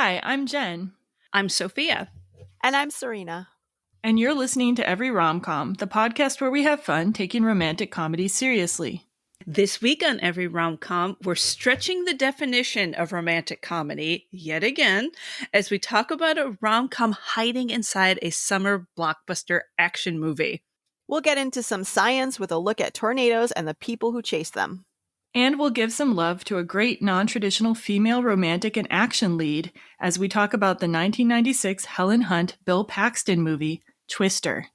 Hi, I'm Jen. I'm Sophia. And I'm Serena. And you're listening to Every Rom Com, the podcast where we have fun taking romantic comedies seriously. This week on Every Rom-Com, we're stretching the definition of romantic comedy yet again as we talk about a rom-com hiding inside a summer blockbuster action movie. We'll get into some science with a look at tornadoes and the people who chase them. And we'll give some love to a great non-traditional female romantic and action lead as we talk about the 1996 Helen Hunt, Bill Paxton movie, Twister.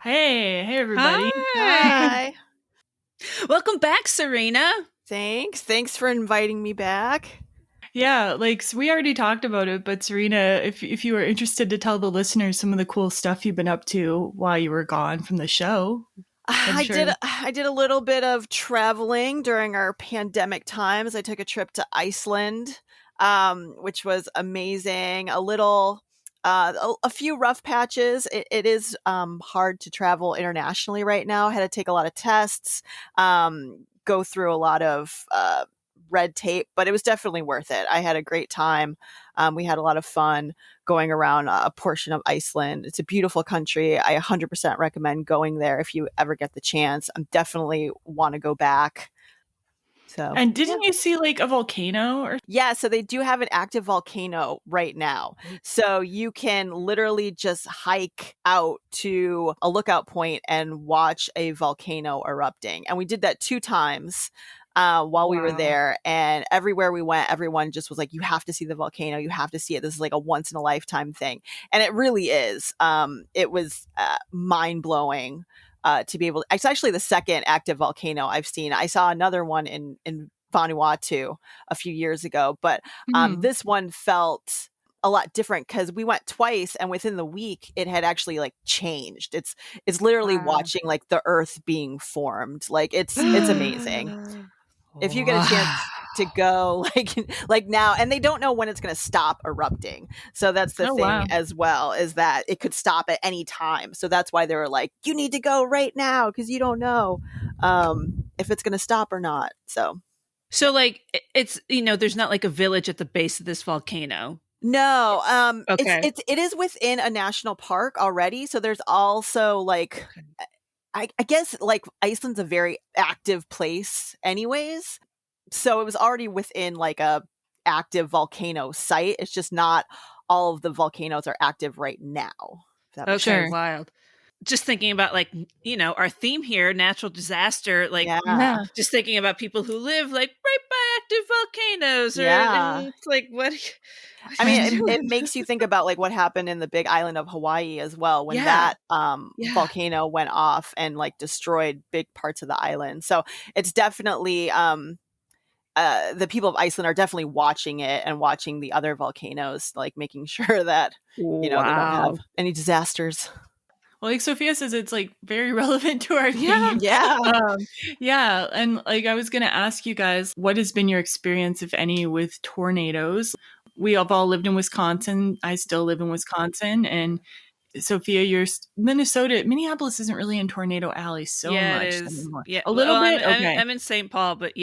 Hey everybody. Hi. Welcome back, Serena. Thanks for inviting me back. Yeah, we already talked about it, but Serena, if you were interested to tell the listeners some of the cool stuff you've been up to while you were gone from the show. I did a little bit of traveling during our pandemic times. I took a trip to Iceland, which was amazing. A few rough patches. It is hard to travel internationally right now. I had to take a lot of tests, go through a lot of red tape, but it was definitely worth it. I had a great time. We had a lot of fun going around a portion of Iceland. It's a beautiful country. I 100% recommend going there if you ever get the chance. I definitely want to go back. So, and didn't you see a volcano? Yeah, so they do have an active volcano right now. So you can literally just hike out to a lookout point and watch a volcano erupting. And we did that 2 times while we were there. And everywhere we went, everyone just was like, you have to see the volcano. You have to see it. This is like a once in a lifetime thing. And it really is. It was mind blowing. To be able to, it's actually the second active volcano I've seen. I saw another one in Vanuatu a few years ago, but this one felt a lot different because we went twice, and within the week it had actually changed. It's literally watching the earth being formed. It's amazing. If you get a chance to go like now, and they don't know when it's going to stop erupting. So that's the thing as well, is that it could stop at any time. So that's why they were like, you need to go right now because you don't know if it's going to stop or not. So it's, there's not a village at the base of this volcano. No. Okay. It is within a national park already. So there's also I guess Iceland's a very active place anyways. So it was already within a active volcano site. It's just not all of the volcanoes are active right now. Okay, sure. Wild. Just thinking about our theme here, natural disaster, just thinking about people who live right by active volcanoes. And it's what I mean, it makes you think about what happened in the big island of Hawaii as well, when that volcano went off and destroyed big parts of the island. So it's definitely the people of Iceland are definitely watching it and watching the other volcanoes, making sure that they don't have any disasters. Well, like Sophia says, it's very relevant to our theme. Yeah. And I was going to ask you guys, what has been your experience, if any, with tornadoes? We have all lived in Wisconsin. I still live in Wisconsin. And Sophia, you're Minnesota. Minneapolis isn't really in Tornado Alley so much anymore. Yeah, a little bit. I'm in St. Paul, but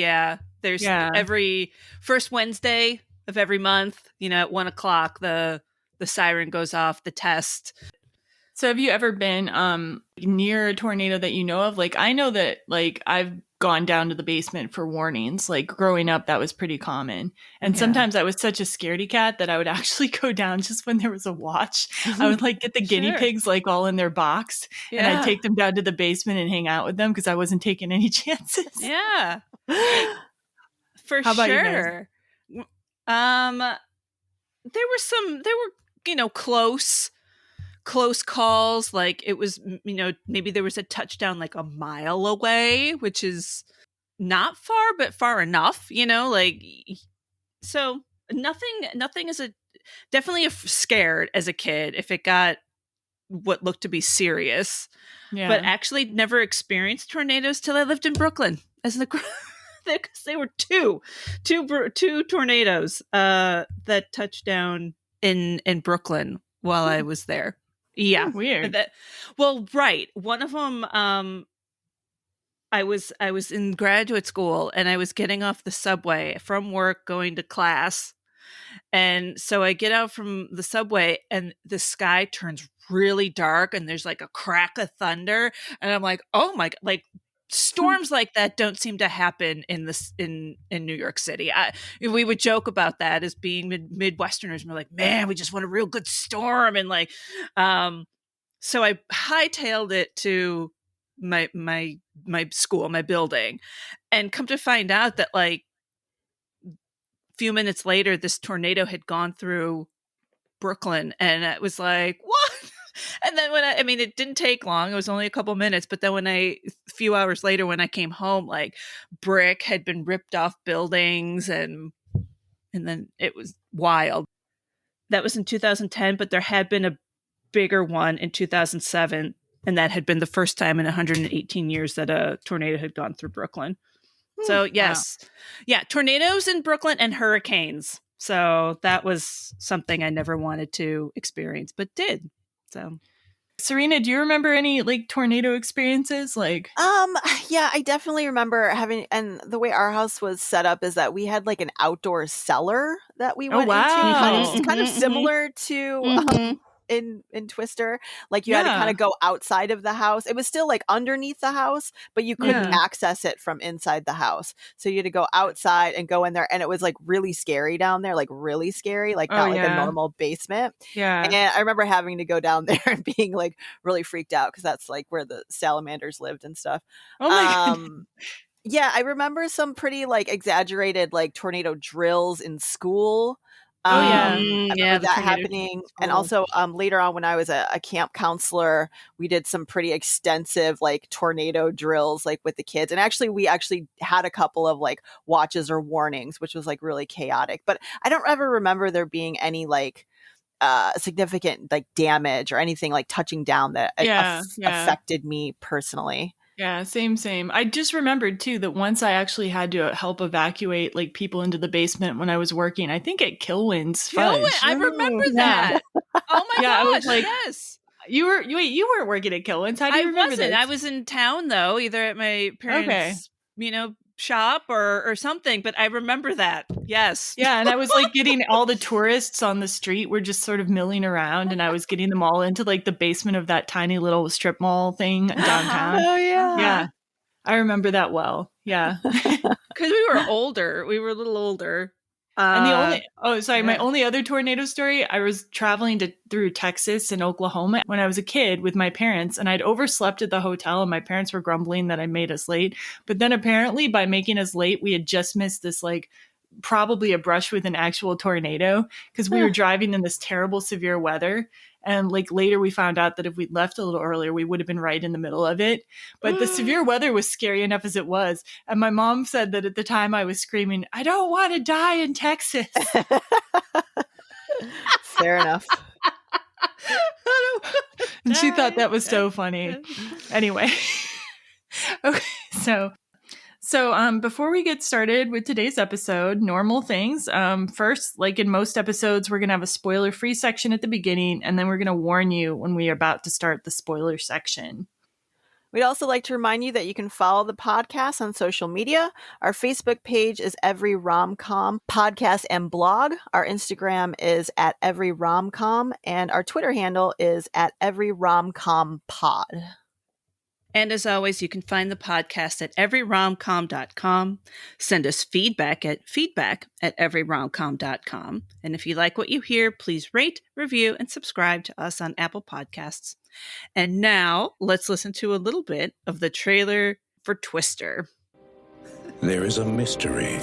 there's every first Wednesday of every month. At 1:00, the siren goes off. The test. So have you ever been near a tornado that you know of? I know that I've gone down to the basement for warnings. Growing up, that was pretty common. And sometimes I was such a scaredy cat that I would actually go down just when there was a watch. I would get the guinea pigs all in their box, and I'd take them down to the basement and hang out with them because I wasn't taking any chances. Yeah. For How about sure. You guys? There were close calls. It was, maybe there was a touchdown a mile away, which is not far, but far enough, so nothing is definitely scared as a kid if it got what looked to be serious, Yeah. but actually never experienced tornadoes till I lived in Brooklyn as an because they were two tornadoes that touched down in Brooklyn while I was there. Yeah, Weird. Right. One of them, I was in graduate school and I was getting off the subway from work going to class, and so I get out from the subway and the sky turns really dark and there's like a crack of thunder, and I'm like, oh my god, like storms like that don't seem to happen in New York City. We would joke about that as being Midwesterners. And we're like, man, we just want a real good storm. And like, so I hightailed it to my school, my building, and come to find out that like a few minutes later, this tornado had gone through Brooklyn, and it was like, what? And then it didn't take long. It was only a couple minutes. But then a few hours later, when I came home, like brick had been ripped off buildings, and then it was wild. That was in 2010, but there had been a bigger one in 2007. And that had been the first time in 118 years that a tornado had gone through Brooklyn. So yes. Wow. Yeah. Tornadoes in Brooklyn and hurricanes. So that was something I never wanted to experience, but did. So, Serena, do you remember any like tornado experiences? Like, yeah, I definitely remember having, and the way our house was set up is that we had like an outdoor cellar that we went into, kind of similar to in Twister. Like you had to kind of go outside of the house. It was still like underneath the house, but you couldn't access it from inside the house. So you had to go outside and go in there, and it was like really scary down there, like really scary, like not like a normal basement. Yeah. And I remember having to go down there and being like really freaked out because that's like where the salamanders lived and stuff. Oh my God. Yeah, I remember some pretty like exaggerated like tornado drills in school. I remember that happening. And also later on when I was a camp counselor, we did some pretty extensive like tornado drills like with the kids. And actually we had a couple of like watches or warnings, which was like really chaotic. But I don't ever remember there being any like significant like damage or anything like touching down that affected me personally. Yeah, same. I just remembered too that once I actually had to help evacuate like people into the basement when I was working. I think at Kilwin's Fudge. I remember that. Oh my gosh! I was like, yes. You weren't working at Kilwin's. How do you remember that? I was in town though, either at my parents' shop or something. But I remember that. Yes. Yeah, and I was like getting all the tourists on the street were just sort of milling around, and I was getting them all into like the basement of that tiny little strip mall thing downtown. Oh yeah. Yeah. I remember that well. Yeah. Because we were older. We were a little older. And my only other tornado story, I was traveling through Texas and Oklahoma when I was a kid with my parents, and I'd overslept at the hotel, and my parents were grumbling that I made us late. But then apparently by making us late, we had just missed this like probably a brush with an actual tornado because we were driving in this terrible severe weather. And like later we found out that if we'd left a little earlier, we would have been right in the middle of it. But the severe weather was scary enough as it was. And my mom said that at the time I was screaming, I don't want to die in Texas. Fair enough. And she thought that was so funny. Anyway. Okay, So before we get started with today's episode, normal things. First, like in most episodes, we're going to have a spoiler-free section at the beginning, and then we're going to warn you when we are about to start the spoiler section. We'd also like to remind you that you can follow the podcast on social media. Our Facebook page is Every Rom Com Podcast and Blog. Our Instagram is at Every Rom Com, and our Twitter handle is at Every Rom Com Pod. And as always, you can find the podcast at everyromcom.com. Send us feedback at feedback@everyromcom.com. And if you like what you hear, please rate, review, and subscribe to us on Apple Podcasts. And now, let's listen to a little bit of the trailer for Twister. There is a mystery.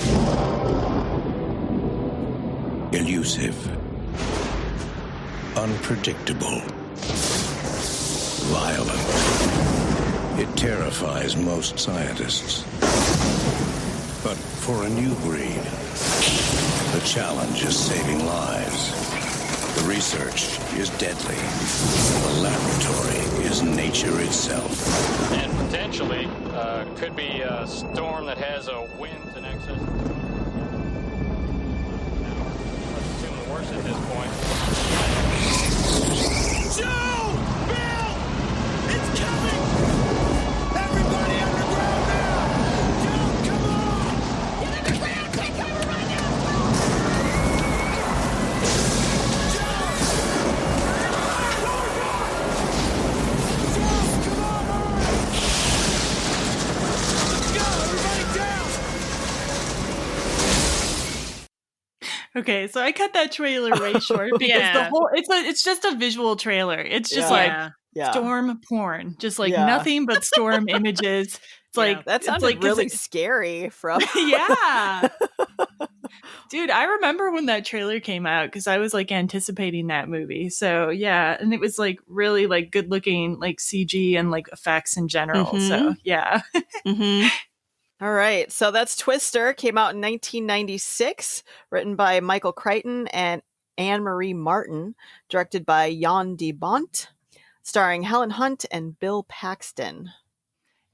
Elusive. Unpredictable. Violent. It terrifies most scientists. But for a new breed, the challenge is saving lives. The research is deadly. The laboratory is nature itself. And potentially could be a storm that has a wind in excess of 200 Let's assume the worst at this point. Joe! Bill! It's coming! Everybody underground now! Joe, come on! Get underground! Take cover right now! Joe! Joe, come on! Let's go! Everybody down! Okay, so I cut that trailer way short because the Yeah. whole it's just a visual trailer. It's just like Yeah. storm porn, just like Yeah. nothing but storm images. It's Yeah. like That it's sounded like, 'cause really it- scary from yeah. Dude, I remember when that trailer came out because I was like anticipating that movie. So yeah, and it was like really like good looking like CG and like effects in general. So yeah. Mm-hmm. All right, so that's Twister. Came out in 1996, written by Michael Crichton and Anne-Marie Martin, directed by Jan de Bont, starring Helen Hunt and Bill Paxton.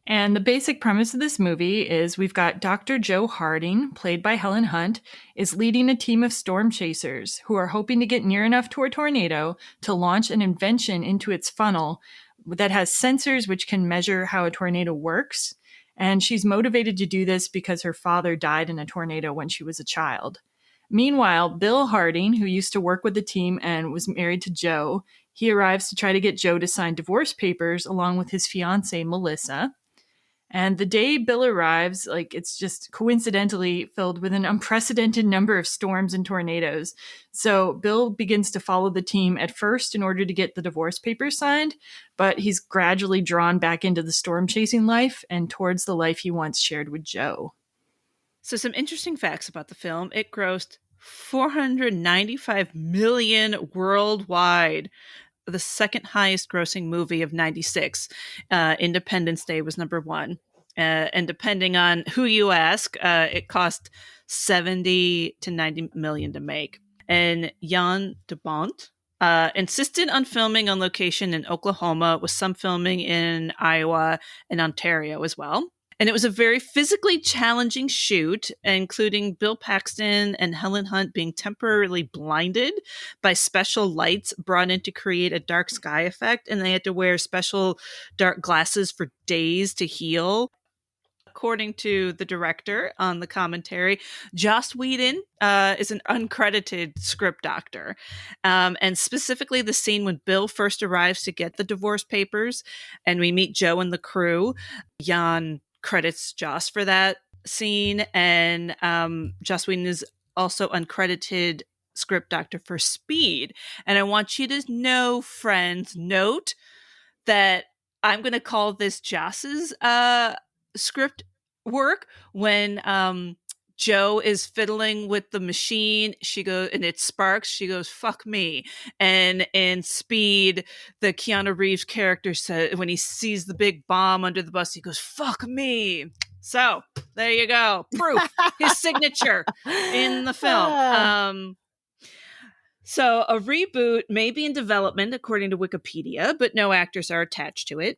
And the basic premise of this movie is we've got Dr. Joe Harding, played by Helen Hunt, is leading a team of Stormchasers who are hoping to get near enough to a tornado to launch an invention into its funnel that has sensors which can measure how a tornado works. And she's motivated to do this because her father died in a tornado when she was a child. Meanwhile, Bill Harding, who used to work with the team and was married to Joe, he arrives to try to get Joe to sign divorce papers along with his fiancée, Melissa. And the day Bill arrives, like it's just coincidentally filled with an unprecedented number of storms and tornadoes. So Bill begins to follow the team at first in order to get the divorce papers signed, but he's gradually drawn back into the storm chasing life and towards the life he once shared with Joe. So some interesting facts about the film. It grossed $495 million worldwide, the second highest grossing movie of 96. Independence Day was number one. And depending on who you ask, it cost 70 to 90 million to make. And Jan de Bont insisted on filming on location in Oklahoma, with some filming in Iowa and Ontario as well. And it was a very physically challenging shoot, including Bill Paxton and Helen Hunt being temporarily blinded by special lights brought in to create a dark sky effect. And they had to wear special dark glasses for days to heal. According to the director on the commentary, Joss Whedon is an uncredited script doctor. And specifically the scene when Bill first arrives to get the divorce papers and we meet Joe and the crew, Jan credits Joss for that scene. And Joss Whedon is also uncredited script doctor for Speed. And I want you to know, friends, note that I'm going to call this Joss's script work. When Joe is fiddling with the machine, she goes, and it sparks, she goes, "Fuck me." And in Speed, the Keanu Reeves character said, when he sees the big bomb under the bus, he goes, "Fuck me." So there you go. Proof. His signature in the film. So a reboot may be in development, according to Wikipedia, but no actors are attached to it.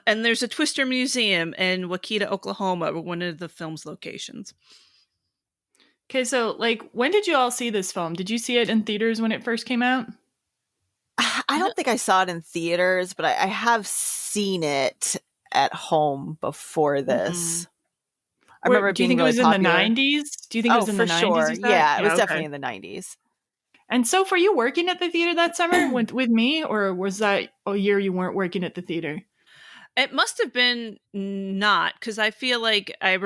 And there's a Twister Museum in Wakita, Oklahoma, one of the film's locations. Okay, so like when did you all see this film? Did you see it in theaters when it first came out? I don't think I saw it in theaters, but I have seen it at home before this. I remember it Do you being think it was really in the popular. 90s? Do you think it was in the 90s? Sure. you saw Yeah, it was okay. definitely in the 90s. And so, for you working at the theater that summer with me, or was that a year you weren't working at the theater? It must have been not, because I feel like I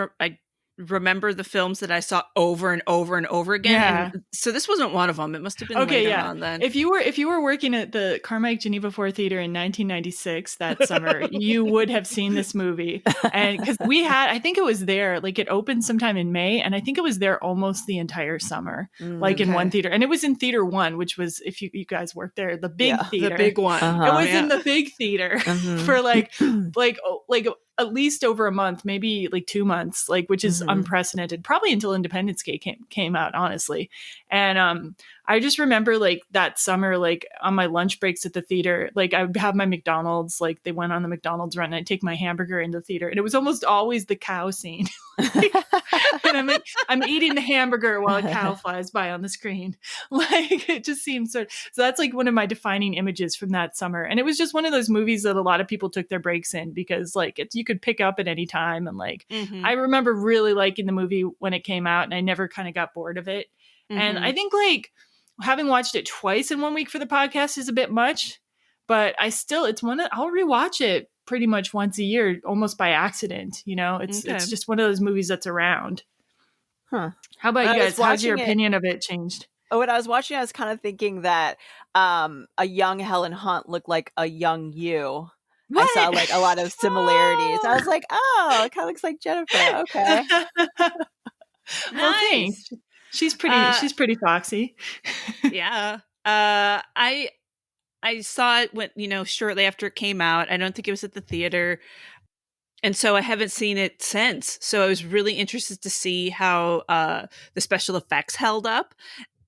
remember the films that I saw over and over and over again. Yeah. And so this wasn't one of them. It must have been Okay, later yeah. on then. If you were working at the Carmike Geneva 4 Theater in 1996 that summer, you would have seen this movie. And because I think it was there, like it opened sometime in May, and I think it was there almost the entire summer, like in one theater. And it was in Theater 1, which was, if you guys worked there, the big theater. The big one. Uh-huh. It was in the big theater for like at least over a month, maybe like 2 months, like, which is unprecedented, probably until Independence Day came out, honestly. And I just remember like that summer, like on my lunch breaks at the theater, like I would have my McDonald's, like they went on the McDonald's run and I'd take my hamburger in the theater and it was almost always the cow scene. And I'm eating the hamburger while a cow flies by on the screen. Like it just seems so that's like one of my defining images from that summer. And it was just one of those movies that a lot of people took their breaks in because like you could pick up at any time. And like, I remember really liking the movie when it came out and I never kind of got bored of it. And I think like having watched it twice in 1 week for the podcast is a bit much, but it's one that I'll rewatch it pretty much once a year, almost by accident. You know, it's just one of those movies that's around. Huh. How about you guys? How's your opinion of it changed? Oh, when I was watching, I was kind of thinking that a young Helen Hunt looked like a young you. What? I saw like a lot of similarities. I was like, oh, it kind of looks like Jennifer. Okay. Well, thanks. She's pretty foxy. Yeah. I saw it when, shortly after it came out. I don't think it was at the theater. And so I haven't seen it since. So I was really interested to see how the special effects held up.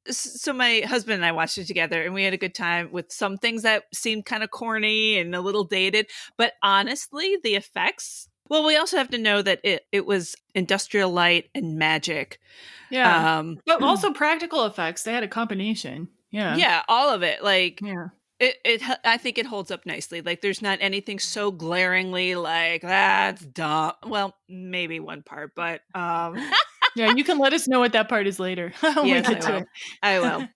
So my husband and I watched it together and we had a good time with some things that seemed kind of corny and a little dated. But honestly, the effects, well, we also have to know that it was industrial light and magic. Yeah. But also practical effects. They had a combination. Yeah. Yeah, all of it. Like, I think it holds up nicely. Like, there's not anything so glaringly like, that's dumb. Well, maybe one part, but yeah, you can let us know what that part is later. Yes, I will.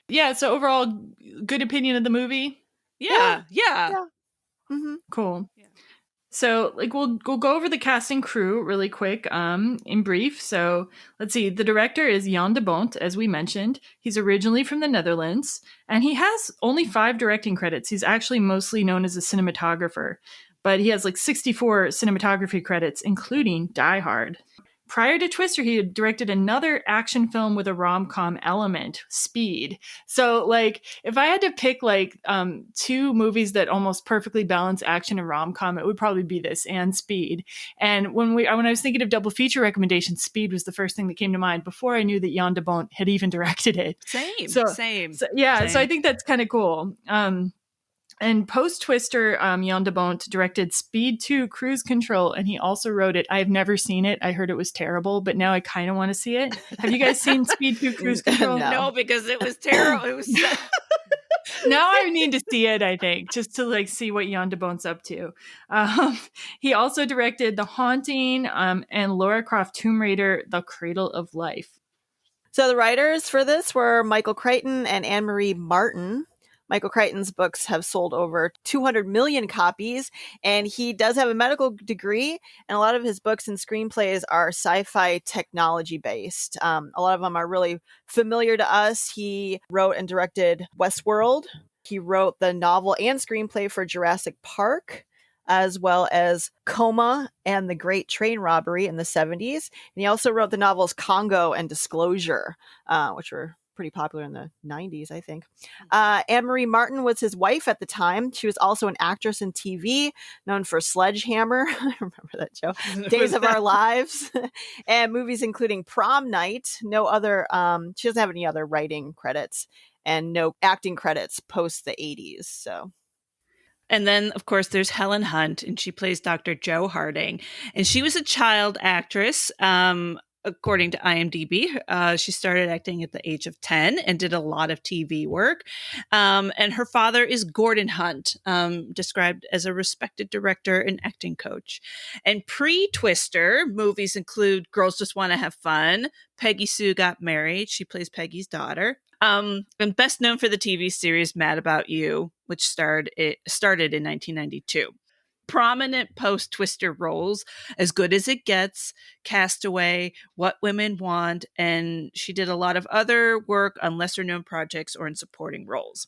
Yeah, so overall, good opinion of the movie? Yeah. Mm-hmm. Cool. Yeah. So, like, we'll go over the cast and crew really quick, in brief. So, let's see. The director is Jan de Bont, as we mentioned. He's originally from the Netherlands, and he has only 5 directing credits. He's actually mostly known as a cinematographer, but he has like 64 cinematography credits, including Die Hard. Prior to Twister, he had directed another action film with a rom-com element, Speed. So, like, if I had to pick, like, 2 movies that almost perfectly balance action and rom-com, it would probably be this and Speed. And when I was thinking of double feature recommendations, Speed was the first thing that came to mind before I knew that Jan de Bont had even directed it. Same. So I think that's kind of cool. And post-Twister, Jan de Bont directed Speed 2 Cruise Control, and he also wrote it. I've never seen it. I heard it was terrible, but now I kind of want to see it. Have you guys seen Speed 2 Cruise Control? No, because it was terrible. It was Now I need to see it, I think, just to like see what Jan de Bont's up to. He also directed The Haunting and Lara Croft Tomb Raider, The Cradle of Life. So the writers for this were Michael Crichton and Anne-Marie Martin. Michael Crichton's books have sold over 200 million copies, and he does have a medical degree, and a lot of his books and screenplays are sci-fi technology based. A lot of them are really familiar to us. He wrote and directed Westworld. He wrote the novel and screenplay for Jurassic Park, as well as Coma and The Great Train Robbery in the 70s. And he also wrote the novels Congo and Disclosure, which were pretty popular in the 90s, I think. Anne-Marie Martin was his wife at the time. She was also an actress in TV, known for Sledgehammer. I remember that show. Days of Our Lives. And movies including Prom Night. No other, she doesn't have any other writing credits and no acting credits post the 80s. So. And then, of course, there's Helen Hunt, and she plays Dr. Jo Harding. And she was a child actress. According to IMDb, she started acting at the age of 10 and did a lot of TV work. And her father is Gordon Hunt, described as a respected director and acting coach. And pre-Twister, movies include Girls Just Want to Have Fun, Peggy Sue Got Married. She plays Peggy's daughter. And best known for the TV series Mad About You, which started in 1992. Prominent post-Twister roles, As Good as It Gets, Castaway, What Women Want, and she did a lot of other work on lesser-known projects or in supporting roles.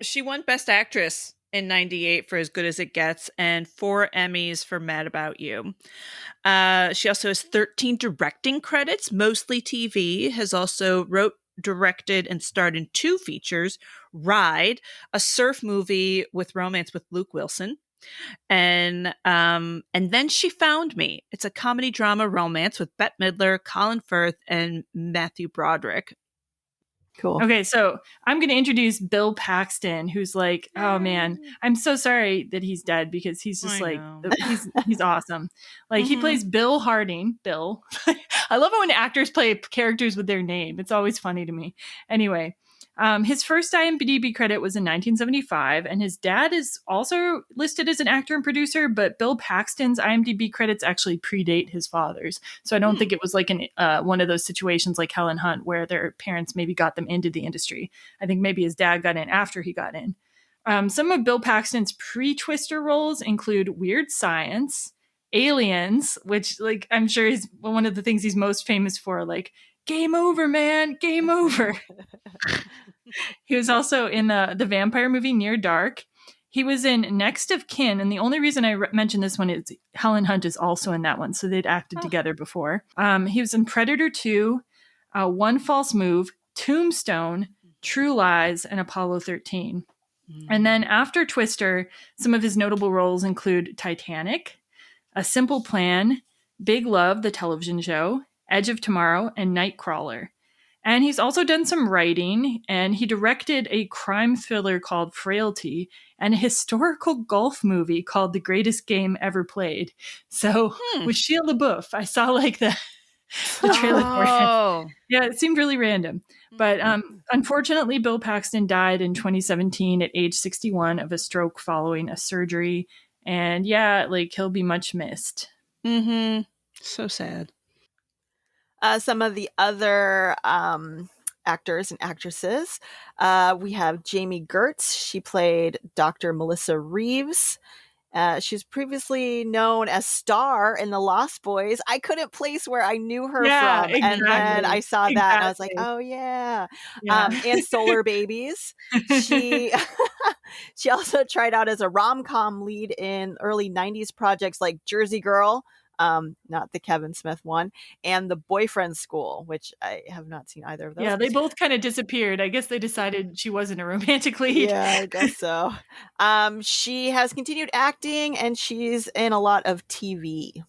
She won Best Actress in 98 for As Good as It Gets and 4 Emmys for Mad About You. She also has 13 directing credits, mostly TV, has also wrote, directed, and starred in 2 features, Ride, a surf movie with romance with Luke Wilson, and Then She Found Me. It's a comedy drama romance with Bette Midler, Colin Firth, and Matthew Broderick. Cool. Okay, so I'm going to introduce Bill Paxton, who's like, oh man, I'm so sorry that he's dead because he's just I like, know. he's awesome. Like he plays Bill Harding. Bill. I love it when actors play characters with their name. It's always funny to me. Anyway, his first IMDb credit was in 1975, and his dad is also listed as an actor and producer, but Bill Paxton's IMDb credits actually predate his father's. So I don't think it was like one of those situations like Helen Hunt where their parents maybe got them into the industry. I think maybe his dad got in after he got in. Some of Bill Paxton's pre-Twister roles include Weird Science, Aliens, which like I'm sure is one of the things he's most famous for, like game over, man, game over. He was also in the vampire movie Near Dark. He was in Next of Kin, and the only reason I mentioned this one is Helen Hunt is also in that one, so they'd acted together before. He was in Predator 2, One False Move, Tombstone, True Lies, and Apollo 13. And then after Twister, some of his notable roles include Titanic, A Simple Plan, Big Love, the television show, Edge of Tomorrow, and Nightcrawler. And he's also done some writing, and he directed a crime thriller called Frailty and a historical golf movie called The Greatest Game Ever Played. So with Shia LaBeouf, I saw like the trailer for it. Yeah, it seemed really random. But unfortunately, Bill Paxton died in 2017 at age 61 of a stroke following a surgery. And yeah, like he'll be much missed. So sad. Some of the other actors and actresses. We have Jamie Gertz. She played Dr. Melissa Reeves. She's previously known as Star in The Lost Boys. I couldn't place where I knew her from. Exactly. And then I saw that and I was like, oh, yeah. And Solar Babies. She she also tried out as a rom-com lead in early 90s projects like Jersey Girl, not the Kevin Smith one, and The Boyfriend School, which I have not seen either of those. Yeah, they both kind of disappeared. I guess they decided she wasn't a romantic lead. Yeah, I guess so. She has continued acting, and she's in a lot of TV.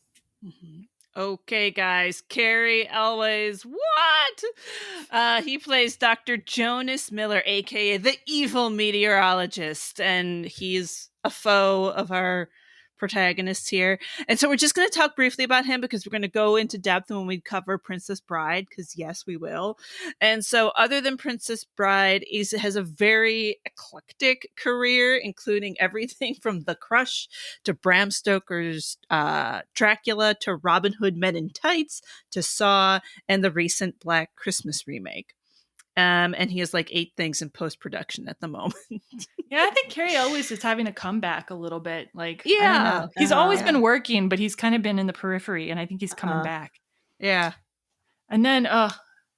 Okay, guys. Cary Elwes. What? He plays Dr. Jonas Miller, aka the evil meteorologist, and he's a foe of our protagonists here. And so we're just going to talk briefly about him because we're going to go into depth when we cover Princess Bride, because yes, we will. And so other than Princess Bride, he has a very eclectic career, including everything from The Crush to Bram Stoker's Dracula to Robin Hood Men in Tights to Saw and the recent Black Christmas remake. And he has like 8 things in post-production at the moment. Yeah, I think Cary Elwes is having a comeback a little bit. Like, I Yeah. don't know. He's always been working, but he's kind of been in the periphery, and I think he's coming back. Yeah. And then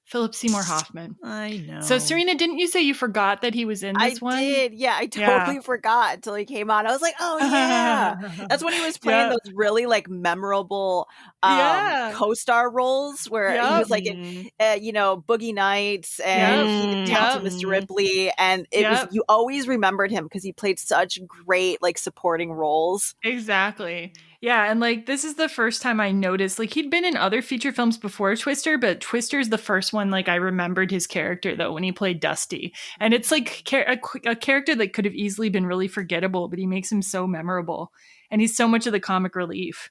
Philip Seymour Hoffman. I know. So, Serena, didn't you say you forgot that he was in this one? I did. Yeah, I totally forgot until he came on. I was like, oh, yeah. That's when he was playing those really like memorable co-star roles where he was like, in, Boogie Nights and Talented Mr. Ripley. And it was, you always remembered him because he played such great like supporting roles. Exactly. Yeah, and like this is the first time I noticed, like he'd been in other feature films before Twister, but Twister's the first one like I remembered his character though when he played Dusty. And it's like a character that could have easily been really forgettable, but he makes him so memorable. And he's so much of the comic relief.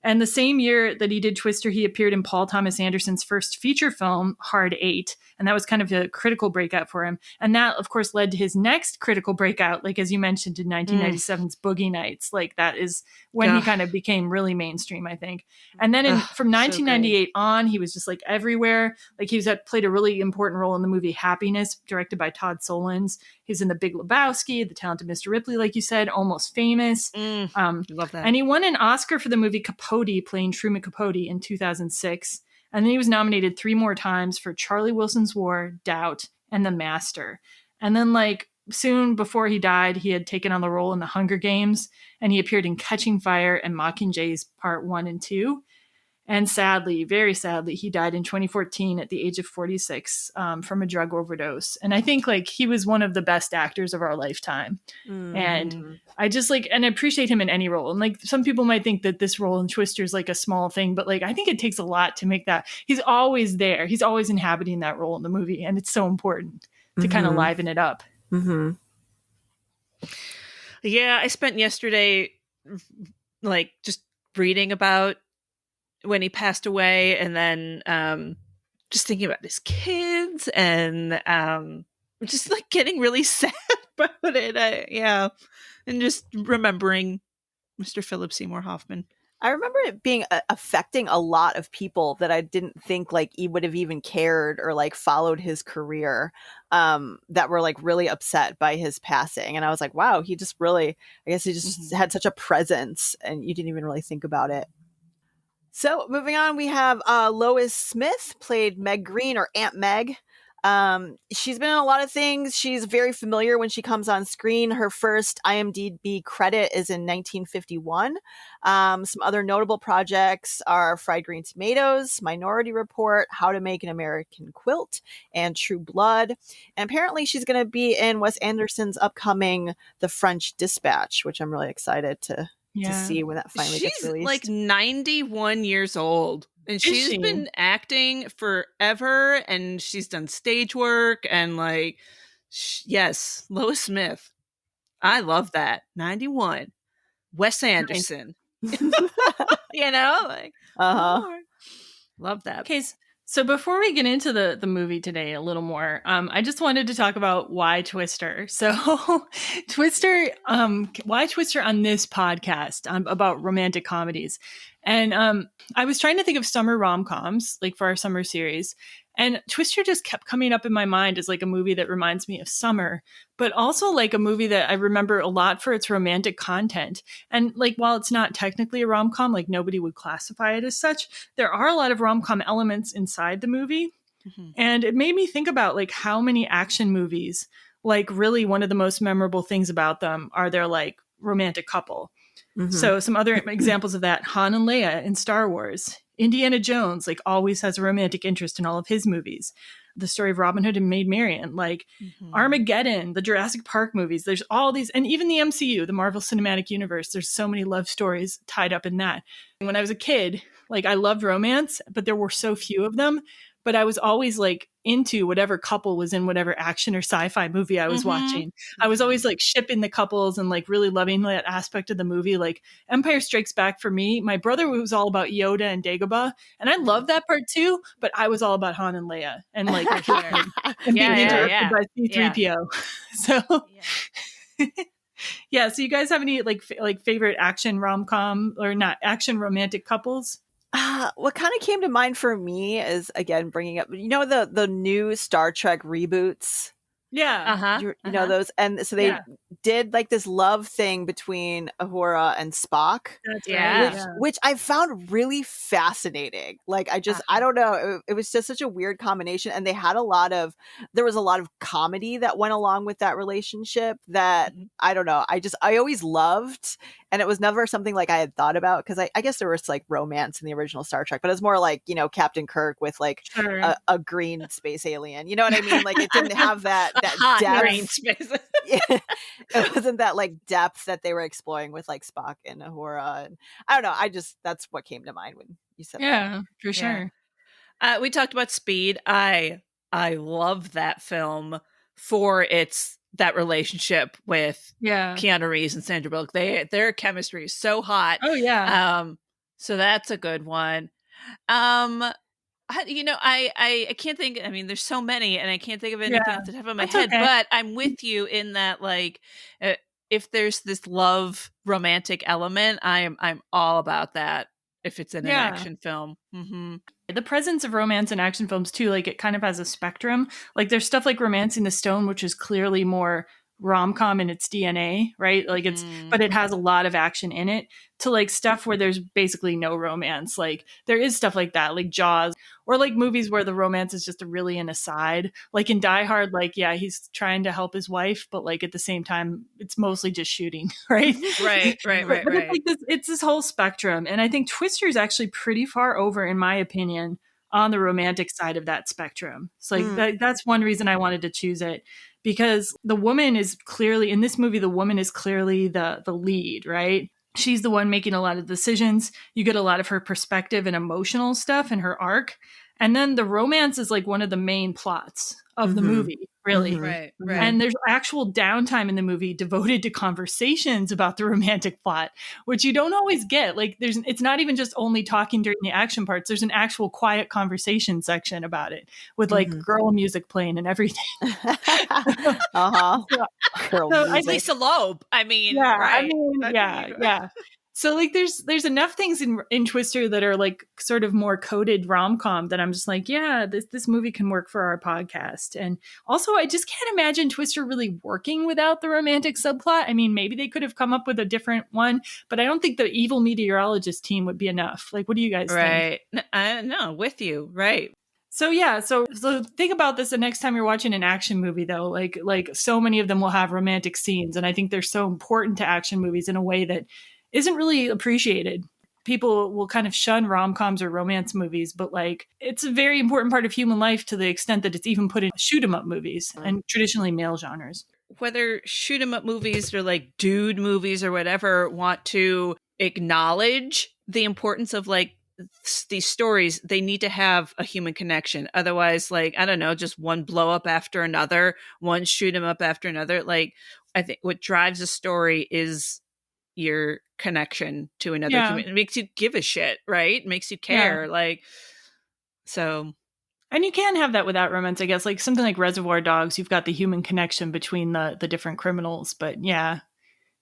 And the same year that he did Twister, he appeared in Paul Thomas Anderson's first feature film, Hard 8. And that was kind of a critical breakout for him. And that, of course, led to his next critical breakout, like as you mentioned, in 1997's Boogie Nights. Like that is when he kind of became really mainstream, I think. And then from 1998 on, he was just like everywhere. Like he played a really important role in the movie Happiness, directed by Todd Solondz. He's in The Big Lebowski, The Talented Mr. Ripley, like you said, Almost Famous. Love that. And he won an Oscar for the movie Capote, playing Truman Capote in 2006. And then he was nominated 3 more times for Charlie Wilson's War, Doubt, and The Master. And then like soon before he died, he had taken on the role in The Hunger Games, and he appeared in Catching Fire and Mockingjays Part 1 and 2. And sadly, very sadly, he died in 2014 at the age of 46 from a drug overdose. And I think like he was one of the best actors of our lifetime. And I just like, and I appreciate him in any role. And like some people might think that this role in Twister is like a small thing, but like I think it takes a lot to make that. He's always there. He's always inhabiting that role in the movie. And it's so important to kind of liven it up. Yeah, I spent yesterday like just reading about when he passed away, and then just thinking about his kids, and just like getting really sad about it. Yeah, and just remembering Mr. Philip Seymour Hoffman. I remember it being affecting a lot of people that I didn't think like he would have even cared or like followed his career, that were like really upset by his passing. And I was like, wow, he just really, I guess he just had such a presence and you didn't even really think about it. So moving on, we have Lois Smith, played Meg Green, or Aunt Meg. She's been in a lot of things. She's very familiar when she comes on screen. Her first IMDb credit is in 1951. Some other notable projects are Fried Green Tomatoes, Minority Report, How to Make an American Quilt, and True Blood. And apparently she's going to be in Wes Anderson's upcoming The French Dispatch, which I'm really excited to see when that finally gets released. She's like 91 years old. And she's been acting forever, and she's done stage work, and like, yes, Lois Smith. I love that. 91. Wes Anderson. You know, like, love that. Okay, so before we get into the movie today a little more, I just wanted to talk about why Twister. So Twister, why Twister on this podcast about romantic comedies. And I was trying to think of summer rom-coms, like for our summer series. And Twister just kept coming up in my mind as like a movie that reminds me of summer, but also like a movie that I remember a lot for its romantic content. And like, while it's not technically a rom-com, like nobody would classify it as such, there are a lot of rom-com elements inside the movie. And it made me think about like how many action movies, like really one of the most memorable things about them are their like romantic couple. So some other examples of that: Han and Leia in Star Wars. Indiana Jones like always has a romantic interest in all of his movies. The story of Robin Hood and Maid Marian, like Armageddon, the Jurassic Park movies. There's all these, and even the MCU, the Marvel Cinematic Universe. There's so many love stories tied up in that. When I was a kid, like I loved romance, but there were so few of them. But I was always like into whatever couple was in whatever action or sci-fi movie I was watching. I was always like shipping the couples and like really loving that aspect of the movie. Like Empire Strikes Back for me, my brother was all about Yoda and Dagobah, and I love that part too. But I was all about Han and Leia and like and being interrupted by C-3PO. So yeah. So you guys have any like favorite action rom-com or not action romantic couples? What kind of came to mind for me is, again, bringing up, you know, the new Star Trek reboots. Yeah. You know those? And so they did like this love thing between Uhura and Spock. That's right. Which I found really fascinating. Like, I don't know. It was just such a weird combination. And they had there was a lot of comedy that went along with that relationship that I don't know. I always loved. And it was never something like I had thought about, because I guess there was like romance in the original Star Trek, but it's more like, you know, Captain Kirk with like a green space alien. You know what I mean? Like it didn't have that depth. Green space. It wasn't that like depth that they were exploring with like Spock and Uhura. And I don't know. That's what came to mind when you said that. Yeah, for sure. We talked about Speed. I love that film for that relationship with Keanu Reeves and Sandra Bullock. Their chemistry is so hot. Oh yeah. So that's a good one. I can't think. I mean, there's so many, and I can't think of anything off the top of my head. Okay. But I'm with you in that, like, if there's this love romantic element, I'm all about that. If it's in an action film. The presence of romance in action films too, like it kind of has a spectrum. Like there's stuff like Romancing the Stone, which is clearly more rom-com in its DNA, right? Like but it has a lot of action in it, to like stuff where there's basically no romance. Like there is stuff like that, like Jaws, or like movies where the romance is just really an aside. Like in Die Hard, like, yeah, he's trying to help his wife, but like at the same time, it's mostly just shooting, right? Right. But it's like it's this whole spectrum. And I think Twister is actually pretty far over, in my opinion, on the romantic side of that spectrum. So like that's one reason I wanted to choose it, because the woman is clearly, in this movie, the woman is clearly the lead, right? She's the one making a lot of decisions. You get a lot of her perspective and emotional stuff and her arc. And then the romance is like one of the main plots of the movie, really. Right. And there's actual downtime in the movie devoted to conversations about the romantic plot, which you don't always get. Like it's not even just only talking during the action parts. There's an actual quiet conversation section about it with like girl music playing and everything. Girl So music. Lisa Loeb. I mean, yeah, right. I mean, yeah. So like there's enough things in Twister that are like sort of more coded rom-com that I'm just like, yeah, this movie can work for our podcast. And also I just can't imagine Twister really working without the romantic subplot. I mean, maybe they could have come up with a different one, but I don't think the evil meteorologist team would be enough. Like, what do you guys think? Right. I know, with you. Right. So yeah, so think about this the next time you're watching an action movie, though. Like so many of them will have romantic scenes, and I think they're so important to action movies in a way that isn't really appreciated. People will kind of shun rom-coms or romance movies, but like it's a very important part of human life to the extent that it's even put in shoot 'em up movies and traditionally male genres. Whether shoot 'em up movies or like dude movies or whatever want to acknowledge the importance of like these stories, they need to have a human connection. Otherwise, like, I don't know, just one blow up after another, one shoot 'em up after another. Like, I think what drives a story is your connection to another human. It makes you give a shit, right? It makes you care. Like, so. And you can have that without romance, I guess. Like something like Reservoir Dogs, you've got the human connection between the different criminals. But yeah,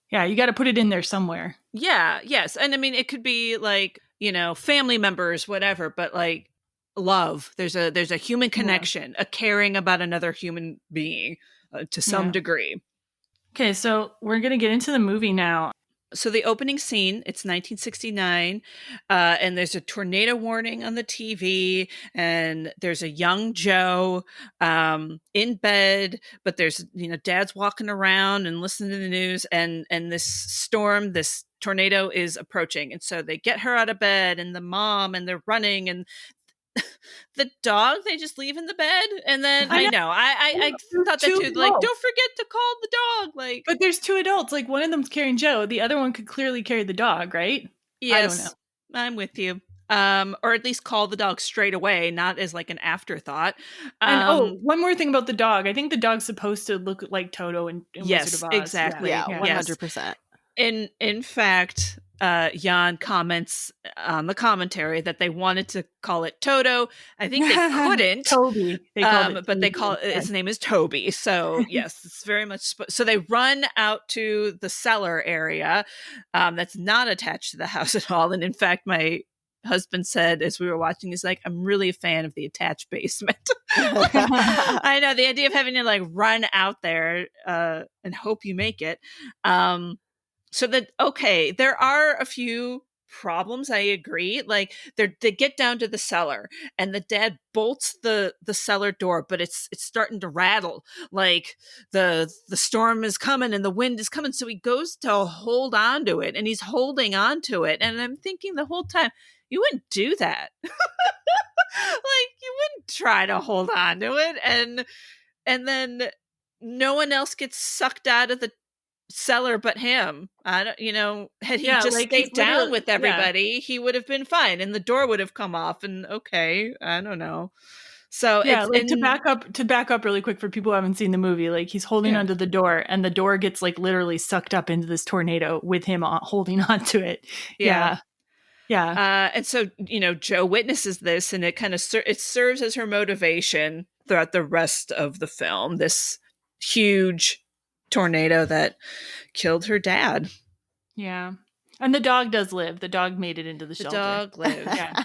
you got to put it in there somewhere. Yeah, yes. And I mean, it could be like, you know, family members, whatever, but like love. There's a human connection, a caring about another human being to some degree. Okay, so we're going to get into the movie now. So the opening scene, it's 1969, and there's a tornado warning on the TV, and there's a young Joe in bed, but there's, you know, dad's walking around and listening to the news, and this storm, this tornado is approaching. And so they get her out of bed, and the mom, and they're running, and the dog they just leave in the bed. And then I thought that too, like, don't forget to call the dog. Like, but there's two adults, like one of them's carrying Joe, the other one could clearly carry the dog, right? yes, I don't know. I'm with you. Or at least call the dog straight away, not as like an afterthought. And one more thing about the dog. I think the dog's supposed to look like Toto in yes, Wizard of Oz. Exactly. Yeah, 100%. In fact, Jan comments on the commentary that they wanted to call it Toto. I think they couldn't. Toby. They called it but they call it, his name is Toby. So yes, it's very much. So they run out to the cellar area that's not attached to the house at all. And in fact, my husband said as we were watching, he's like, I'm really a fan of the attached basement. I know, the idea of having to like run out there and hope you make it. So that, okay, there are a few problems, I agree. Like they get down to the cellar and the dad bolts the cellar door, but it's starting to rattle. Like the storm is coming and the wind is coming. So he goes to hold on to it and he's holding on to it. And I'm thinking the whole time, you wouldn't do that. Like you wouldn't try to hold on to it. And then no one else gets sucked out of the cellar but him. I don't, you know, had he just like, stayed down with everybody, he would have been fine and the door would have come off and okay, I don't know. So to back up really quick for people who haven't seen the movie, like he's holding onto the door and the door gets like literally sucked up into this tornado with him holding onto it. Yeah. And so, you know, Joe witnesses this and it kind of it serves as her motivation throughout the rest of the film, this huge tornado that killed her dad. Yeah. And the dog does live. The dog made it into the shelter. The dog lived. Yeah.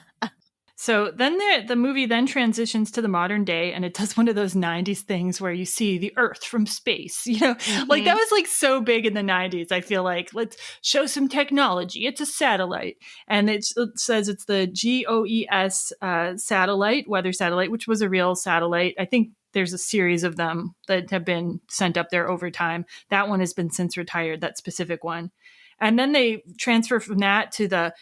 So then the movie then transitions to the modern day, and it does one of those 90s things where you see the Earth from space. Like that was like so big in the 90s. I feel like, let's show some technology. It's a satellite. And it says it's the GOES satellite, weather satellite, which was a real satellite. I think there's a series of them that have been sent up there over time. That one has been since retired, that specific one. And then they transfer from that to the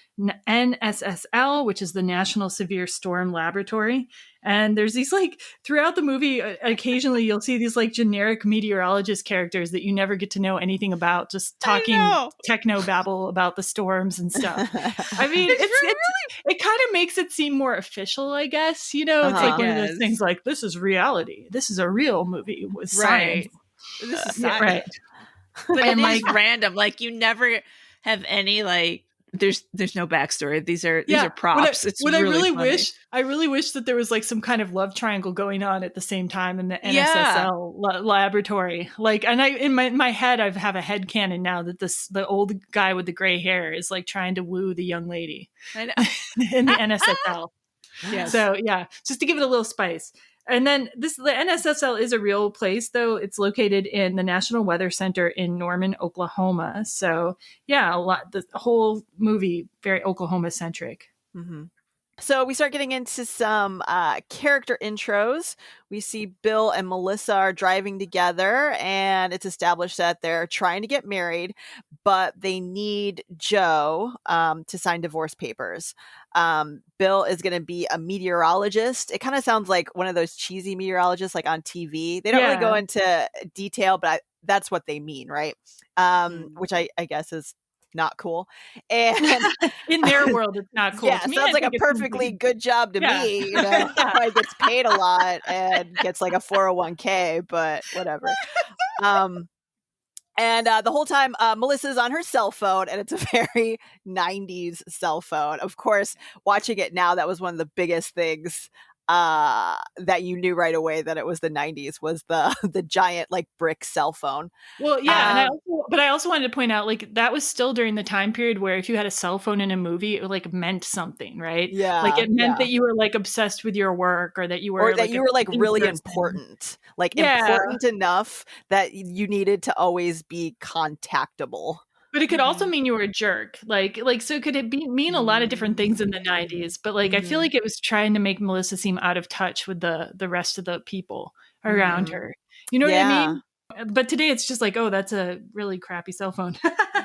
NSSL, which is the National Severe Storm Laboratory. And there's these like throughout the movie, occasionally you'll see these like generic meteorologist characters that you never get to know anything about, just talking techno babble about the storms and stuff. I mean, it kind of makes it seem more official, I guess. It's like one of those things like, this is reality. This is a real movie with science. This is science. Right. But it is random. Like you never have any like. There's no backstory. These are props. I really wish that there was like some kind of love triangle going on at the same time in the NSSL laboratory. Like, and I in my head I have a headcanon now that the old guy with the gray hair is like trying to woo the young lady in the NSSL. Yes. So yeah, just to give it a little spice. And then the NSSL is a real place, though. It's located in the National Weather Center in Norman, Oklahoma. So yeah, the whole movie very Oklahoma centric. Mm-hmm. So we start getting into some character intros. We see Bill and Melissa are driving together, and it's established that they're trying to get married, but they need Joe to sign divorce papers. Bill is going to be a meteorologist. It kind of sounds like one of those cheesy meteorologists like on TV. They don't really go into detail, but that's what they mean, right? Which I guess is not cool. And in their world, it's not cool. Yeah, sounds like a perfectly good job to me. Probably gets paid a lot and gets like a 401k, but whatever. And the whole time, Melissa's on her cell phone, and it's a very 90s cell phone. Of course, watching it now, that was one of the biggest things that you knew right away that it was the 90s was the giant like brick cell phone. Well, yeah, but I also wanted to point out like that was still during the time period where if you had a cell phone in a movie, it like meant something, right? Yeah, like it meant that you were like obsessed with your work, or that you were really important, like important enough that you needed to always be contactable. But it could also mean you were a jerk. Like so could it mean a lot of different things in the 90s, but like I feel like it was trying to make Melissa seem out of touch with the rest of the people around her. You know what I mean? But today it's just like, oh, that's a really crappy cell phone.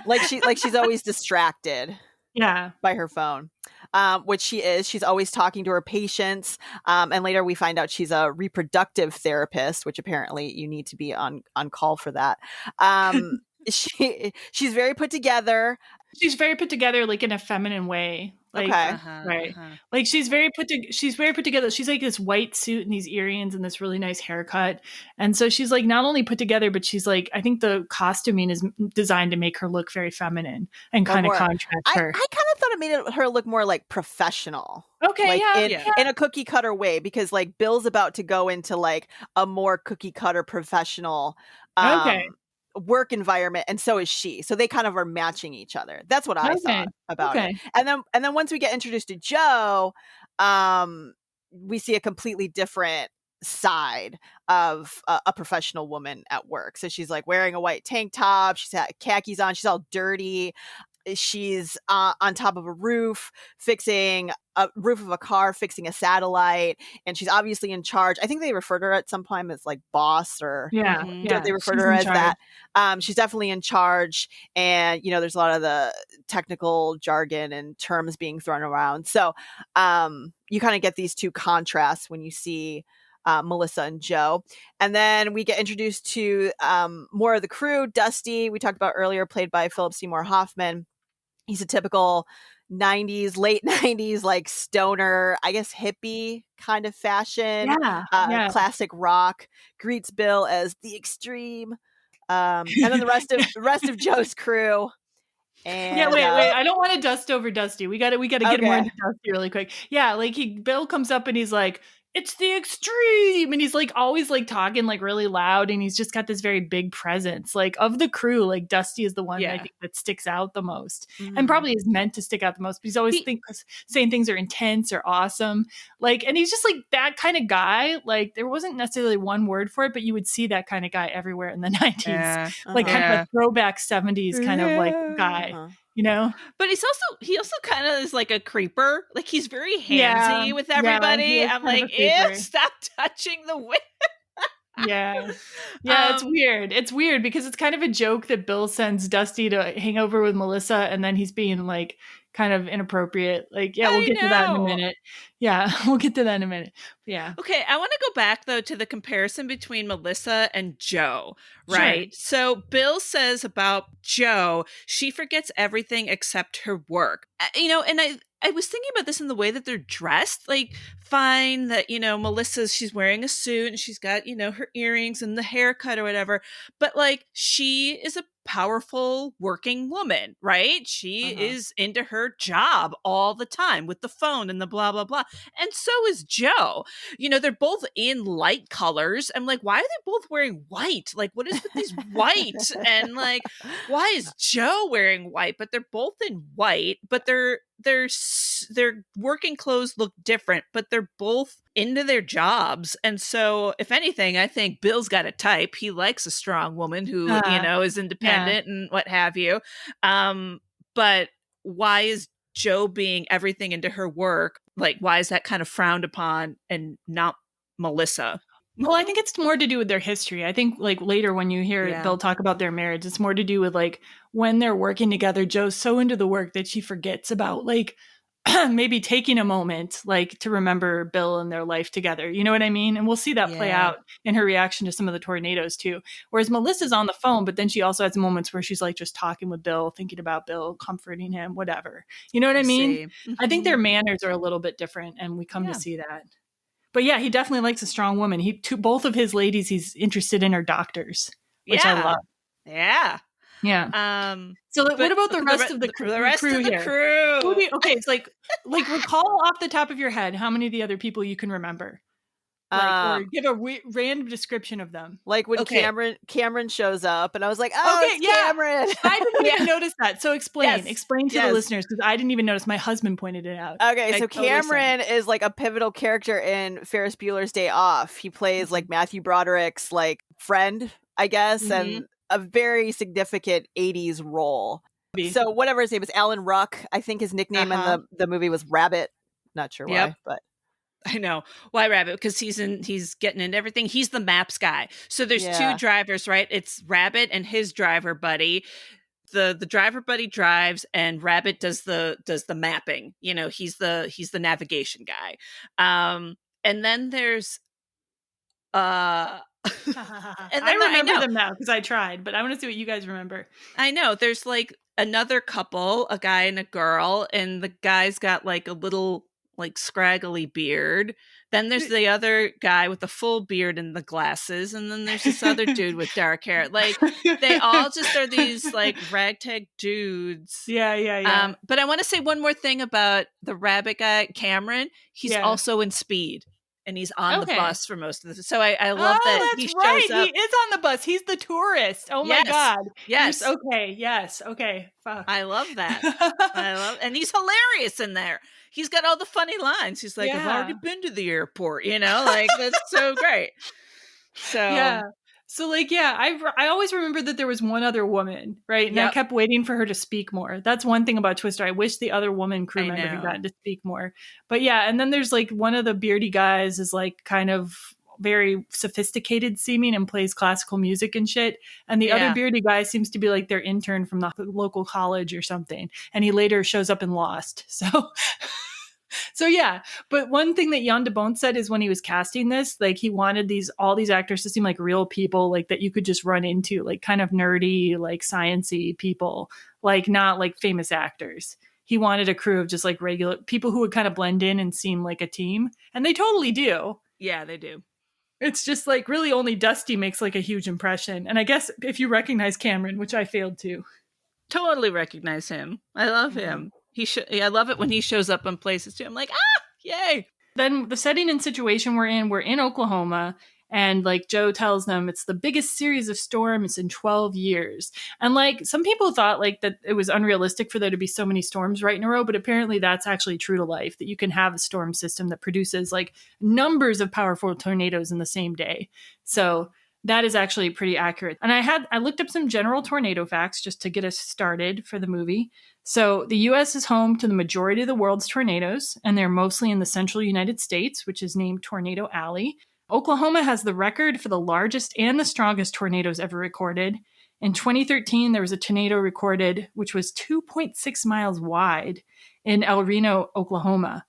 like she's always distracted. Yeah. By her phone. Which she is. She's always talking to her patients. And later we find out she's a reproductive therapist, which apparently you need to be on call for that. She's very put together. She's very put together, like in a feminine way. Like, right. Like she's very put together. She's like this white suit and these earrings and this really nice haircut. And so she's like not only put together, but she's like, I think the costuming is designed to make her look very feminine and kind of contrast her. I kind of thought it made her look more like professional. Okay, like in a cookie cutter way, because like Bill's about to go into like a more cookie cutter professional work environment, and so is she. So they kind of are matching each other. That's what I thought about it. And then once we get introduced to Joe, we see a completely different side of a professional woman at work. So she's like wearing a white tank top. She's got khakis on. She's all dirty. She's on top of a roof, fixing a roof of a car, fixing a satellite, and she's obviously in charge. I think they referred to her at some point as like boss, or they referred to her as that. She's definitely in charge, and there's a lot of the technical jargon and terms being thrown around. So you kind of get these two contrasts when you see Melissa and Joe. And then we get introduced to more of the crew. Dusty, we talked about earlier, played by Philip Seymour Hoffman. He's a typical late 90s, like stoner, I guess hippie kind of fashion. Classic rock. Greets Bill as the extreme. And then the rest of Joe's crew. And, wait. I don't want to dust over Dusty. We got to get more into Dusty really quick. Yeah, like Bill comes up and he's like, it's the extreme. And he's like always like talking like really loud, and he's just got this very big presence. Like of the crew, like Dusty is the one I think that sticks out the most, and probably is meant to stick out the most. But he's always saying things are intense or awesome. Like, and he's just like that kind of guy. Like there wasn't necessarily one word for it, but you would see that kind of guy everywhere in the 90s. Like kind of a throwback 70s kind of like guy. You know, but he also kind of is like a creeper. Like he's very handsy with everybody. I'm like, ew, stop touching the women. It's weird. It's weird because it's kind of a joke that Bill sends Dusty to hang over with Melissa, and then he's being like kind of inappropriate. Like, we'll get to that in a minute. Yeah, we'll get to that in a minute. Yeah. Okay, I want to go back though to the comparison between Melissa and Joe, right? Sure. So Bill says about Joe, she forgets everything except her work. And I was thinking about this in the way that they're dressed. Like, fine that, she's wearing a suit and she's got, her earrings and the haircut or whatever. But like, she is a powerful working woman, right? She is into her job all the time with the phone and the blah, blah, blah. And so is Joe. They're both in light colors. I'm like, why are they both wearing white? Like, what is with these white? And like, why is Joe wearing white? But they're both in white, but their working clothes look different, but they're both into their jobs. And so if anything, I think Bill's got a type. He likes a strong woman who, is independent and what have you. But why is Joe being everything into her work? Like, why is that kind of frowned upon and not Melissa? Well, I think it's more to do with their history. I think like later when you hear Bill talk about their marriage, it's more to do with like when they're working together, Joe's so into the work that she forgets about like maybe taking a moment like to remember Bill and their life together. You know what I mean? And we'll see that play out in her reaction to some of the tornadoes too. Whereas Melissa's on the phone, but then she also has moments where she's like just talking with Bill, thinking about Bill, comforting him, whatever. You know what I mean? I think their manners are a little bit different, and we come to see that. But yeah, he definitely likes a strong woman. Both of his ladies, he's interested in are doctors, which I love. Yeah. Yeah. So what about the rest of the crew? The rest of the crew. Okay, it's like recall off the top of your head how many of the other people you can remember. Or give a random description of them. Like when Cameron shows up, and I was like, it's Cameron. I didn't even notice that. So explain to the listeners, because I didn't even notice. My husband pointed it out. Okay, so Cameron is like a pivotal character in Ferris Bueller's Day Off. He plays like Matthew Broderick's like friend, I guess, and a very significant 80s role. So whatever his name is, Alan Ruck, I think his nickname in the movie was Rabbit. Not sure why, but I know why Rabbit, because he's getting into everything. He's the maps guy. So there's two drivers, right? It's Rabbit and his driver buddy. The driver buddy drives, and Rabbit does the mapping. He's the navigation guy. And then there's and then I remember them now because I tried, but I want to see what you guys remember. I know there's like another couple, a guy and a girl, and the guy's got like a little like scraggly beard. Then there's the other guy with the full beard and the glasses, and then there's this other dude with dark hair. Like they all just are these like ragtag dudes. Yeah. But I want to say one more thing about the Rabbit guy, Cameron. He's also in Speed, and he's on the bus for most of this. So I love that he shows up. He is on the bus. He's the tourist. Oh my God. Yes. Okay. Yes. Okay. Fuck. I love that. And he's hilarious in there. He's got all the funny lines. He's like, I've already been to the airport, like that's so great. So So I always remember that there was one other woman, right? And I kept waiting for her to speak more. That's one thing about Twister. I wish the other woman crew member had gotten to speak more. But and then there's like one of the beardy guys is like kind of very sophisticated seeming and plays classical music and shit. And the other beardy guy seems to be like their intern from the local college or something. And he later shows up in Lost. So but one thing that Jan de Bont said is when he was casting this, like he wanted all these actors to seem like real people, like that you could just run into, like kind of nerdy, like sciencey people, like not like famous actors. He wanted a crew of just like regular people who would kind of blend in and seem like a team, and they totally do. Yeah, they do. It's just like really only Dusty makes like a huge impression, and I guess if you recognize Cameron, which I failed to, totally recognize him. I love him. I love it when he shows up in places too. I'm like, yay. Then the setting and situation we're in Oklahoma. And like Joe tells them, it's the biggest series of storms in 12 years. And like some people thought like that it was unrealistic for there to be so many storms right in a row, but apparently that's actually true to life, that you can have a storm system that produces like numbers of powerful tornadoes in the same day. So that is actually pretty accurate. And I looked up some general tornado facts just to get us started for the movie. So the US is home to the majority of the world's tornadoes, and they're mostly in the central United States, which is named Tornado Alley. Oklahoma has the record for the largest and the strongest tornadoes ever recorded. In 2013, there was a tornado recorded, which was 2.6 miles wide in El Reno, Oklahoma.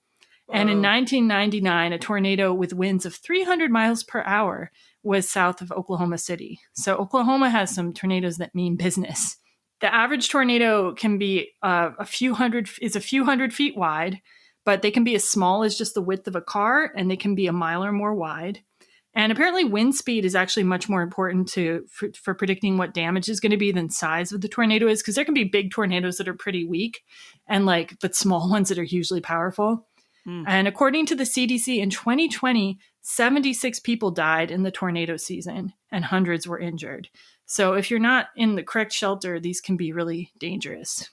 Whoa. And in 1999, a tornado with winds of 300 miles per hour was south of Oklahoma City. So Oklahoma has some tornadoes that mean business. The average tornado can be a few hundred feet wide, but they can be as small as just the width of a car, and they can be a mile or more wide. And apparently wind speed is actually much more important for predicting what damage is going to be than size of the tornado is, because there can be big tornadoes that are pretty weak and but small ones that are hugely powerful. And according to the CDC, in 2020, 76 people died in the tornado season and hundreds were injured. So if you're not in the correct shelter, these can be really dangerous.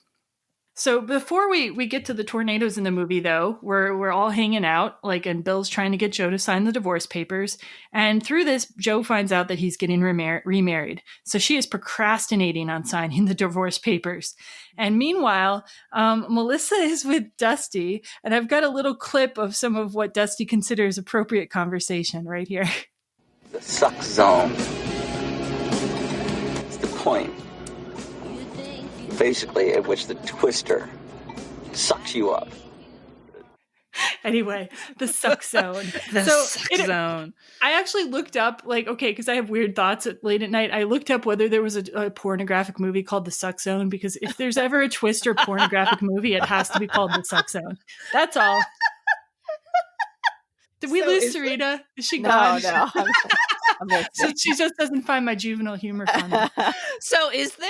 So before we get to the tornadoes in the movie, though, we're all hanging out, and Bill's trying to get Joe to sign the divorce papers. And through this, Joe finds out that he's getting remarried. So she is procrastinating on signing the divorce papers. And meanwhile, Melissa is with Dusty. And I've got a little clip of some of what Dusty considers appropriate conversation right here. The Suckzone. It's the point, basically, at which the twister sucks you up. Anyway, the Suckzone. Suckzone. I actually looked up, because I have weird thoughts late at night. I looked up whether there was a pornographic movie called the Suckzone, because if there's ever a twister pornographic movie, it has to be called the Suckzone. That's all. Did we lose Serena? Is she gone? No. So she just doesn't find my juvenile humor funny. So is there?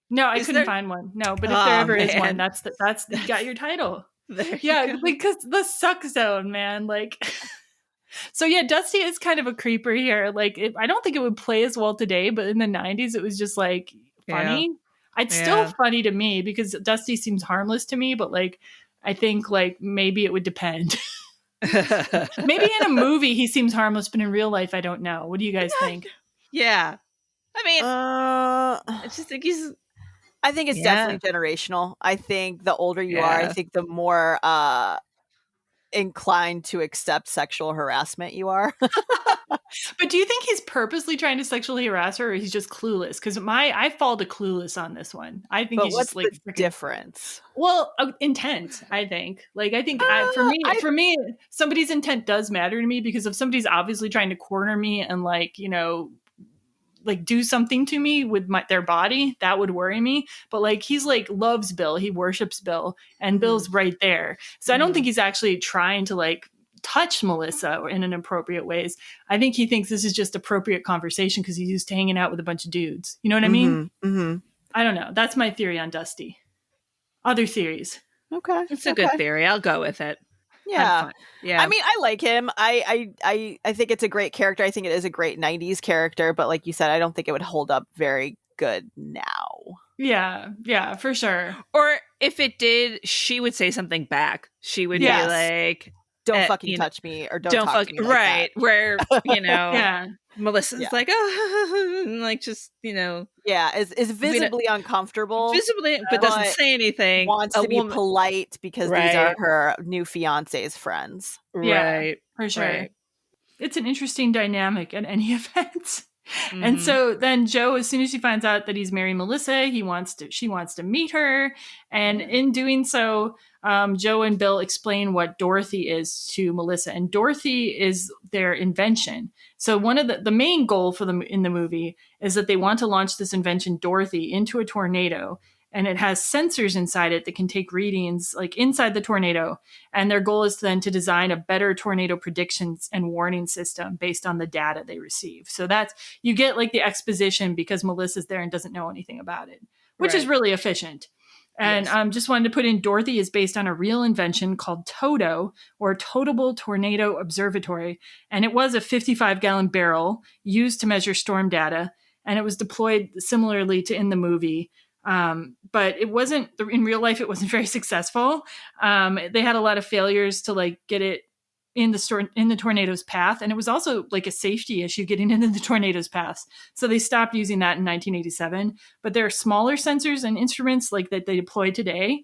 No, I couldn't find one. No, but if there ever is one, that's you got your title. Because the Suckzone, man. So yeah, Dusty is kind of a creeper here. I don't think it would play as well today, but in the 90s, it was just funny. Yeah. It's still funny to me because Dusty seems harmless to me, but I think maybe it would depend. Maybe in a movie he seems harmless, but in real life, I don't know. What do you guys think? Yeah. I mean, I just think I think it's definitely generational. I think the older you are, I think the more inclined to accept sexual harassment you are. But do you think he's purposely trying to sexually harass her, or he's just clueless? Because I fall to clueless on this one. I think he's just the difference? Well, intent. I think. For me, somebody's intent does matter to me, because if somebody's obviously trying to corner me and do something to me with their body, that would worry me. But he's loves Bill, he worships Bill, and Bill's right there. So I don't think he's actually trying to touch Melissa in inappropriate ways. I think he thinks this is just appropriate conversation because he's used to hanging out with a bunch of dudes. You know what I mean? Mm-hmm. I don't know. That's my theory on Dusty. Other theories? Okay, it's a good theory. I'll go with it. Yeah. I mean, I like him. I think it's a great character. I think it is a great 90s character, but like you said, I don't think it would hold up very good now. Yeah, for sure. Or if it did, she would say something back. She would be like, don't fucking touch me, or don't talk to me right, that. Where, Melissa's is visibly uncomfortable. But doesn't say anything. Wants to be polite because these are her new fiance's friends. Right. For sure. Right. It's an interesting dynamic at any event. Mm-hmm. And so then Joe, as soon as he finds out that he's marrying Melissa, she wants to meet her. And in doing so, Joe and Bill explain what Dorothy is to Melissa. And Dorothy is their invention. So one of the main goal for them in the movie is that they want to launch this invention, Dorothy, into a tornado. And it has sensors inside it that can take readings inside the tornado. And their goal is then to design a better tornado predictions and warning system based on the data they receive. So that's, you get the exposition because Melissa's there and doesn't know anything about it, which is really efficient. And just wanted to put in, Dorothy is based on a real invention called TOTO, or Totable Tornado Observatory. And it was a 55-gallon barrel used to measure storm data. And it was deployed similarly to in the movie. But it wasn't, in real life, it wasn't very successful. They had a lot of failures to like get it in the tornado's path. And it was also like a safety issue getting into the tornado's path. So they stopped using that in 1987. But there are smaller sensors and instruments like that they deploy today.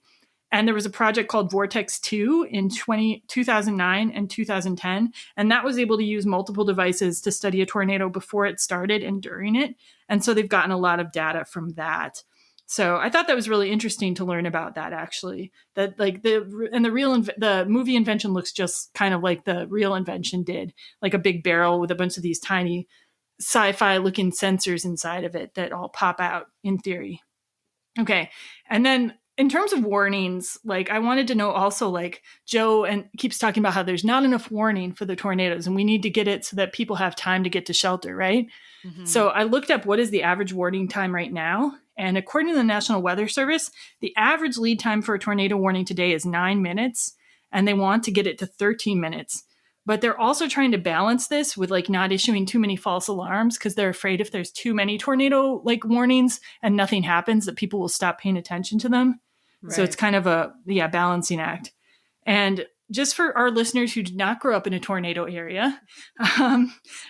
And there was a project called Vortex 2 in 2009 and 2010. And that was able to use multiple devices to study a tornado before it started and during it. And so they've gotten a lot of data from that. So I thought that was really interesting to learn about that, actually. That like the movie invention looks just kind of like the real invention did, like a big barrel with a bunch of these tiny sci-fi looking sensors inside of it that all pop out in theory. Okay. And then in terms of warnings, like I wanted to know also, like Joe and keeps talking about how there's not enough warning for the tornadoes and we need to get it so that people have time to get to shelter, right? Mm-hmm. So I looked up what is the average warning time right now. And according to the National Weather Service, the average lead time for a tornado warning today is 9 minutes, and they want to get it to 13 minutes. But they're also trying to balance this with like not issuing too many false alarms because they're afraid if there's too many tornado like warnings and nothing happens, that people will stop paying attention to them. Right. So it's kind of a balancing act. And just for our listeners who did not grow up in a tornado area,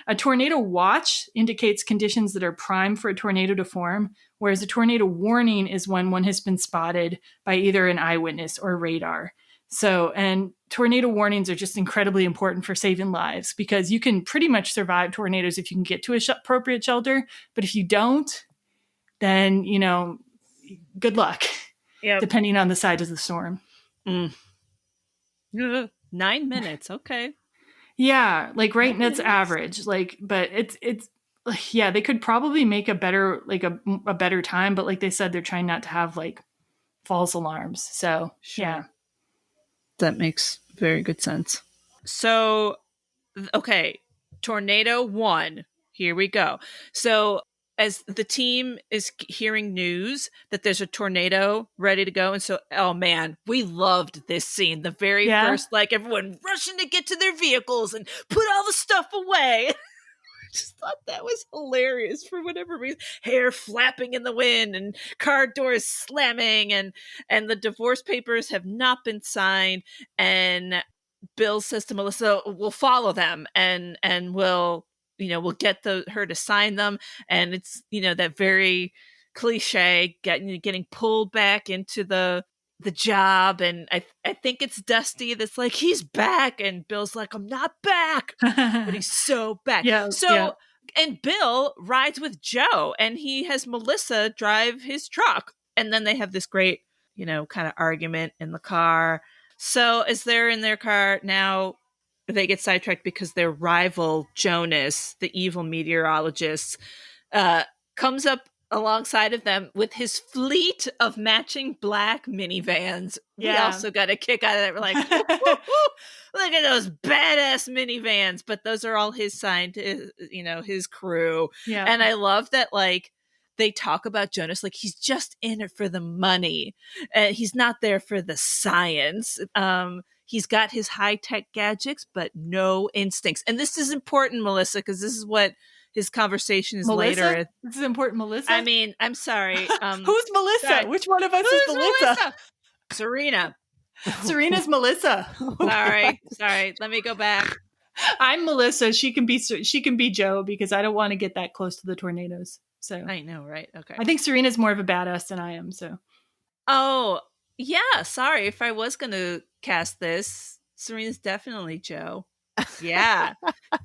a tornado watch indicates conditions that are prime for a tornado to form, whereas a tornado warning is when one has been spotted by either an eyewitness or radar. So, and tornado warnings are just incredibly important for saving lives because you can pretty much survive tornadoes if you can get to appropriate shelter. But if you don't, then, good luck, depending on the size of the storm. 9 minutes. Okay. Yeah. Like that's average. Like, but it's they could probably make a better, like a better time. But like they said, they're trying not to have like false alarms. So yeah. That makes very good sense. So, okay. Tornado 1. Here we go. So as the team is hearing news that there's a tornado ready to go. And so, oh man, we loved this scene. The very first, like everyone rushing to get to their vehicles and put all the stuff away. I just thought that was hilarious for whatever reason. Hair flapping in the wind and car doors slamming and the divorce papers have not been signed. And Bill says to Melissa, we'll follow them and we'll get her to sign them. And it's, that very cliche getting pulled back into the job. And I think it's Dusty that's like, he's back. And Bill's like, I'm not back, but he's so back. And Bill rides with Joe and he has Melissa drive his truck. And then they have this great, kind of argument in the car. So as they're in their car now, they get sidetracked because their rival, Jonas, the evil meteorologist, comes up alongside of them with his fleet of matching black minivans. Yeah. We also got a kick out of that. We're like, look at those badass minivans. But those are all his signed, his crew. Yeah. And I love that, like, they talk about Jonas like he's just in it for the money. He's not there for the science. He's got his high-tech gadgets, but no instincts. And this is important, Melissa, because this is what his conversation is later. This is important, Melissa? I mean, I'm sorry. Who's Melissa? Sorry. Which one of us is Melissa? Serena. Serena's Melissa. Sorry. Let me go back. I'm Melissa. She can be Joe because I don't want to get that close to the tornadoes. So I know, right? Okay. I think Serena's more of a badass than I am. So. Oh, yeah. Sorry. If I was going to cast this, Serena's definitely Joe. Yeah.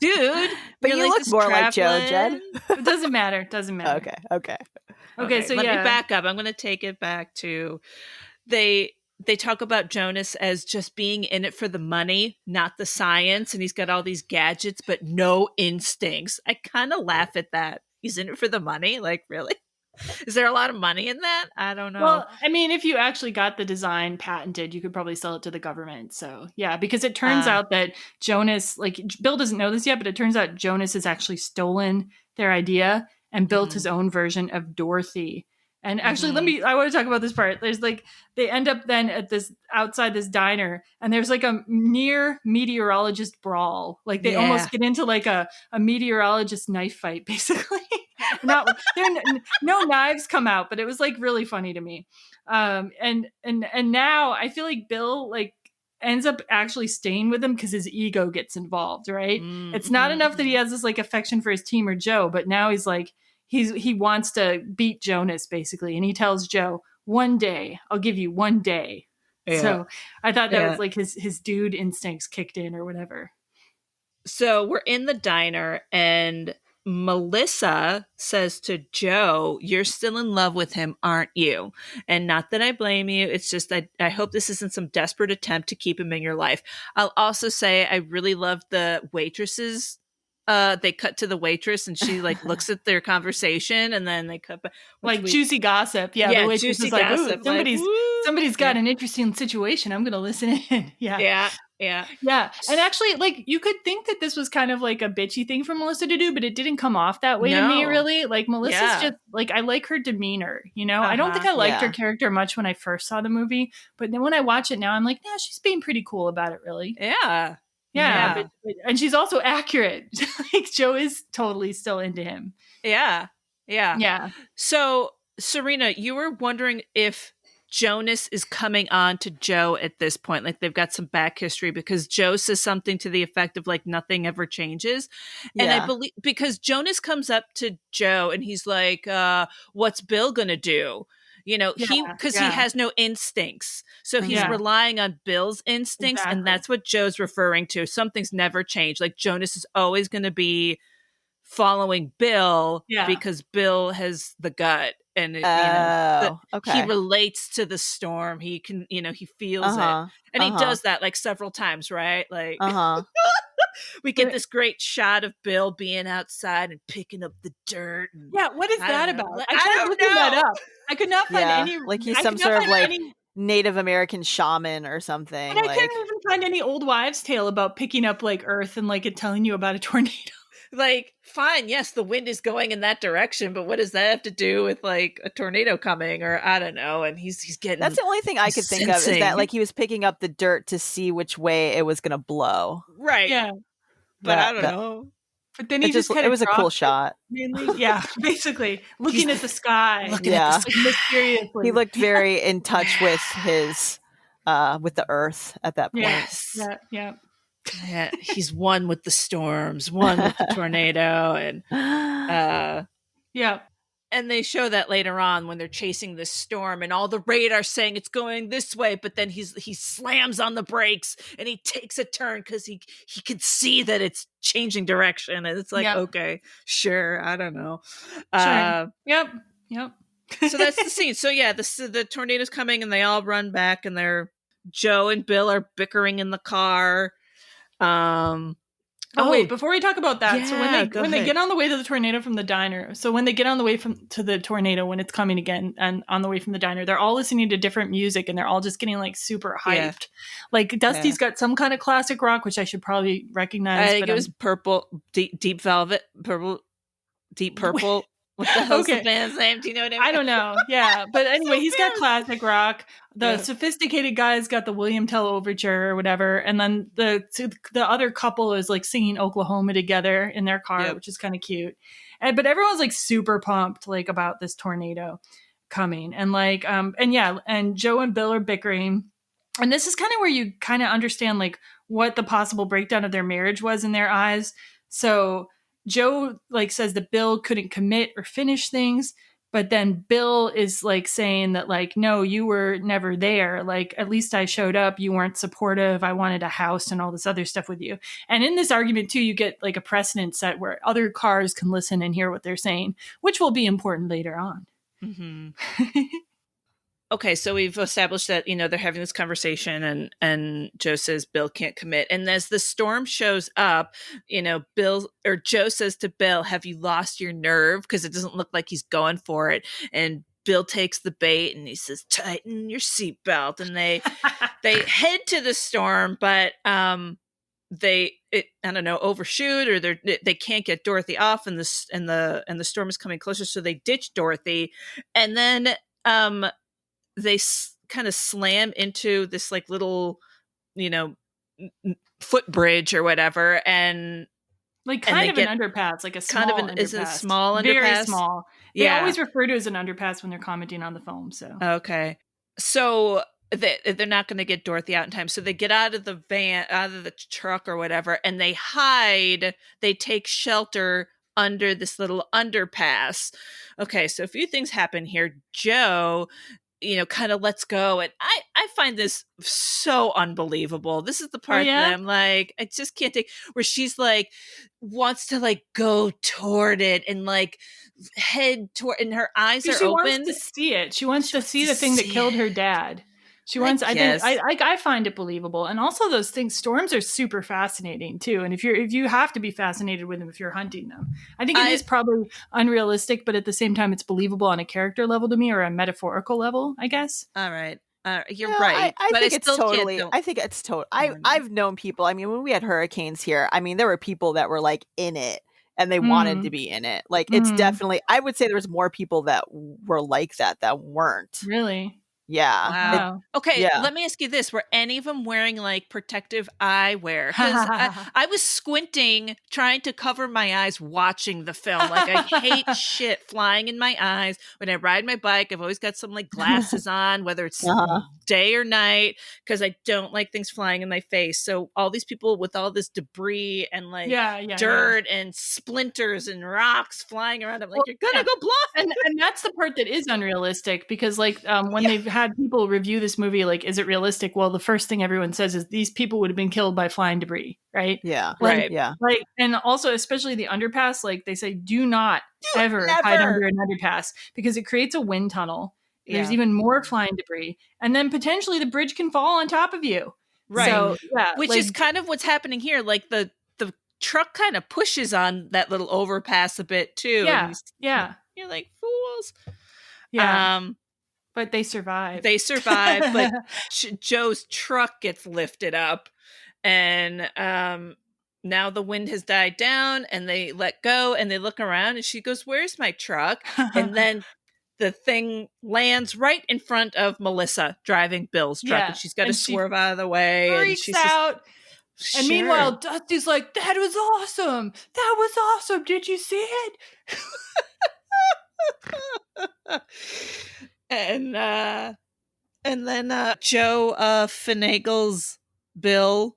Dude. But you look more like Joe, Jen. It doesn't matter. Okay. So let me back up. I'm going to take it back to they talk about Jonas as just being in it for the money, not the science. And he's got all these gadgets, but no instincts. I kind of laugh at that. He's in it for the money. Like, really? Is there a lot of money in that? I don't know. Well, I mean, if you actually got the design patented, you could probably sell it to the government. So, yeah, because it turns out that Jonas, like, Bill doesn't know this yet, but it turns out Jonas has actually stolen their idea and built his own version of Dorothy. And actually, I want to talk about this part. There's like, they end up then at this, outside this diner, and there's like a near meteorologist brawl. Like they almost get into like a meteorologist knife fight, basically. Not, no knives come out, but it was like really funny to me. And now I feel like Bill like ends up actually staying with him because his ego gets involved, right? It's not enough that he has this like affection for his team or Joe, but now he's like, he wants to beat Jonas basically, and he tells Joe, "One day, I'll give you 1 day." Yeah. So I thought that was like his dude instincts kicked in or whatever. So we're in the diner, and Melissa says to Joe, "You're still in love with him, aren't you? And not that I blame you. It's just I hope this isn't some desperate attempt to keep him in your life." I'll also say I really love the waitresses. They cut to the waitress, and she like looks at their conversation, and then they cut back. Like juicy gossip. Yeah, the waitress is like, gossip. Somebody's got an interesting situation. I'm going to listen in. Yeah. And actually, like, you could think that this was kind of like a bitchy thing for Melissa to do, but it didn't come off that way to me, really. Like, Melissa's just, like, I like her demeanor, you know? I don't think I liked her character much when I first saw the movie, but then when I watch it now, I'm like, she's being pretty cool about it, really. Yeah. And she's also accurate. Like, Joe is totally still into him. Yeah. So, Serena, you were wondering if Jonas is coming on to Joe at this point. Like, they've got some back history, because Joe says something to the effect of like, nothing ever changes. And I believe because Jonas comes up to Joe and he's like, what's Bill gonna do? You know, he has no instincts. So he's relying on Bill's instincts. Exactly. And that's what Joe's referring to. Something's never changed. Like, Jonas is always going to be following Bill because Bill has the gut. And he relates to the storm. He can, he feels it. And he does that like several times, right? Like, we get this great shot of Bill being outside and picking up the dirt. And, what is that about? I tried looking that up. I could not find any. Like he's some sort of like Native American shaman or something. And I couldn't even find any old wives' tale about picking up like earth and like it telling you about a tornado. Like, fine, yes, the wind is going in that direction, but what does that have to do with like a tornado coming, or I don't know? And he's getting. That's the only thing I could think of, is that like he was picking up the dirt to see which way it was going to blow. Right. Yeah. But I don't know. But then he it was a cool shot. Mainly, basically looking at the sky. Mysteriously. He looked very in touch with his with the earth at that point. Yes. Yeah. Yeah, he's one with the storms, one with the tornado, and and they show that later on when they're chasing this storm, and all the radar saying it's going this way, but then he slams on the brakes and he takes a turn because he can see that it's changing direction, and it's like, okay, sure, I don't know. Sure. Yep. So that's the scene. So the tornado's coming, and they all run back, and Joe and Bill are bickering in the car. Wait, before we talk about that, so when they get on the way to the tornado from the diner, so when they get on the way to the tornado, when it's coming again, and on the way from the diner, they're all listening to different music, and they're all just getting like super hyped. Like Dusty's got some kind of classic rock, which I should probably recognize. I think it was purple, deep velvet, purple, deep purple. What the hell's the band's name? Do you know what I mean? I don't know. Yeah. But anyway, he's got classic rock. The sophisticated guy's got the William Tell Overture or whatever. And then the other couple is like singing Oklahoma together in their car, which is kind of cute. But everyone's like super pumped like about this tornado coming. And like, and Joe and Bill are bickering. And this is kind of where you kind of understand like what the possible breakdown of their marriage was in their eyes. So Joe like says that Bill couldn't commit or finish things, but then Bill is like saying that like, no, you were never there. Like, at least I showed up. You weren't supportive. I wanted a house and all this other stuff with you. And in this argument too, you get like a precedent set where other cars can listen and hear what they're saying, which will be important later on. Mm-hmm. Okay, so we've established that, they're having this conversation, and Joe says Bill can't commit. And as the storm shows up, Joe says to Bill, have you lost your nerve? Because it doesn't look like he's going for it. And Bill takes the bait and he says, tighten your seatbelt. And they head to the storm, but I don't know, overshoot, or they can't get Dorothy off, and the storm is coming closer, so they ditch Dorothy, and then they kind of slam into this like little, footbridge or whatever, and like kind of an underpass, like a small underpass. Is it a small underpass? Very small. They Yeah. always refer to it as an underpass when they're commenting on the film. So okay, so they're not going to get Dorothy out in time, so they get out of the truck or whatever, and they hide. They take shelter under this little underpass. Okay, so a few things happen here. Joe, kind of lets go, and I find this so unbelievable. This is the part that I'm like, I just can't take, where she's like wants to like go toward it and like head toward, and her eyes are open. She wants to see it. She wants to see the thing that killed her dad. She wants. I find it believable, and also those things. Storms are super fascinating too, and if you have to be fascinated with them if you're hunting them. I think it is probably unrealistic, but at the same time, it's believable on a character level to me, or a metaphorical level, I guess. All right. You're right. I think it's totally. I've known people. I mean, when we had hurricanes here, I mean, there were people that were like in it and they wanted to be in it. Like, it's definitely, I would say there was more people that were like that weren't. Really? Yeah. Wow. Okay, let me ask you this. Were any of them wearing like protective eyewear? Because I was squinting, trying to cover my eyes watching the film. Like, I hate shit flying in my eyes. When I ride my bike, I've always got some like glasses on, whether it's day or night, because I don't like things flying in my face. So all these people with all this debris and like dirt and splinters and rocks flying around, I'm like, you're gonna go blind. And that's the part that is unrealistic, because like when they've had people review this movie, like, is it realistic? Well, the first thing everyone says is these people would have been killed by flying debris, right? Yeah. Like, right. Yeah. Like, and also especially the underpass, like they say, do not ever hide under an underpass, because it creates a wind tunnel. There's even more flying debris, and then potentially the bridge can fall on top of you. Right. So, which is kind of what's happening here. Like the truck kind of pushes on that little overpass a bit too. Yeah. Yeah. You're like, fools. Yeah. But they survive. But Joe's truck gets lifted up, and now the wind has died down, and they let go, and they look around, and she goes, "Where's my truck?" And then the thing lands right in front of Melissa driving Bill's truck, and she's got to swerve out of the way. Freaks out. And meanwhile, Dusty's like, "That was awesome. That was awesome. Did you see it?" And then Joe finagles Bill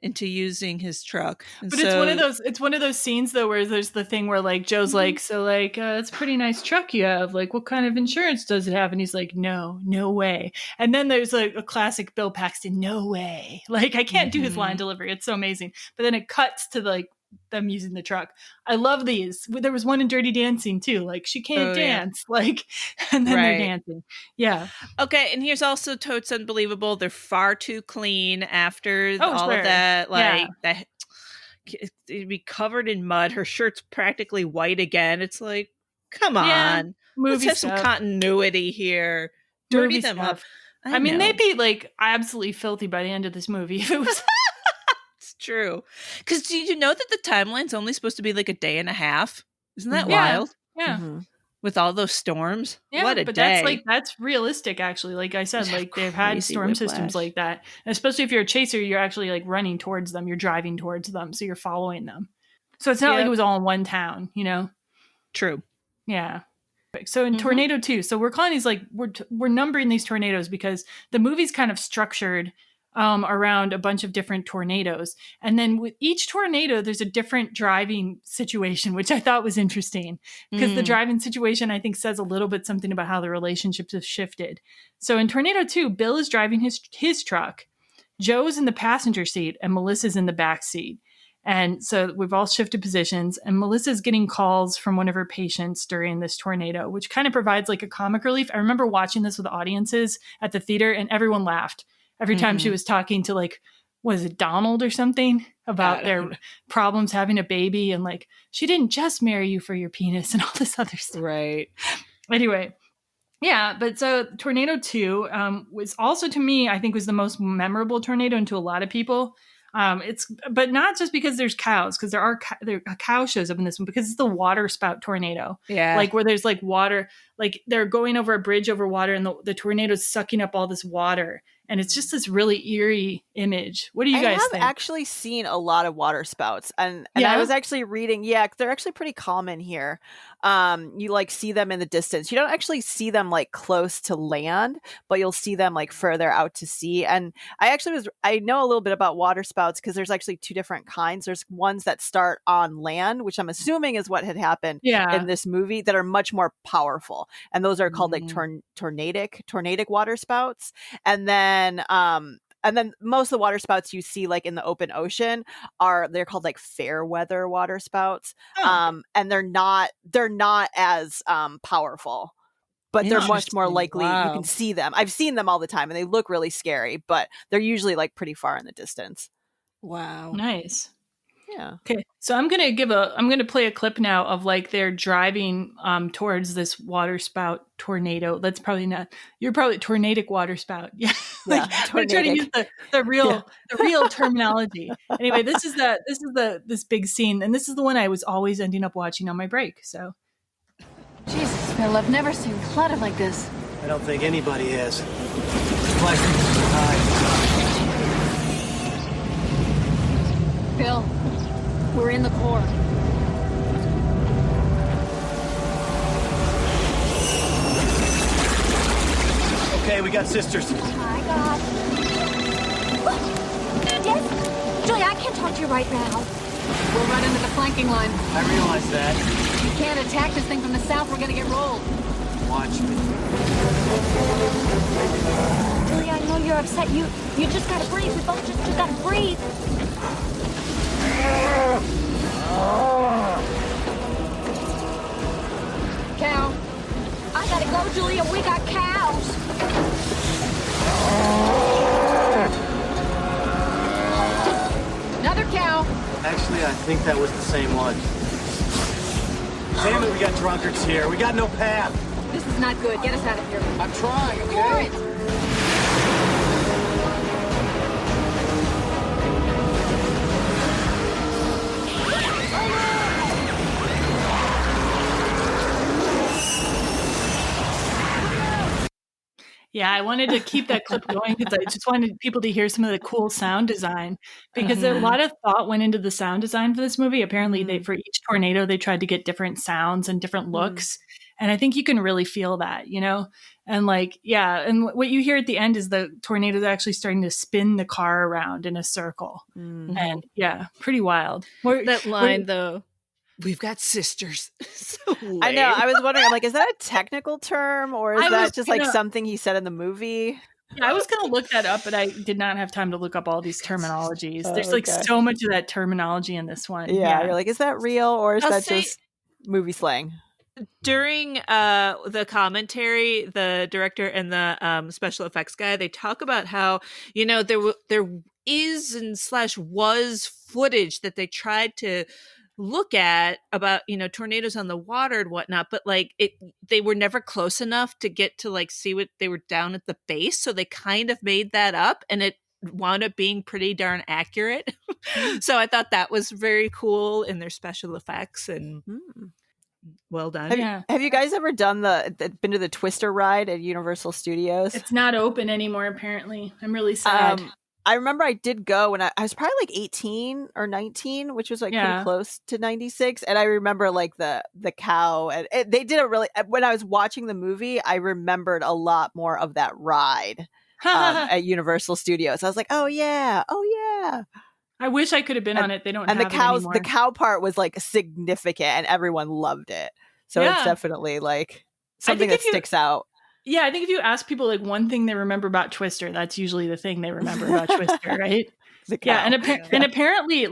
into using his truck. And but it's one of those scenes though where there's the thing where like Joe's like, so like it's a pretty nice truck you have. Like, what kind of insurance does it have? And he's like, no way. And then there's like a classic Bill Paxton, no way. Like, I can't do his line delivery. It's so amazing. But then it cuts to like them using the truck. I love these. There was one in Dirty Dancing too. Like, she can't dance. Like, and then they're dancing. Yeah. Okay, and here's also totes unbelievable. They're far too clean after all of that. Like that, it'd be covered in mud. Her shirt's practically white again. It's like, come on, let's have some continuity here. Dirty them up. I mean, they'd be like absolutely filthy by the end of this movie if it was. True. Because did you know that the timeline's only supposed to be like a day and a half? Isn't that wild? Yeah. Mm-hmm. With all those storms? Yeah, what a but day. that's realistic actually. Like I said, like they've had storm systems like that. And especially if you're a chaser, you're actually like running towards them, you're driving towards them, so you're following them. So it's not like it was all in one town, you know? True. Yeah. So in Tornado 2, so we're calling these like we're numbering these tornadoes because the movie's kind of structured around a bunch of different tornadoes. And then with each tornado, there's a different driving situation, which I thought was interesting because the driving situation, I think, says a little bit something about how the relationships have shifted. So in Tornado 2, Bill is driving his truck, Joe's in the passenger seat, and Melissa's in the back seat. And so we've all shifted positions, and Melissa's getting calls from one of her patients during this tornado, which kind of provides like a comic relief. I remember watching this with audiences at the theater, and everyone laughed every time she was talking to, like, was it Donald or something about their problems having a baby, and like, she didn't just marry you for your penis and all this other stuff. Right. Anyway. Yeah, but so Tornado 2 was also, to me, I think was the most memorable tornado, and to a lot of people. But not just because there's cows, because a cow shows up in this one, because it's the water spout tornado. Yeah. Like where there's like water, like they're going over a bridge over water, and the tornado's sucking up all this water. And it's just this really eerie image. What do you guys think? I have actually seen a lot of water spouts, and Yeah? I was actually reading. Yeah, they're actually pretty common here. You like see them in the distance. You don't actually see them like close to land, but you'll see them like further out to sea. And I know a little bit about water spouts because there's actually two different kinds. There's ones that start on land, which I'm assuming is what had happened in this movie, that are much more powerful, and those are called like tornadic water spouts. And then most of the water spouts you see like in the open ocean they're called like fair weather water spouts. And they're not as powerful, but they're much more likely. You can see them. I've seen them all the time, and they look really scary, but they're usually like pretty far in the distance. Wow. Nice. Yeah. Okay, so I'm gonna play a clip now of like they're driving towards this water spout tornado. That's probably not. You're probably tornadic water spout. Yeah, like, I'm trying to use the real terminology. Anyway, this is this big scene, and this is the one I was always ending up watching on my break. So, Jesus, Bill, I've never seen flooded like this. I don't think anybody has. Bill, we're in the core. Okay, we got sisters. My God. Yes? Julia, I can't talk to you right now. We're right under the flanking line. I realize that. You can't attack this thing from the south. We're gonna get rolled. Watch me. Julia, I know you're upset. You just gotta breathe. We both just gotta breathe. Cow. I gotta go, Julia. We got cows. Another cow. Actually, I think that was the same one. Damn it, we got drunkards here. We got no path. This is not good. Get us out of here. I'm trying, okay? For it. yeah, I wanted to keep that clip going because I just wanted people to hear some of the cool sound design, because a lot of thought went into the sound design for this movie. Apparently, for each tornado, they tried to get different sounds and different looks. And I think you can really feel that, you know? And like, yeah. And what you hear at the end is the tornado actually starting to spin the car around in a circle. And yeah, pretty wild. That line, though. We've got sisters. So lame. I know. I was wondering, I'm like, is that a technical term, or is that just like gonna- something he said in the movie? Yeah, I was going to look that up, but I did not have time to look up all these terminologies. There's like so much of that terminology in this one. Yeah. You're like, is that real, or is I'll that say- just movie slang? During the commentary, the director and the special effects guy, they talk about how, you know, there is and / was footage that they tried to look at about, you know, tornadoes on the water and whatnot, but like they were never close enough to get to like see what they were down at the base, so they kind of made that up, and it wound up being pretty darn accurate. So I thought that was very cool in their special effects, and well done. Have you guys ever been to the Twister ride at Universal Studios? It's not open anymore, apparently. I'm really sad. I remember I did go when I was probably like 18 or 19, which was like pretty close to 96. And I remember like the cow, and they did when I was watching the movie, I remembered a lot more of that ride at Universal Studios. I was like, oh yeah. I wish I could have been on it. They don't and have the cows, it anymore. the cow part was like significant, and everyone loved it. So it's definitely like something that sticks out. Yeah, I think if you ask people like one thing they remember about Twister, that's usually the thing they remember about Twister, right? Yeah, and apparently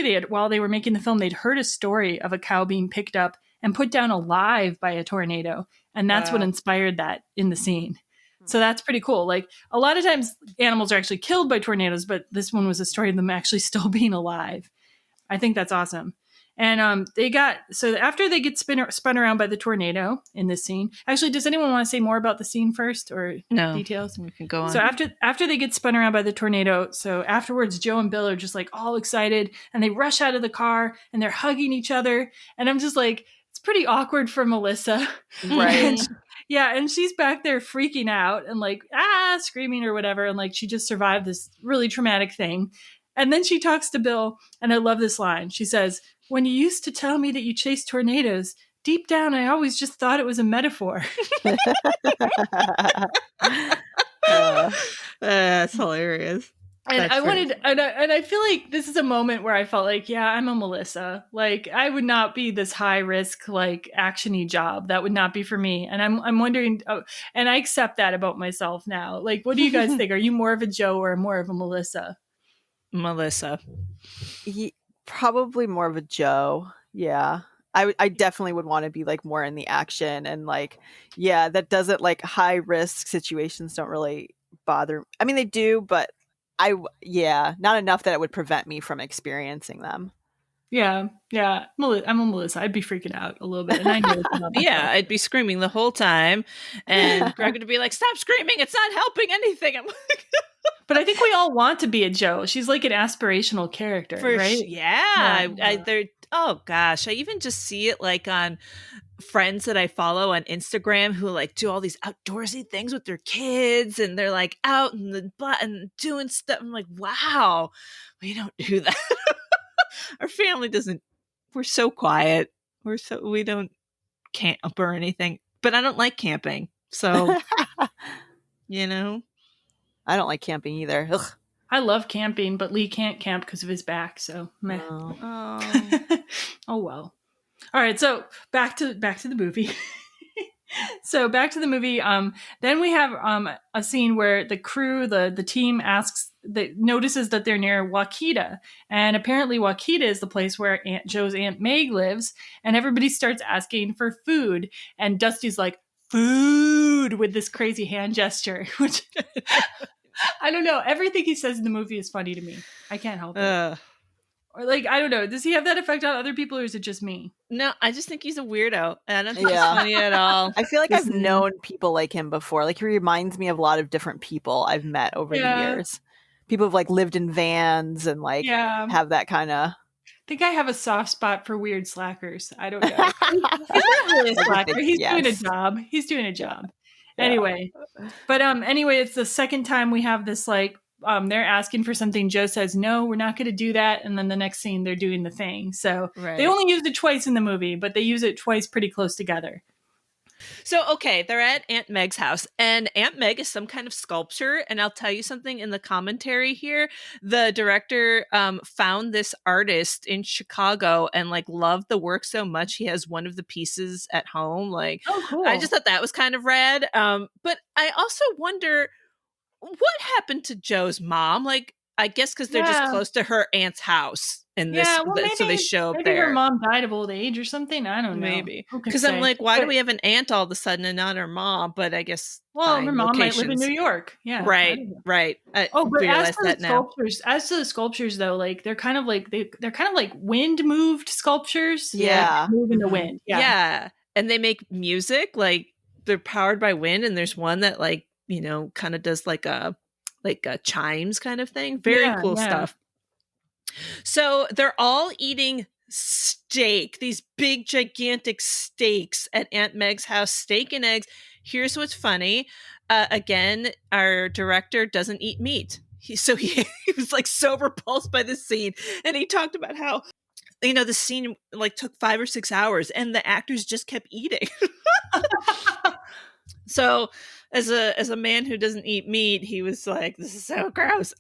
they had, while they were making the film, they'd heard a story of a cow being picked up and put down alive by a tornado, and that's what inspired that in the scene. So that's pretty cool. Like a lot of times animals are actually killed by tornadoes, but this one was a story of them actually still being alive. I think that's awesome. And so after they get spun around by the tornado in this scene. Actually, does anyone want to say more about the scene first or details? We can go on. So after they get spun around by the tornado, so afterwards Joe and Bill are just like all excited and they rush out of the car and they're hugging each other. And I'm just like, it's pretty awkward for Melissa. Right. And she's back there freaking out and like, screaming or whatever. And like, she just survived this really traumatic thing. And then she talks to Bill, and I love this line. She says, "When you used to tell me that you chase tornadoes, deep down, I always just thought it was a metaphor." That's hilarious. And I feel like this is a moment where I felt like, yeah, I'm a Melissa. Like, I would not be this high risk, like actiony job. That would not be for me. And I'm wondering, and I accept that about myself now. Like, what do you guys think? Are you more of a Joe or more of a Melissa? Melissa. Probably more of a Joe. Yeah. I definitely would want to be like more in the action and like, yeah, that doesn't like high risk situations don't really bother. I mean, they do, but not enough that it would prevent me from experiencing them. Yeah. I'm a Melissa. I'd be freaking out a little bit. And I know it's not I'd be screaming the whole time. And Greg would be like, "Stop screaming. It's not helping anything." I'm like, but I think we all want to be a Joe. She's like an aspirational character, right? Oh gosh. I even just see it like on friends that I follow on Instagram who like do all these outdoorsy things with their kids and they're like out in the butt and doing stuff. I'm like, wow, we don't do that. Our family doesn't. We're so quiet. We don't camp or anything. But I don't like camping. So, I don't like camping either. Ugh. I love camping, but Lee can't camp because of his back. So, meh. Oh well. All right. So back to the movie. Then we have a scene where the crew, the team notices that they're near Wakita, and apparently Wakita is the place where Joe's Aunt Meg lives, and everybody starts asking for food, and Dusty's like, "Food," with this crazy hand gesture, which I don't know. Everything he says in the movie is funny to me. I can't help it. Or like, I don't know. Does he have that effect on other people, or is it just me? No, I just think he's a weirdo. I don't think he's funny at all. I feel like I've known people like him before. Like, he reminds me of a lot of different people I've met over the years. People have like lived in vans and like have that kind of. I think I have a soft spot for weird slackers. I don't know. He's not really a slacker. He's doing a job. Yeah. Anyway, it's the second time we have this like. They're asking for something. Joe says, "No, we're not going to do that." And then the next scene, they're doing the thing. So They only used it twice in the movie, but they use it twice pretty close together. So, okay, they're at Aunt Meg's house, and Aunt Meg is some kind of sculpture. And I'll tell you something in the commentary here. The director found this artist in Chicago and like loved the work so much he has one of the pieces at home. Like, cool. I just thought that was kind of rad. But I also wonder what happened to Joe's mom. Like, I guess because they're just close to her aunt's house. In this, so they show up there. Maybe her mom died of old age or something. I don't know. Maybe because I'm like, why do we have an aunt all of a sudden and not her mom? But I guess her mom might live in New York. Yeah, right. But as to the sculptures, though, like they're kind of like they're kind of like wind moved sculptures. Yeah, move in the wind. Yeah, and they make music like they're powered by wind. And there's one that like kind of does like a chimes kind of thing. Very cool stuff. So they're all eating steak, these big, gigantic steaks at Aunt Meg's house, steak and eggs. Here's what's funny. Again, our director doesn't eat meat. He was like so repulsed by this scene. And he talked about how, the scene like took 5 or 6 hours and the actors just kept eating. So as a man who doesn't eat meat, he was like, this is so gross.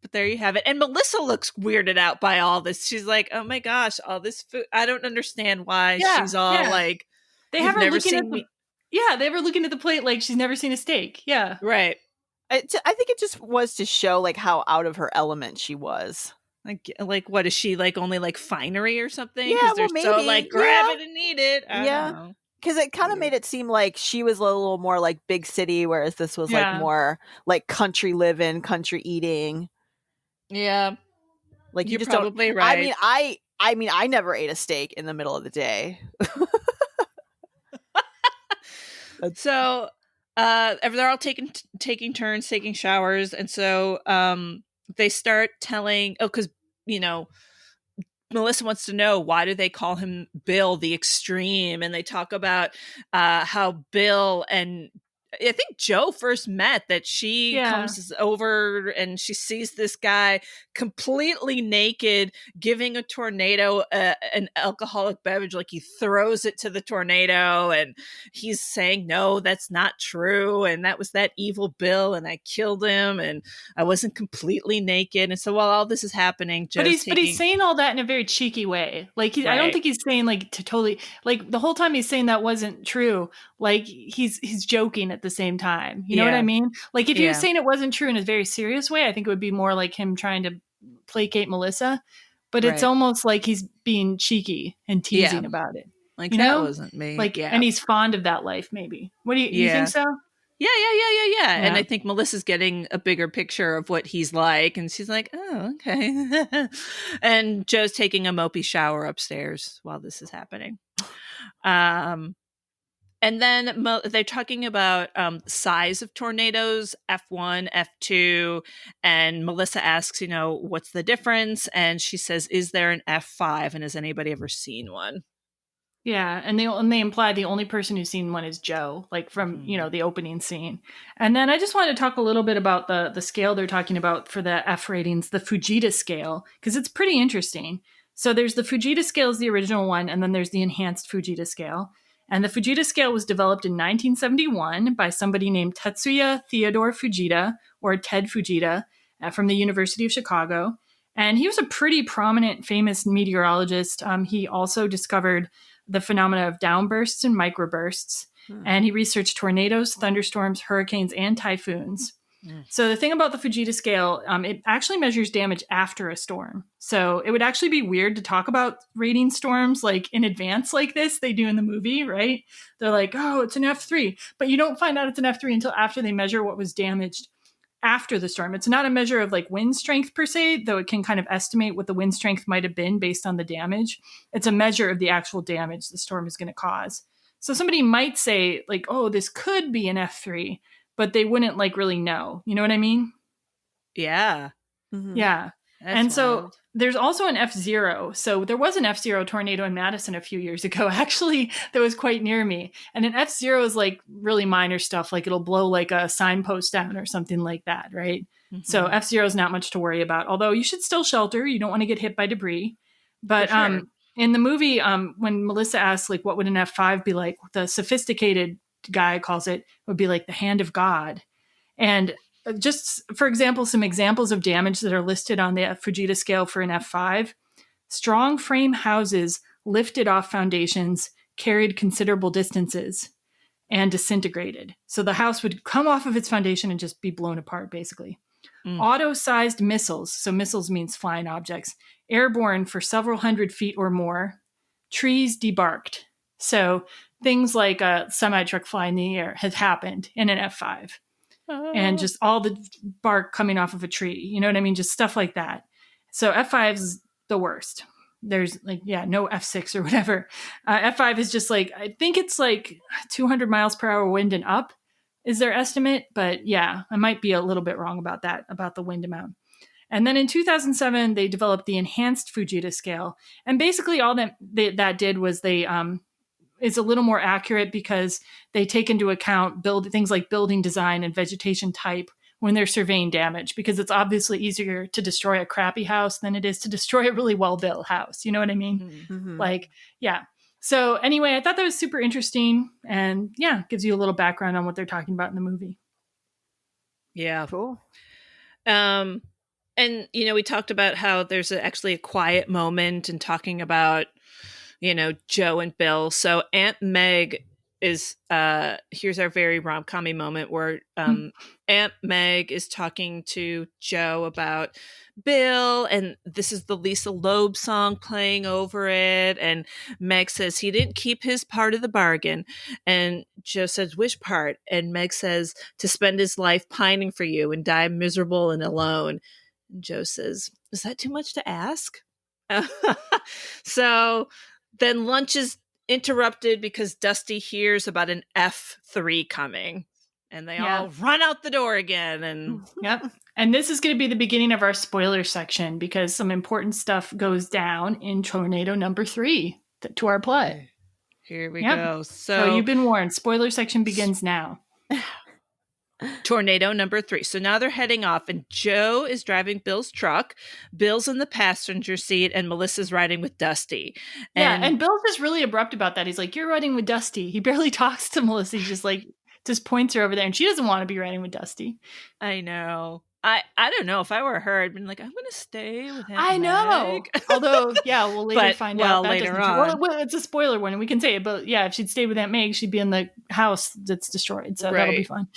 But there you have it. And Melissa looks weirded out by all this. She's like, oh my gosh, all this food. I don't understand why she's all like, they have her looking at they have her looking at the plate like she's never seen a steak. Yeah. Right. I think it just was to show like how out of her element she was. Like what is she like only like finery or something? Yeah, they're maybe. So like grab it and eat it. I don't know. Because it kind of made it seem like she was a little more like big city, whereas this was like more like country living, country eating. Yeah, like you're probably right. I mean, I mean, I never ate a steak in the middle of the day. So they're all taking turns taking showers, and so they start telling, because Melissa wants to know, why do they call him Bill the Extreme? And they talk about how Bill and I think Joe first met, that she comes over and she sees this guy completely naked giving a tornado an alcoholic beverage, like he throws it to the tornado, and he's saying, no, that's not true, and that was that evil Bill, and I killed him, and I wasn't completely naked. And so while all this is happening, Joe's but he's saying all that in a very cheeky way. Like I don't think he's saying like to totally, like the whole time he's saying that wasn't true. Like he's joking at the same time. You know what I mean? Like if he was saying it wasn't true in a very serious way, I think it would be more like him trying to placate Melissa. But it's almost like he's being cheeky and teasing about it. Like, you that know? wasn't me. Like, and he's fond of that life, maybe. What do you think so? Yeah. And I think Melissa's getting a bigger picture of what he's like, and she's like, oh, okay. And Joe's taking a mopey shower upstairs while this is happening. And then they're talking about size of tornadoes, F1, F2, and Melissa asks, what's the difference? And she says, is there an F5, and has anybody ever seen one? Yeah, and they imply the only person who's seen one is Joe, like from, the opening scene. And then I just wanted to talk a little bit about the scale they're talking about for the F ratings, the Fujita scale, because it's pretty interesting. So there's the Fujita scale is the original one, and then there's the enhanced Fujita scale. And the Fujita scale was developed in 1971 by somebody named Tetsuya Theodore Fujita, or Ted Fujita, from the University of Chicago. And he was a pretty prominent, famous meteorologist. He also discovered the phenomena of downbursts and microbursts. And he researched tornadoes, thunderstorms, hurricanes, and typhoons. So the thing about the Fujita scale, it actually measures damage after a storm. So it would actually be weird to talk about rating storms like in advance like this, they do in the movie, right? They're like, oh, it's an F3. But you don't find out it's an F3 until after they measure what was damaged after the storm. It's not a measure of like wind strength per se, though it can kind of estimate what the wind strength might have been based on the damage. It's a measure of the actual damage the storm is going to cause. So somebody might say like, oh, this could be an F3, but they wouldn't like really know. You know what I mean? Yeah. Mm-hmm. Yeah. That's and so wild. there's also an F0. So there was an F0 tornado in Madison a few years ago, actually, that was quite near me. And an F0 is like really minor stuff. Like it'll blow like a signpost down or something like that, right? Mm-hmm. So F0 is not much to worry about, although you should still shelter. You don't want to get hit by debris. But sure. In the movie, when Melissa asks, like, what would an F5 be like? The sophisticated guy calls it would be like the hand of God. And just for example, some examples of damage that are listed on the Fujita scale for an F5. Strong frame houses lifted off foundations, carried considerable distances, and disintegrated. So the house would come off of its foundation and just be blown apart, basically. Auto-sized missiles, so missiles means flying objects, airborne for several hundred feet or more. Trees debarked. So things like a semi-truck flying in the air has happened in an F5. And just all the bark coming off of a tree. You know what I mean? Just stuff like that. So F5 is the worst. There's like, no F6 or whatever. F5 is just like, I think it's like 200 miles per hour wind and up is their estimate. But yeah, I might be a little bit wrong about that, about the wind amount. And then in 2007, they developed the enhanced Fujita scale. And basically all that did was they is a little more accurate because they take into account things like building design and vegetation type when they're surveying damage, because it's obviously easier to destroy a crappy house than it is to destroy a really well-built house. You know what I mean? Mm-hmm. Like, yeah. So anyway, I thought that was super interesting, and gives you a little background on what they're talking about in the movie. Yeah. Cool. And, we talked about how there's actually a quiet moment and talking about, Joe and Bill. So Aunt Meg is, here's our very rom-com-y moment where Aunt Meg is talking to Joe about Bill, and this is the Lisa Loeb song playing over it. And Meg says he didn't keep his part of the bargain. And Joe says, which part? And Meg says, to spend his life pining for you and die miserable and alone. And Joe says, is that too much to ask? So then lunch is interrupted because Dusty hears about an F3 coming. And they all run out the door again. And Yep. And this is going to be the beginning of our spoiler section because some important stuff goes down in tornado number 3 to our plot. Here we go. So you've been warned. Spoiler section begins now. Tornado number 3. So now they're heading off, and Joe is driving Bill's truck. Bill's in the passenger seat, and Melissa's riding with Dusty. And Bill's just really abrupt about that. He's like, "You're riding with Dusty." He barely talks to Melissa. He's just points her over there, and she doesn't want to be riding with Dusty. I know. I don't know. If I were her, I'd been like, I'm going to stay with him. I know. Although, we'll later find out. Later on. Well, it's a spoiler one, and we can say it. But yeah, if she'd stayed with Aunt Meg, she'd be in the house that's destroyed. So that'll be fun.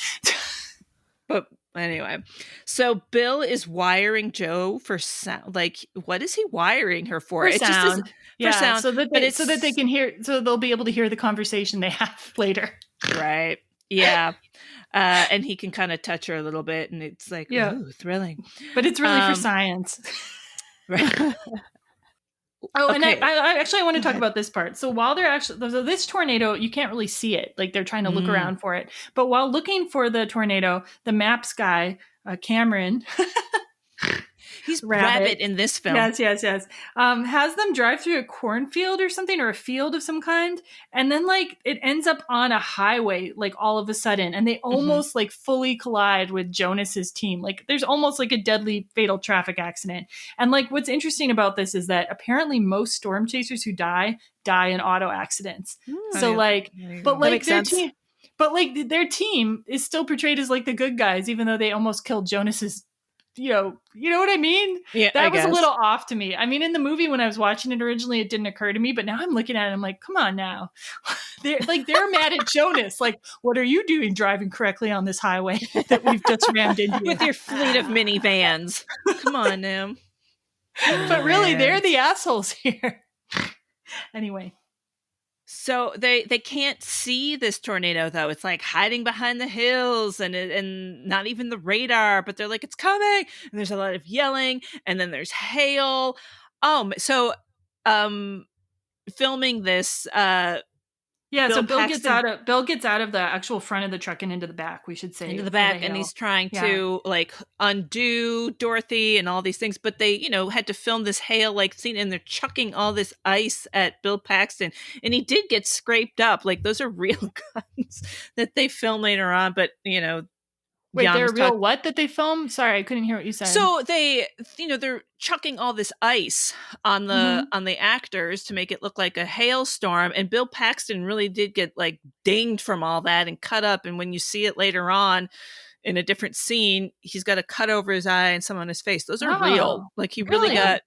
But anyway, so Bill is wiring Joe for sound. Like, what is he wiring her for? For sound. For sound. So that they can hear. So they'll be able to hear the conversation they have later. Right. Yeah. And he can kind of touch her a little bit, and it's like, ooh, thrilling. But it's really for science. Right. And I actually want to talk about this part. So while they're this tornado, you can't really see it. Like they're trying to look around for it. But while looking for the tornado, the maps guy, Cameron, he's Rabbit in this film. Yes. Has them drive through a cornfield or something, or a field of some kind. And then like it ends up on a highway, like all of a sudden. And they almost like fully collide with Jonas's team. Like there's almost like a deadly fatal traffic accident. And like what's interesting about this is that apparently most storm chasers who die in auto accidents. So their team is still portrayed as like the good guys, even though they almost killed Jonas's. You know what I mean? Yeah, that was a little off to me. I mean, in the movie when I was watching it originally, it didn't occur to me, but now I'm looking at it, I'm like, come on now. They're mad at Jonas. Like, what are you doing driving correctly on this highway that we've just rammed into? With your fleet of minivans. Come on now. But really, they're the assholes here. Anyway. So they can't see this tornado, though. It's like hiding behind the hills and not even the radar, but they're like, it's coming. And there's a lot of yelling, and then there's hail. So filming this, so Bill gets out of the actual front of the truck and into the back, we should say. Into the back, and he's trying to like undo Dorothy and all these things, but they, had to film this hail like scene, and they're chucking all this ice at Bill Paxton, and he did get scraped up. Like those are real guns that they film later on, but Wait, they're real what that they film? Sorry, I couldn't hear what you said. So they, they're chucking all this ice on the actors to make it look like a hailstorm. And Bill Paxton really did get like dinged from all that and cut up. And when you see it later on in a different scene, he's got a cut over his eye and some on his face. Those are real. Like he really got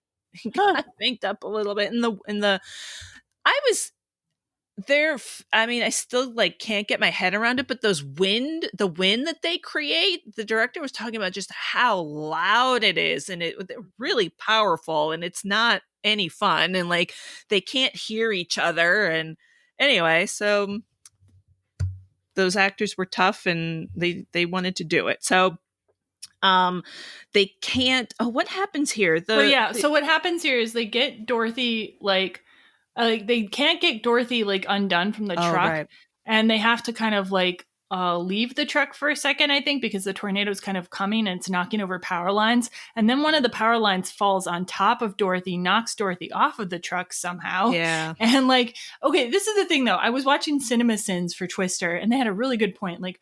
banked up a little bit. I still like can't get my head around it, but the wind that they create, the director was talking about just how loud it is, and they're really powerful, and it's not any fun, and like they can't hear each other. And anyway, so those actors were tough, and they wanted to do it. So they can't. What happens here? So what happens here is they get Dorothy they can't get Dorothy like undone from the truck, and they have to kind of like leave the truck for a second, I think, because the tornado's kind of coming and it's knocking over power lines. And then one of the power lines falls on top of Dorothy, knocks Dorothy off of the truck somehow. Yeah. And like, okay, this is the thing though. I was watching Cinema Sins for Twister, and they had a really good point. Like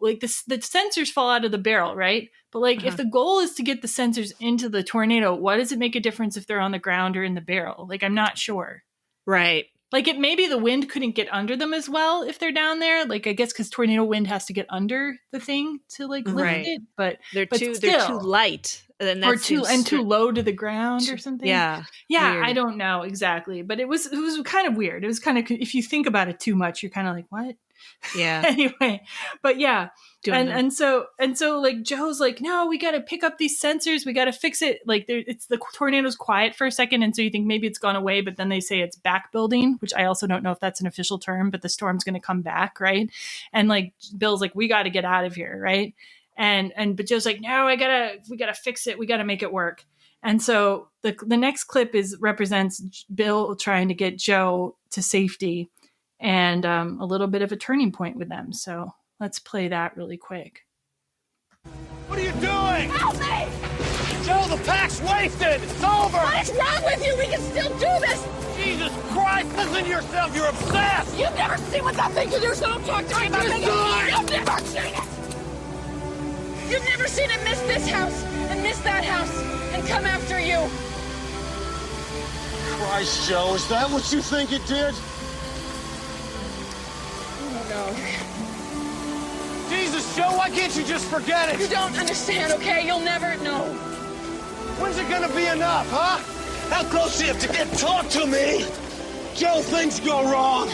the sensors fall out of the barrel, right? But like if the goal is to get the sensors into the tornado, why does it make a difference if they're on the ground or in the barrel? Like, I'm not sure. Right. Like maybe the wind couldn't get under them as well if they're down there. Like I guess because tornado wind has to get under the thing to like lift it. But they're too light, and too low to the ground or something. Yeah. Weird. I don't know exactly, but it was kind of weird. It was kind of, if you think about it too much, you're kind of like, what? Yeah. Anyway, but yeah. And so like Joe's like, no, we got to pick up these sensors. We got to fix it. Like it's the tornado's quiet for a second. And so you think maybe it's gone away, but then they say it's back building, which I also don't know if that's an official term, but the storm's going to come back. Right. And like, Bill's like, we got to get out of here. Right. But Joe's like, no, we got to fix it. We got to make it work. And so the next clip represents Bill trying to get Joe to safety, and a little bit of a turning point with them. So let's play that really quick. What are you doing? Help me! Joe, the pack's wasted. It's over. What is wrong with you? We can still do this! Jesus Christ, listen to yourself. You're obsessed. You've never seen what that thing can do, so don't talk to me about it. You've never seen it! You've never seen it miss this house and miss that house and come after you. Christ, Joe, is that what you think it did? Oh, no. Jesus, Joe, why can't you just forget You it? don't understand, okay? You'll never know. When's it gonna be enough, huh? How close do you have to get? Talk to me. Joe, things go wrong.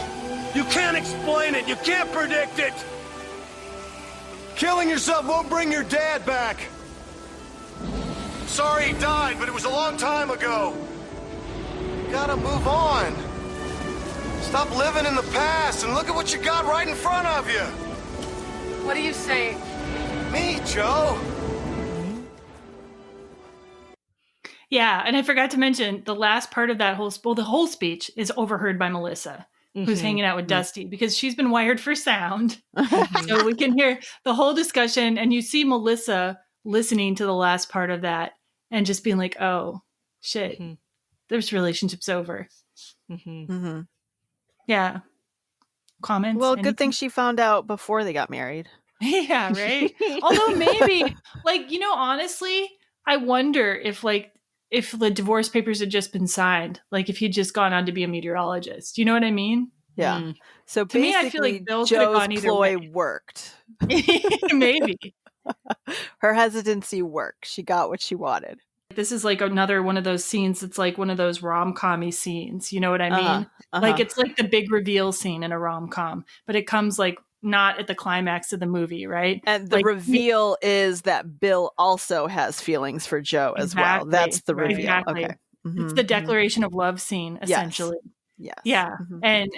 You can't explain it. You can't predict it. Killing yourself won't bring your dad back. Sorry he died, but it was a long time ago. You gotta move on. Stop living in the past and look at what you got right in front of you. What are you saying? Me, Joe. Yeah, and I forgot to mention the last part of that the whole speech is overheard by Melissa, who's hanging out with Dusty, because she's been wired for sound. So we can hear the whole discussion, and you see Melissa listening to the last part of that and just being like, oh, shit, this relationship's over. Yeah. Comments? Well, Anything? good thing she found out before they got married. Yeah, right? Although maybe, honestly, I wonder if the divorce papers had just been signed, if he'd just gone on to be a meteorologist. You know what I mean? Yeah. So To me, I feel like Bill could have Joe's gone either ploy way. worked. Maybe. Her hesitancy worked. She got what she wanted. This is another one of those scenes. It's one of those rom-com-y scenes. You know what I mean? It's like the big reveal scene in a rom-com, but it comes not at the climax of the movie, right? And the reveal is that Bill also has feelings for Joe as well. That's the reveal. Exactly. Okay. It's the declaration of love scene, essentially. Yes. Yeah. And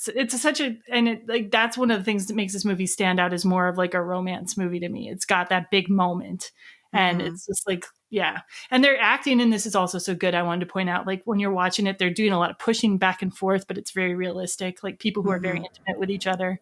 it's such a, and it that's one of the things that makes this movie stand out as more of a romance movie to me. It's got that big moment, and it's just yeah. And their acting in this is also so good. I wanted to point out, when you're watching it, they're doing a lot of pushing back and forth, but it's very realistic. People who are very intimate with each other.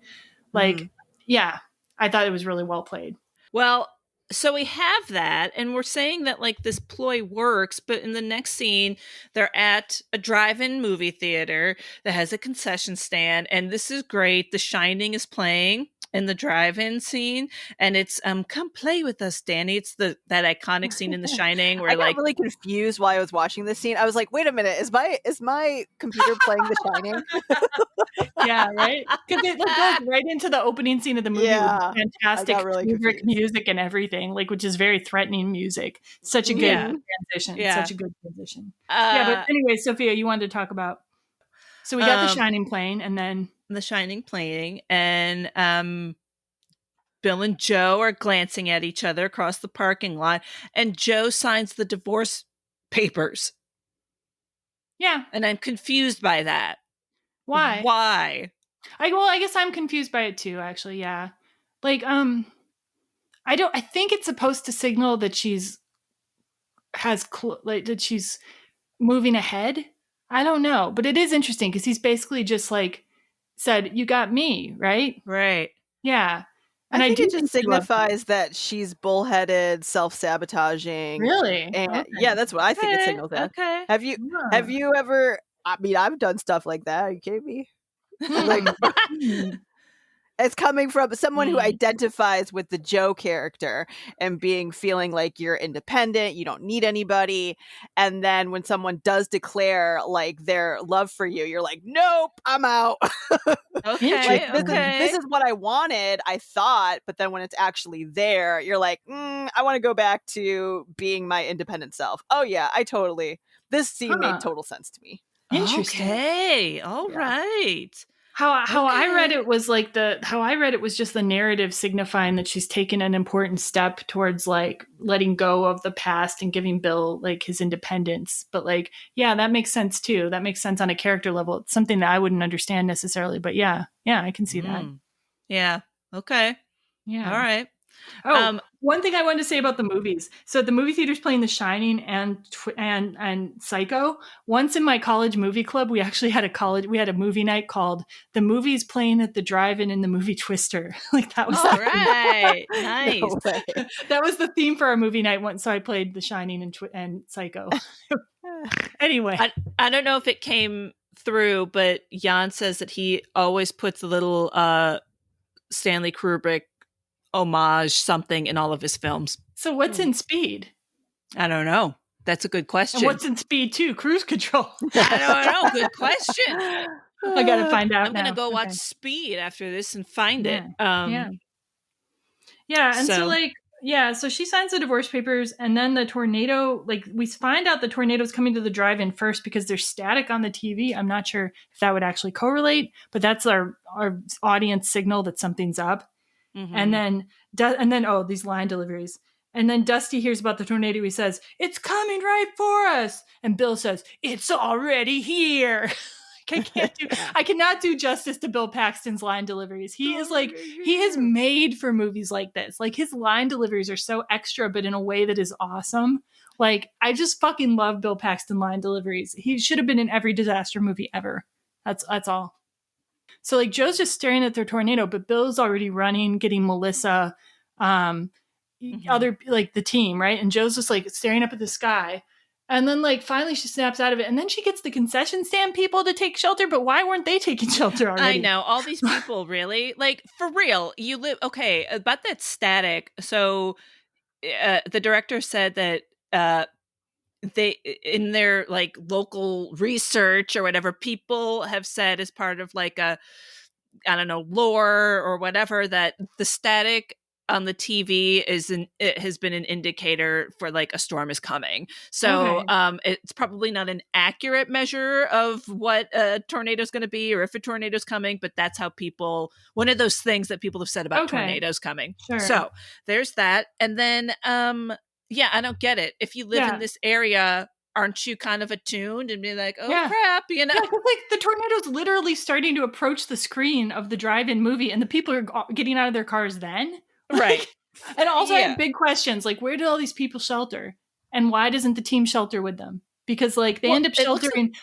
Yeah, I thought it was really well played. Well, so we have that, and we're saying that this ploy works, but in the next scene, they're at a drive-in movie theater that has a concession stand, and this is great. The Shining is playing in the drive-in scene, and it's come play with us, Danny. It's that iconic scene in The Shining where I got really confused while I was watching this scene. I was like, wait a minute, is my computer playing The Shining? Yeah, right? Because it goes right into the opening scene of the movie with fantastic Kubrick music and everything, which is very threatening music. Such a good transition. Yeah. Such a good transition. But anyway, Sophia, you wanted to talk about. So we got The Shining playing, and then The Shining playing, and Bill and Joe are glancing at each other across the parking lot, and Joe signs the divorce papers. Yeah. And I'm confused by that. Why? Why? I guess I'm confused by it too, actually. Yeah. I think it's supposed to signal that that she's moving ahead. I don't know, but it is interesting because he's basically just said, "You got me," right? Right. Yeah. And I think it just signifies that she's bullheaded, self-sabotaging. Really? And Okay. yeah, that's what I think it signals at. Okay. Have you ever, I mean, I've done stuff like that. Are you kidding me? It's coming from someone who identifies with the Joe character and feeling like you're independent, you don't need anybody. And then when someone does declare their love for you, you're like, nope, I'm out. Okay. This is what I wanted, I thought. But then when it's actually there, you're like, I want to go back to being my independent self. Oh yeah, this scene made total sense to me. Interesting. Okay. All right. How I read it was just the narrative signifying that she's taken an important step towards letting go of the past and giving Bill his independence. But yeah, that makes sense too. That makes sense on a character level. It's something that I wouldn't understand necessarily, but yeah, I can see that. Yeah. Okay. Yeah. All right. Oh, One thing I wanted to say about the movies. So the movie theater's playing The Shining and Psycho. Once in my college movie club, we actually had a movie night called "The Movies Playing at the Drive-In in the Movie Twister." Like that was All right, nice. No way. that was the theme for our movie night once. So I played The Shining and Psycho. Anyway, I don't know if it came through, but Jan says that he always puts a little Stanley Kubrick homage something in all of his films. So what's in Speed? I don't know. That's a good question. And what's in Speed 2? Cruise Control. I don't know. Good question. I gotta find out. I'm gonna now. go watch Okay. Speed after this and find it. Yeah, and so she signs the divorce papers, and then the tornado, like we find out the tornado's coming to the drive-in first because there's static on the TV. I'm not sure if that would actually correlate, but that's our audience signal that something's up. Mm-hmm. And then these line deliveries. And then Dusty hears about the tornado. He says, "It's coming right for us." And Bill says, "It's already here." I cannot do justice to Bill Paxton's line deliveries. He is made for movies like this. Like his line deliveries are so extra, but in a way that is awesome. Like I just fucking love Bill Paxton line deliveries. He should have been in every disaster movie ever. That's all. So like Joe's just staring at their tornado, but Bill's already running, getting Melissa, other like the team, right? And Joe's just like staring up at the sky. And then like finally she snaps out of it, and then she gets the concession stand people to take shelter. But why weren't they taking shelter already? I know, all these people really, like for real. You live okay about that static. So the director said that they in their like local research or whatever, people have said as part of like a, I don't know, lore or whatever, that the static on the TV it has been an indicator for like a storm is coming. So it's probably not an accurate measure of what a tornado is going to be or if a tornado is coming, but that's how one of those things that people have said about tornadoes coming. Sure. So there's that. And then, I don't get it. If you live in this area, aren't you kind of attuned and be like, crap, you know? Yeah, like the tornado's literally starting to approach the screen of the drive-in movie, and the people are getting out of their cars then. Right. And also I have big questions, like where did all these people shelter? And why doesn't the team shelter with them? Because like they end up sheltering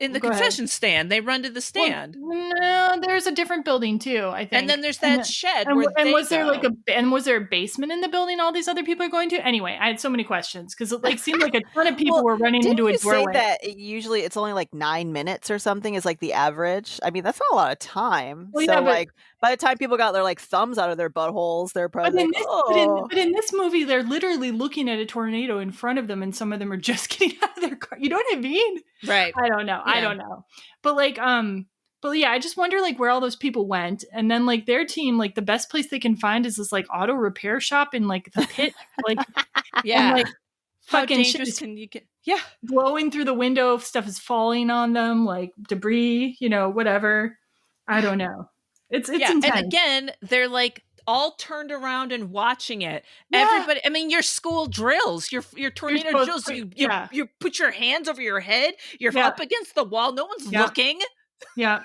in the concession stand. They run to the stand. Well, no, there's a different building too, I think. And then there's that shed. Was there a basement in the building all these other people are going to? Anyway, I had so many questions because it like seemed like a ton of people were running into a doorway. Say that usually it's only like 9 minutes or something is like the average. I mean, that's not a lot of time. Well, so like by the time people got their like thumbs out of their buttholes, they're probably but in this movie, they're literally looking at a tornado in front of them, and some of them are just getting out of their car. You know what I mean? Right. I don't know. Yeah. I don't know. But like, I just wonder like where all those people went. And then like their team, like the best place they can find is this like auto repair shop in like the pit. Like, and, like how fucking dangerous can you get? Yeah. Blowing through the window, stuff is falling on them, like debris, whatever. I don't know. It's intense. And again, they're like all turned around and watching it. Yeah. Everybody, I mean, your school drills, your tornado drills, you put your hands over your head, you're up against the wall, no one's looking. Yeah.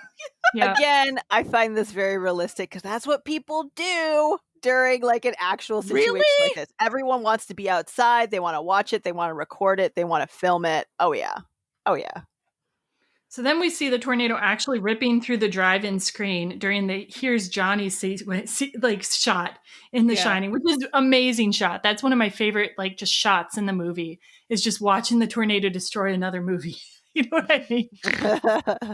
Again, I find this very realistic because that's what people do during like an actual situation like this. Everyone wants to be outside, they want to watch it, they want to record it, they want to film it. Oh yeah. So then we see the tornado actually ripping through the drive-in screen during the "Here's Johnny's" like shot in The Shining, which is an amazing shot. That's one of my favorite like just shots in the movie, is just watching the tornado destroy another movie. You know what I mean?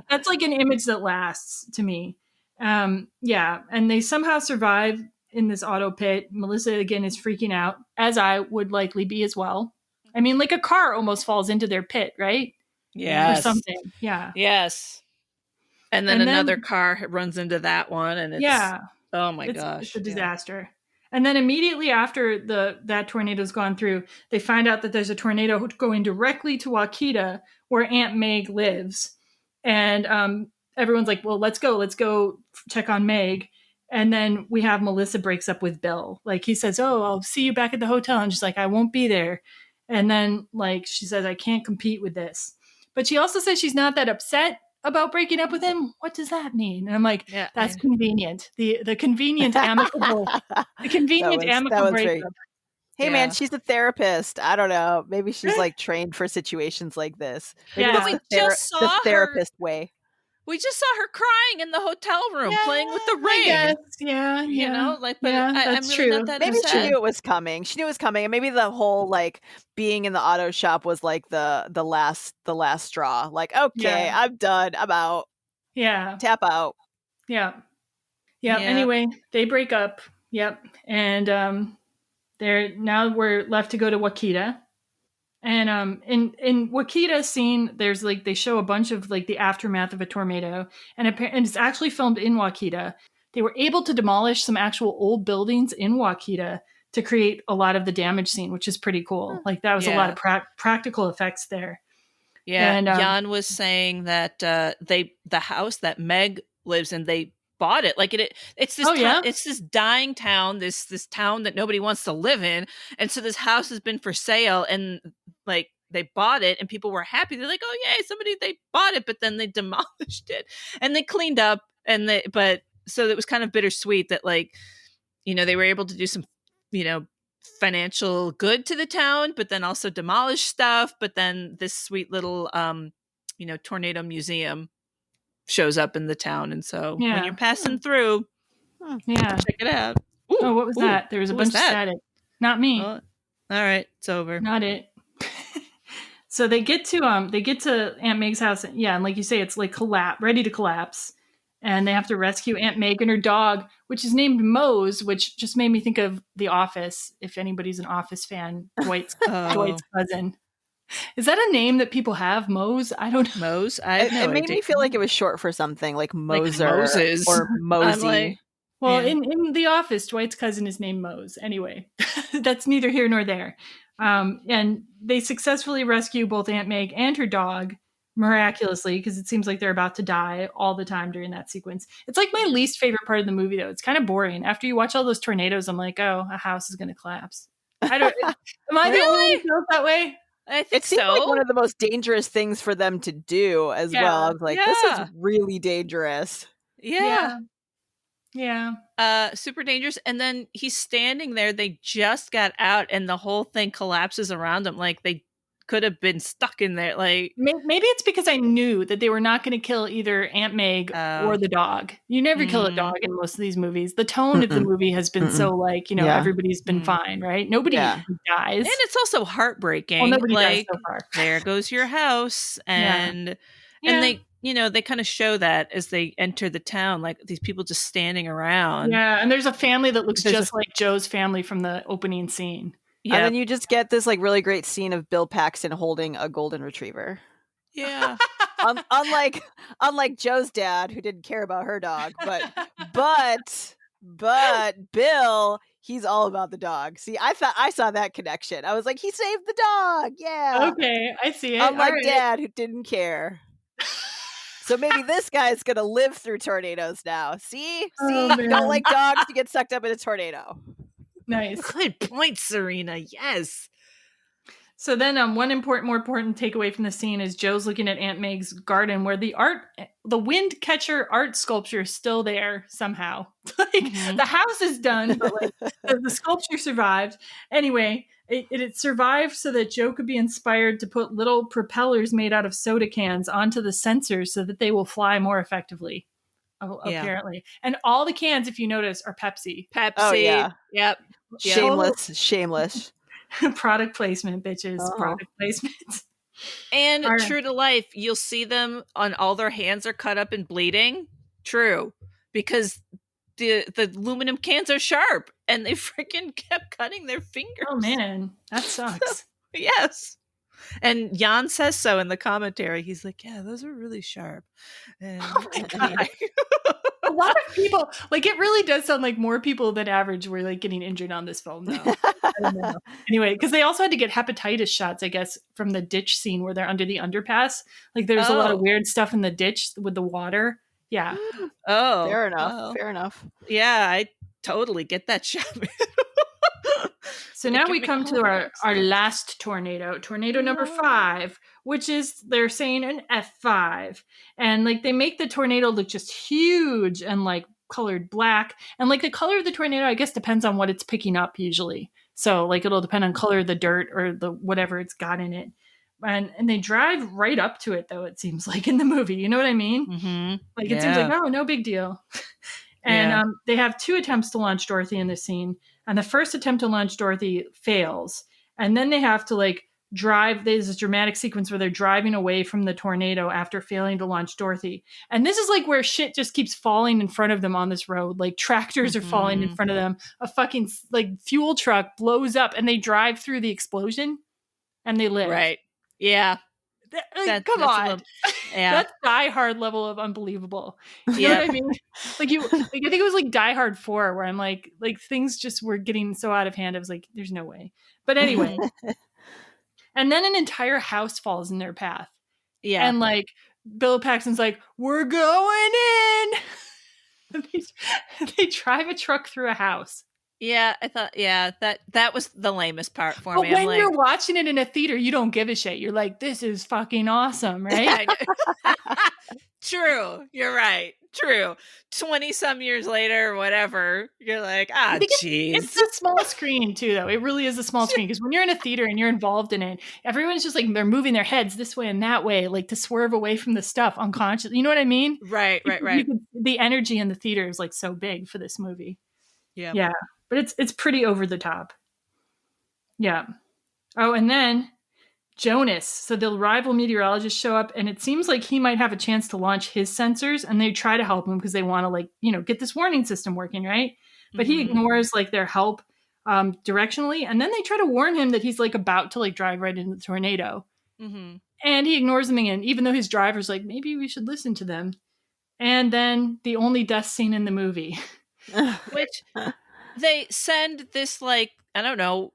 That's like an image that lasts to me. And they somehow survive in this auto pit. Melissa again is freaking out, as I would likely be as well. I mean, like a car almost falls into their pit, right? Yes. Or something. Yeah. Yes. And then another car runs into that one, and it's oh my gosh. It's a disaster. And then immediately after that tornado's gone through, they find out that there's a tornado going directly to Wakita, where Aunt Meg lives. And everyone's like, well, let's go check on Meg. And then we have Melissa breaks up with Bill. Like he says, oh, I'll see you back at the hotel. And she's like, I won't be there. And then like she says, I can't compete with this. But she also says she's not that upset about breaking up with him. What does that mean? And I'm like, Yeah, that's convenient. The convenient amicable that was breakup. very. Hey Yeah. man, she's a therapist. I don't know. Maybe she's like trained for situations like this. Maybe Yeah. that's But the, we just saw her- therapist way. We just saw her crying in the hotel room playing with the ring. I guess. Yeah. You know, like, but yeah, I'm that's really true. not that Maybe she upset. knew it was coming. She knew it was coming, and maybe the whole like being in the auto shop was like the last straw. Like, okay, Yeah. I'm done. I'm out. Yeah. Tap out. Yeah. Yeah. Anyway, they break up. Yep. And we're left to go to Wakita. And in Wakita's scene, there's like they show a bunch of like the aftermath of a tornado, and it's actually filmed in Wakita. They were able to demolish some actual old buildings in Wakita to create a lot of the damage scene, which is pretty cool. Like that was a lot of practical effects there. Yeah, And, Jan was saying that the house that Meg lives in, they bought it. Like it's this it's this dying town, this town that nobody wants to live in, and so this house has been for sale, and like they bought it, and people were happy. They're like, "Oh yay, they bought it," but then they demolished it and they cleaned up, so it was kind of bittersweet that like they were able to do some financial good to the town, but then also demolish stuff. But then this sweet little tornado museum shows up in the town, and so when you're passing through, check it out. Ooh, what was that? There was a bunch of static. Not me. All right, it's over. Not it. So they get to Aunt Meg's house, and like you say, it's like ready to collapse. And they have to rescue Aunt Meg and her dog, which is named Mose, which just made me think of The Office. If anybody's an Office fan, Dwight's cousin. Is that a name that people have? Mose? I don't know. Mose? It made me feel like it was short for something like Moser Moses. or Mosey. In The Office, Dwight's cousin is named Mose. Anyway, that's neither here nor there. And they successfully rescue both Aunt Meg and her dog, miraculously, because it seems like they're about to die all the time during that sequence. It's like my least favorite part of the movie, though. It's kind of boring. After you watch all those tornadoes, I'm like, oh, a house is going to collapse. I don't. Am I the only one who feels that way? I think it seemed like one of the most dangerous things for them to do as well. I was like, this is really dangerous. Yeah. Super dangerous. And then he's standing there. They just got out, and the whole thing collapses around him. Like they could have been stuck in there. Like maybe it's because I knew that they were not going to kill either Aunt Meg or the dog. You never kill a dog in most of these movies. The tone of the movie has been so like everybody's been fine, right? Nobody dies, and it's also heartbreaking. Well, nobody like dies so far. There goes your house, and they they kind of show that as they enter the town, like these people just standing around. Yeah, and there's a family that looks just like Joe's family from the opening scene. Yeah. And then you just get this like really great scene of Bill Paxton holding a golden retriever. Yeah. Unlike Joe's dad, who didn't care about her dog, but Bill, he's all about the dog. See, I saw that connection. I was like, he saved the dog. Yeah. Okay, I see it. Unlike Dad, who didn't care. So maybe this guy's gonna live through tornadoes now. See, you don't like dogs to get sucked up in a tornado. Nice. Good point, Serena. Yes. So then one more important takeaway from the scene is Joe's looking at Aunt Meg's garden where the wind catcher art sculpture is still there somehow. The house is done, but like the sculpture survived. Anyway, it survived so that Joe could be inspired to put little propellers made out of soda cans onto the sensors so that they will fly more effectively. Apparently. And all the cans, if you notice, are Pepsi. Oh, yeah. Yep. Shameless. Product placement, bitches. Product placement. And true to life, you'll see them on all their hands are cut up and bleeding. True. Because the aluminum cans are sharp and they freaking kept cutting their fingers. Oh man, that sucks. Yes. And Jan says so in the commentary. He's like, yeah, those are really sharp. And a lot of people, like, it really does sound like more people than average were like getting injured on this film, though. I don't know. Anyway, because they also had to get hepatitis shots, I guess, from the ditch scene where they're under the underpass. Like, there's a lot of weird stuff in the ditch with the water. Yeah. Oh, fair enough. Fair enough. Yeah, I totally get that shot. So now we come to our last tornado number 5, which is, they're saying, an F5. And like they make the tornado look just huge and like colored black. And like the color of the tornado, I guess, depends on what it's picking up usually. So like it'll depend on color of the dirt or the whatever it's got in it. And they drive right up to it, though, it seems like, in the movie. You know what I mean? Mm-hmm. Like it seems like, oh, no big deal. And they have 2 attempts to launch Dorothy in this scene. And the first attempt to launch Dorothy fails. And then they have to like drive. There's this dramatic sequence where they're driving away from the tornado after failing to launch Dorothy. And this is like where shit just keeps falling in front of them on this road. Like tractors are falling in front of them. A fucking like fuel truck blows up and they drive through the explosion and they live. Right. Yeah. Come on. Yeah. That's Die Hard level of unbelievable. You know what I mean? Like I think it was like Die Hard 4 where I'm like things just were getting so out of hand. I was like, there's no way. But anyway. And then an entire house falls in their path. Yeah. And like Bill Paxton's like, we're going in. They drive a truck through a house. Yeah, I thought, that was the lamest part for but me. When you're watching it in a theater, you don't give a shit. You're like, this is fucking awesome, right? True. You're right. True. 20 some years later, whatever, you're like, jeez. It's a small screen too, though. It really is a small screen because when you're in a theater and you're involved in it, everyone's just like, they're moving their heads this way and that way, like to swerve away from the stuff unconsciously. You know what I mean? Right. The energy in the theater is like so big for this movie. Yeah. Yeah. But it's pretty over the top. Yeah. Oh, and then Jonas. So the rival meteorologists show up, and it seems like he might have a chance to launch his sensors, and they try to help him because they want to, like, get this warning system working, right? But he ignores like their help directionally, and then they try to warn him that he's like about to like drive right into the tornado, and he ignores them again, even though his driver's like, maybe we should listen to them. And then the only death scene in the movie, which. They send this, like, I don't know,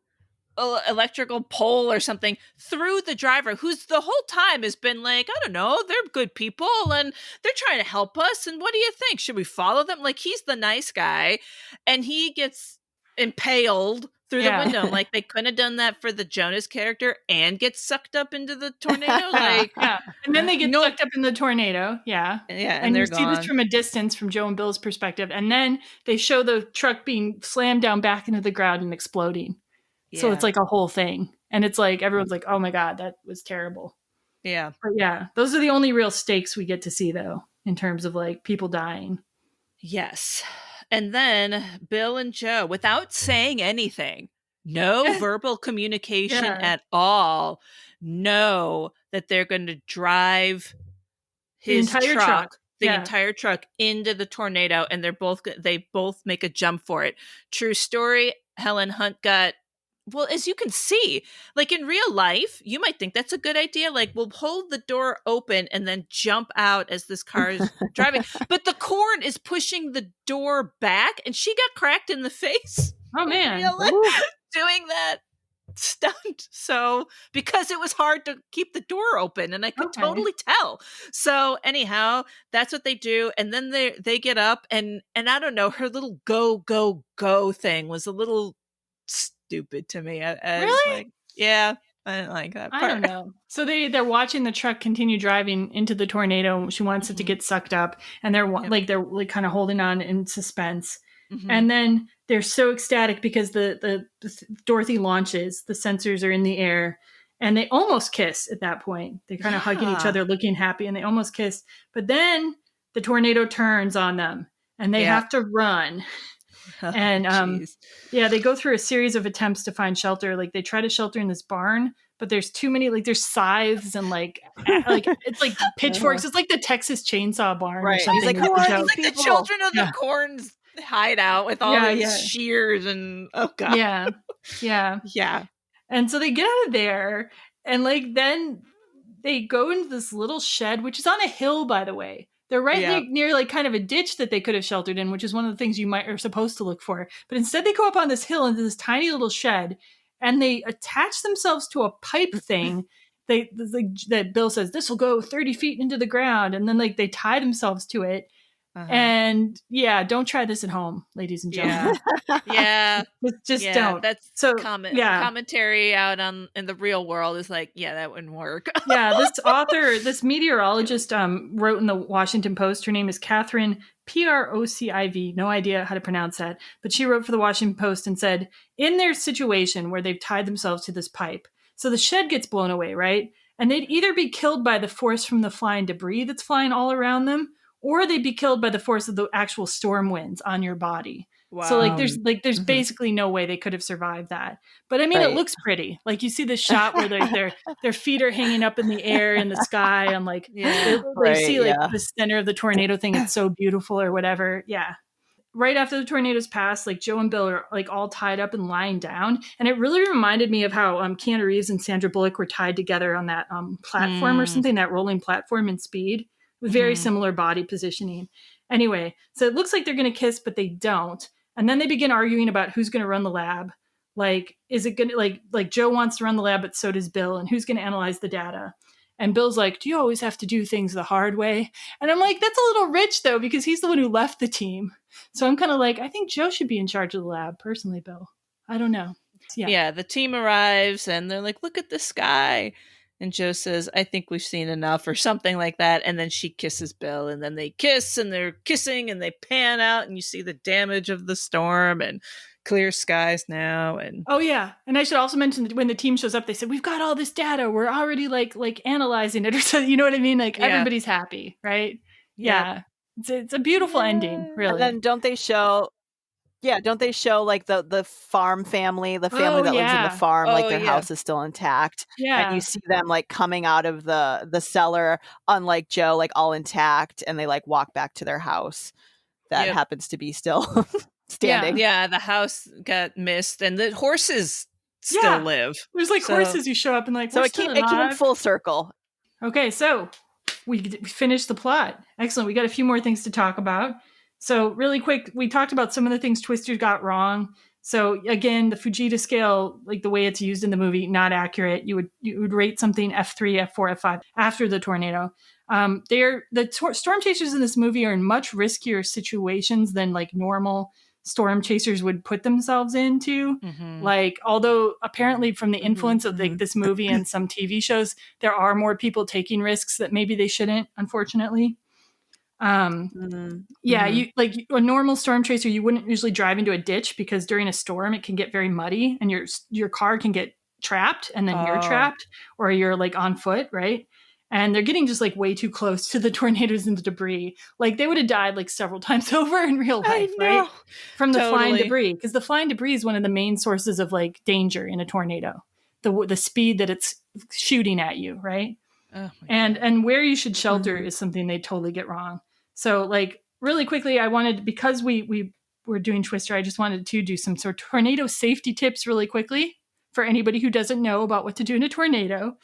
electrical pole or something through the driver, who's the whole time has been like, I don't know, they're good people and they're trying to help us. And what do you think? Should we follow them? Like, he's the nice guy. And he gets impaled through the window. Like, they couldn't have done that for the Jonas character and get sucked up into the tornado. Like, and then they get sucked up in the tornado. Yeah. And you see this from a distance from Joe and Bill's perspective. And then they show the truck being slammed down back into the ground and exploding. Yeah. So it's like a whole thing. And it's like, everyone's like, oh my God, that was terrible. Yeah. But yeah, those are the only real stakes we get to see, though, in terms of like people dying. Yes. And then Bill and Joe, without saying anything, no verbal communication at all, know that they're going to drive his entire truck into the tornado, and they both make a jump for it. True story. Helen Hunt got, well, as you can see, like in real life, you might think that's a good idea. Like, we'll hold the door open and then jump out as this car is driving. But the corn is pushing the door back, and she got cracked in the face. Oh, man. Doing that stunt. So, because it was hard to keep the door open, and I could totally tell. So anyhow, that's what they do. And then they get up, and I don't know, her little go thing was a little stupid to me. Really? Like, yeah, I didn't like that part. I don't know. So they're watching the truck continue driving into the tornado. She wants it to get sucked up, and they're kind of holding on in suspense. And then they're so ecstatic because the Dorothy launches, the sensors are in the air, and they almost kiss at that point. They're kind of hugging each other, looking happy, and they almost kiss. But then the tornado turns on them, and they have to run. And they go through a series of attempts to find shelter. Like, they try to shelter in this barn, but there's too many, like, there's scythes and like it's like pitchforks. It's like the Texas Chainsaw Barn or something. He's like the Children of the Corn's hideout with all these shears and oh god. Yeah. And so they get out of there, and like then they go into this little shed, which is on a hill, by the way. They're right near like kind of a ditch that they could have sheltered in, which is one of the things you are supposed to look for. But instead they go up on this hill into this tiny little shed, and they attach themselves to a pipe thing. That Bill says, this will go 30 feet into the ground. And then like they tie themselves to it. And yeah, don't try this at home, ladies and gentlemen. Yeah. Just don't. That's so commentary out in the real world is like, that wouldn't work. This meteorologist wrote in the Washington Post. Her name is Catherine Prociv. No idea how to pronounce that, but she wrote for the Washington Post and said, in their situation where they've tied themselves to this pipe, so the shed gets blown away, right? And they'd either be killed by the force from the flying debris that's flying all around them, or they'd be killed by the force of the actual storm winds on your body. Wow. So there's basically no way they could have survived that. But I mean, It looks pretty. Like you see the shot where their feet are hanging up in the air in the sky, and like they see the center of the tornado thing. It's so beautiful, or whatever. Yeah. Right after the tornadoes pass, like Joe and Bill are like all tied up and lying down, and it really reminded me of how Keanu Reeves and Sandra Bullock were tied together on that platform or something, that rolling platform in Speed. With very similar body positioning. Anyway, so it looks like they're going to kiss, but they don't. And then they begin arguing about who's going to run the lab. Like, is it going to, like Joe wants to run the lab, but so does Bill. And who's going to analyze the data? And Bill's like, do you always have to do things the hard way? And I'm like, that's a little rich, though, because he's the one who left the team. So I'm kind of like, I think Joe should be in charge of the lab, personally, Bill. I don't know. Yeah, the team arrives, and they're like, look at the sky. And Joe says, I think we've seen enough, or something like that. And then she kisses Bill, and then they kiss, and they're kissing, and they pan out, and you see the damage of the storm and clear skies now. And oh yeah, and I should also mention that when the team shows up, they said, we've got all this data. We're already like analyzing it, or so. You know what I mean? Like everybody's happy, right? Yeah, it's a beautiful ending, really. And then don't they show like the farm family, the family that lives in the farm, like their house is still intact. And you see them like coming out of the cellar, unlike Joe, like all intact, and they like walk back to their house that happens to be still standing. Yeah, the house got missed, and the horses still live. There's like horses who show up and like, so it came full circle. Okay, so we finished the plot. Excellent. We got a few more things to talk about. So really quick, we talked about some of the things Twister got wrong. So again, the Fujita scale, like the way it's used in the movie, not accurate. You would rate something F3, F4, F5 after the tornado. Storm chasers in this movie are in much riskier situations than like normal storm chasers would put themselves into. Like, although apparently from the influence of like this movie and some TV shows, there are more people taking risks that maybe they shouldn't, unfortunately. You like a normal storm chaser, you wouldn't usually drive into a ditch because during a storm it can get very muddy and your car can get trapped, and then you're trapped, or you're like on foot, right? And they're getting just like way too close to the tornadoes and the debris. Like they would have died like several times over in real life, right? From the flying debris, because the flying debris is one of the main sources of like danger in a tornado. The speed that it's shooting at you, right? And where you should shelter is something they totally get wrong. So like really quickly, I wanted, because we were doing Twister, I just wanted to do some sort of tornado safety tips really quickly for anybody who doesn't know about what to do in a tornado.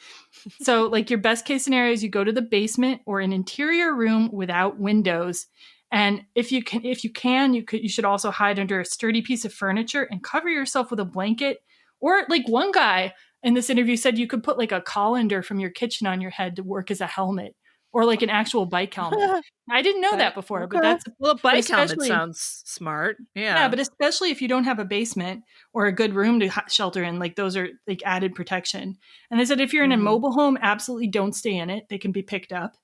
So like your best case scenario is you go to the basement or an interior room without windows. And if you can, you should also hide under a sturdy piece of furniture and cover yourself with a blanket. Or like one guy in this interview said you could put like a colander from your kitchen on your head to work as a helmet, or like an actual bike helmet. I didn't know that before, but that's a bike helmet sounds smart. Yeah, but especially if you don't have a basement or a good room to shelter in, like those are like added protection. And they said if you're in a mobile home, absolutely don't stay in it. They can be picked up.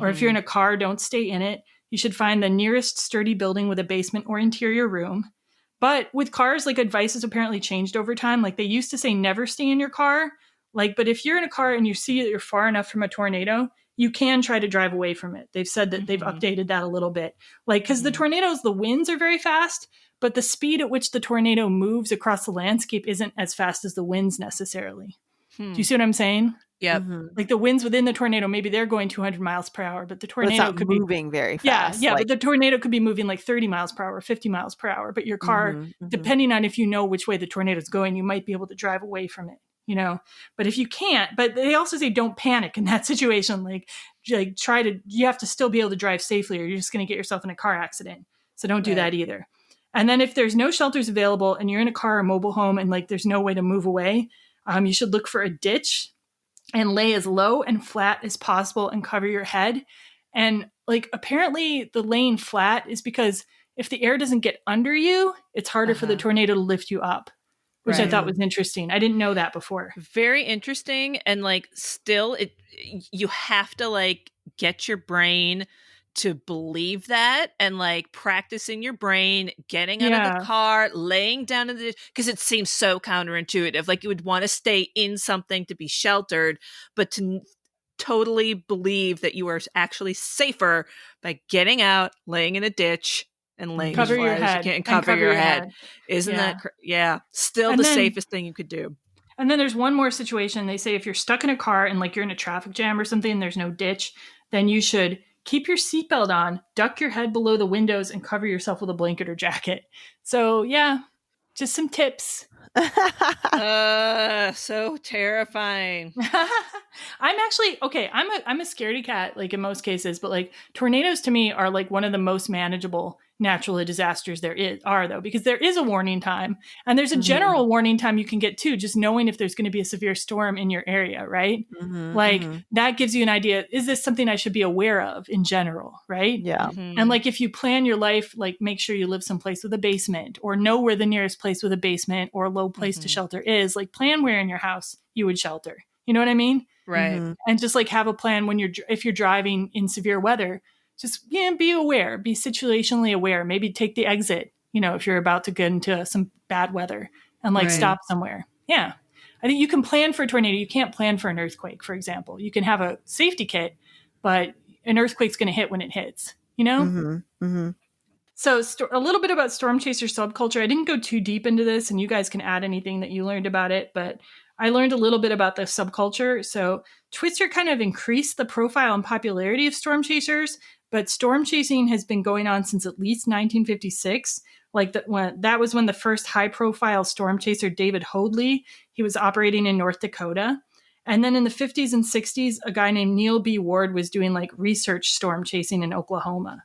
Or if you're in a car, don't stay in it. You should find the nearest sturdy building with a basement or interior room. But with cars, like advice has apparently changed over time. Like they used to say never stay in your car. Like, but if you're in a car and you see that you're far enough from a tornado, you can try to drive away from it. They've said that they've updated that a little bit. Like, because the tornadoes, the winds are very fast, but the speed at which the tornado moves across the landscape isn't as fast as the winds necessarily. Do you see what I'm saying? Yeah. Like the winds within the tornado, maybe they're going 200 miles per hour, but the tornado could be moving very fast. Yeah, but the tornado could be moving like 30 miles per hour, 50 miles per hour. But your car, depending on if you know which way the tornado is going, you might be able to drive away from it. You know, but if you can't, but they also say don't panic in that situation. Like you have to still be able to drive safely, or you're just going to get yourself in a car accident. So don't do that either. And then if there's no shelters available and you're in a car or mobile home and like there's no way to move away, you should look for a ditch and lay as low and flat as possible and cover your head. And like apparently the laying flat is because if the air doesn't get under you, it's harder for the tornado to lift you up, which I thought was interesting. I didn't know that before. Very interesting. And like still you have to like get your brain to believe that and like practicing your brain, getting out of the car, laying down in the, because it seems so counterintuitive. Like you would want to stay in something to be sheltered, but to totally believe that you are actually safer by getting out, laying in a ditch, and laying cover your head. You can't cover your head. Isn't that still and the safest thing you could do. And then there's one more situation. They say if you're stuck in a car and like you're in a traffic jam or something and there's no ditch, then you should keep your seatbelt on, duck your head below the windows, and cover yourself with a blanket or jacket. So yeah, just some tips. So terrifying. I'm actually okay. I'm a scaredy cat, like in most cases, but like tornadoes to me are like one of the most manageable natural disasters there are, though, because there is a warning time and there's a general warning time you can get too, just knowing if there's going to be a severe storm in your area, right? That gives you an idea. Is this something I should be aware of in general, right? Yeah. And like if you plan your life, like make sure you live someplace with a basement or know where the nearest place with a basement or a low place to shelter is. Like plan where in your house you would shelter. You know what I mean? Right. And just like have a plan when if you're driving in severe weather. Just be aware, be situationally aware. Maybe take the exit, if you're about to get into some bad weather and like stop somewhere. Yeah. I think you can plan for a tornado. You can't plan for an earthquake, for example. You can have a safety kit, but an earthquake's going to hit when it hits, So a little bit about Stormchaser subculture. I didn't go too deep into this, and you guys can add anything that you learned about it, but I learned a little bit about the subculture. So Twister kind of increased the profile and popularity of Stormchasers, but storm chasing has been going on since at least 1956. Like that was when the first high-profile storm chaser, David Hoadley, he was operating in North Dakota. And then in the 50s and 60s, a guy named Neil B. Ward was doing like research storm chasing in Oklahoma.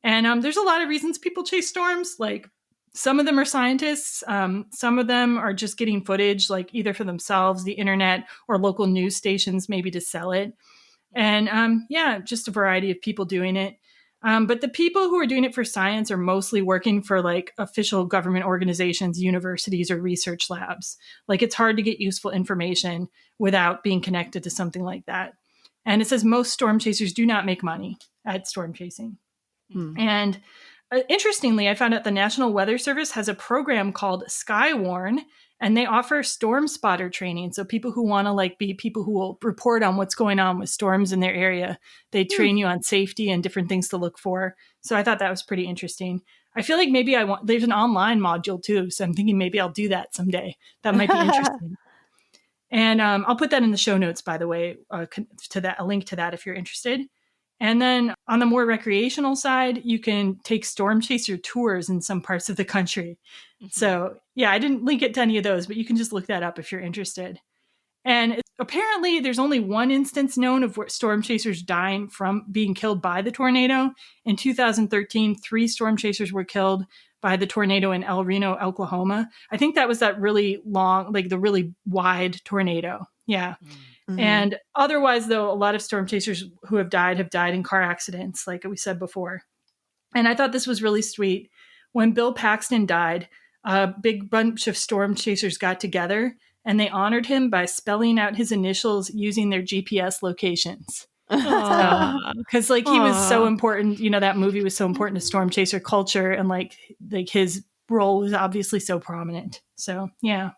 And there's a lot of reasons people chase storms. Like some of them are scientists. Some of them are just getting footage, like either for themselves, the internet, or local news stations, maybe to sell it. And just a variety of people doing it. But the people who are doing it for science are mostly working for like official government organizations, universities, or research labs. Like it's hard to get useful information without being connected to something like that. And it says most storm chasers do not make money at storm chasing. And interestingly, I found out the National Weather Service has a program called Skywarn, and they offer storm spotter training. So people who want to like be people who will report on what's going on with storms in their area, they train you on safety and different things to look for. So I thought that was pretty interesting. I feel like maybe there's an online module too. So I'm thinking maybe I'll do that someday. That might be interesting. And I'll put that in the show notes, by the way, a link to that if you're interested. And then on the more recreational side, you can take storm chaser tours in some parts of the country. So yeah, I didn't link it to any of those, but you can just look that up if you're interested. And apparently there's only one instance known of storm chasers dying from being killed by the tornado. In 2013, 3 storm chasers were killed by the tornado in El Reno, Oklahoma. I think that was that really long, like the really wide tornado. Yeah. And otherwise, though, a lot of storm chasers who have died in car accidents, like we said before. And I thought this was really sweet. When Bill Paxton died, a big bunch of storm chasers got together and they honored him by spelling out his initials using their GPS locations. Because like he was so important, that movie was so important to storm chaser culture, and like his role was obviously so prominent. So yeah.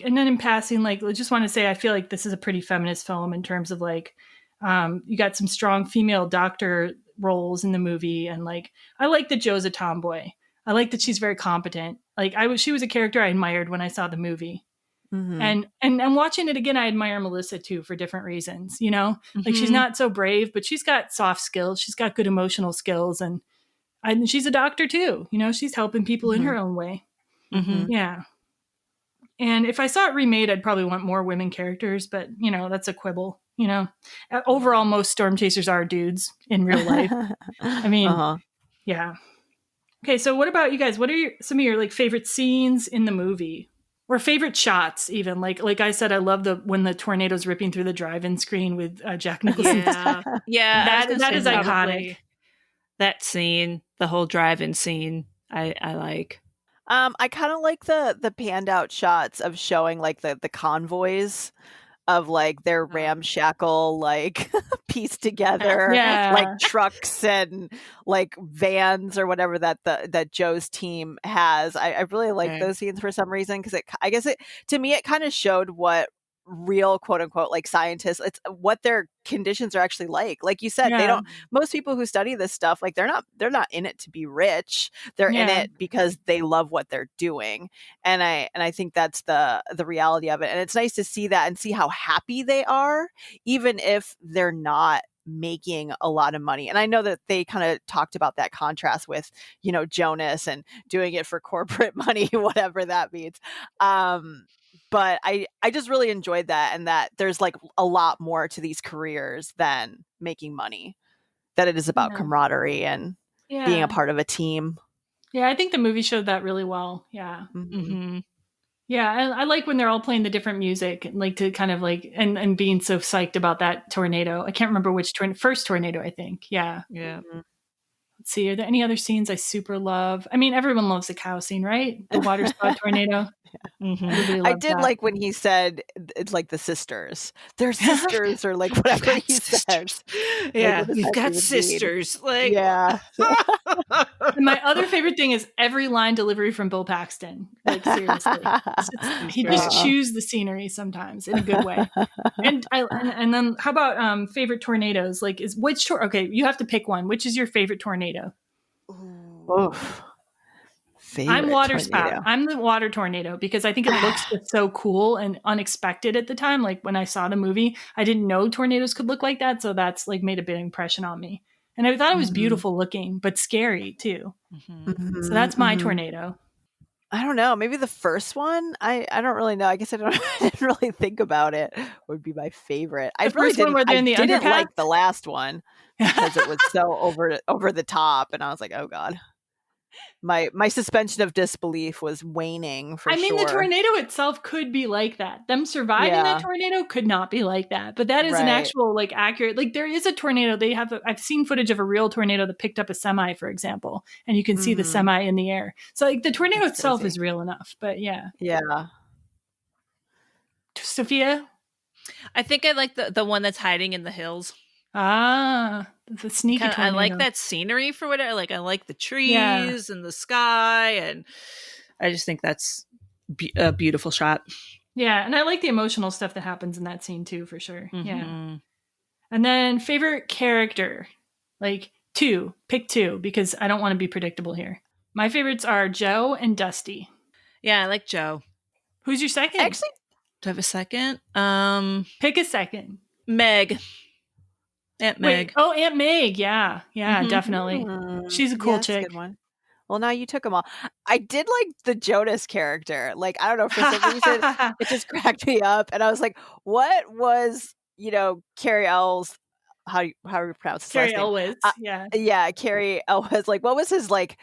And then in passing, like, I just want to say, I feel like this is a pretty feminist film in terms of like, you got some strong female doctor roles in the movie. And like, I like that Joe's a tomboy. I like that she's very competent. Like she was a character I admired when I saw the movie. And watching it again, I admire Melissa too, for different reasons, like she's not so brave, but she's got soft skills. She's got good emotional skills, and she's a doctor too. She's helping people in her own way. Yeah. And if I saw it remade, I'd probably want more women characters, but that's a quibble. Overall, most storm chasers are dudes in real life. I mean, yeah. Okay, so what about you guys? What are some of your like favorite scenes in the movie, Or favorite shots, even like I said, I love when the tornado's ripping through the drive-in screen with Jack Nicholson. Yeah, that is iconic. That scene, the whole drive-in scene, I like. I kind of like the panned out shots of showing like the convoys of like their ramshackle like pieced together like trucks and like vans or whatever that Joe's team has. I really like those scenes for some reason, because I guess to me it kind of showed what real quote unquote like scientists, it's what their conditions are actually like you said. They don't, most people who study this stuff, like they're not in it to be rich, they're in it because they love what they're doing. And I think that's the reality of it, and it's nice to see that and see how happy they are even if they're not making a lot of money. And I know that they kind of talked about that contrast with, you know, Jonas and doing it for corporate money, whatever that means. But I just really enjoyed that, and that there's like a lot more to these careers than making money, that it is about camaraderie and being a part of a team. Yeah, I think the movie showed that really well. Yeah. Yeah, I like when they're all playing the different music, and like to kind of like and being so psyched about that tornado. I can't remember which first tornado, I think. Yeah. Let's see, are there any other scenes I super love? I mean, everyone loves the cow scene, right? The water spout tornado. I did like when he said it's like the sisters. They're sisters, or like whatever he says. Yeah, like, we've got sisters. Like, yeah. And my other favorite thing is every line delivery from Bill Paxton. Like seriously, he just chews the scenery sometimes in a good way. And then how about favorite tornadoes? Like, okay, you have to pick one. Which is your favorite tornado? Oof. I'm water spout. I'm the water tornado, because I think it looks just so cool and unexpected at the time. Like when I saw the movie, I didn't know tornadoes could look like that. So that's like made a big impression on me. And I thought it was beautiful looking, but scary too. So that's my tornado. I don't know. Maybe the first one. I don't really know. I guess I didn't really think about it. Would be my favorite. I really didn't like the last one because it was so over the top, and I was like, oh god. My suspension of disbelief was waning for sure. I mean, the tornado itself could be like that. Them surviving that tornado could not be like that. But that is an actual, like, accurate, like, there is a tornado. I've seen footage of a real tornado that picked up a semi, for example, and you can see the semi in the air. So, like, the tornado itself is real enough. But yeah. Yeah. Sophia? I think I like the one that's hiding in the hills. Ah, the sneaky tornado. I like that scenery for whatever. Like, I like the trees and the sky, and I just think that's a beautiful shot. Yeah, and I like the emotional stuff that happens in that scene too, for sure. Yeah. And then favorite character, like pick two, because I don't want to be predictable here. My favorites are Joe and Dusty. Yeah, I like Joe. Who's your second? Actually, do I have a second? Pick a second. Meg. Aunt Meg. Wait, Aunt Meg. Yeah, definitely. She's a cool chick. That's a good one. Well, now you took them all. I did like the Jonas character. Like, I don't know, for some reason, it just cracked me up. And I was like, what was, Cary Elwes, how do you pronounce his Cary last Elwes, name? Yeah, Cary Elwes. Like, what was his, like,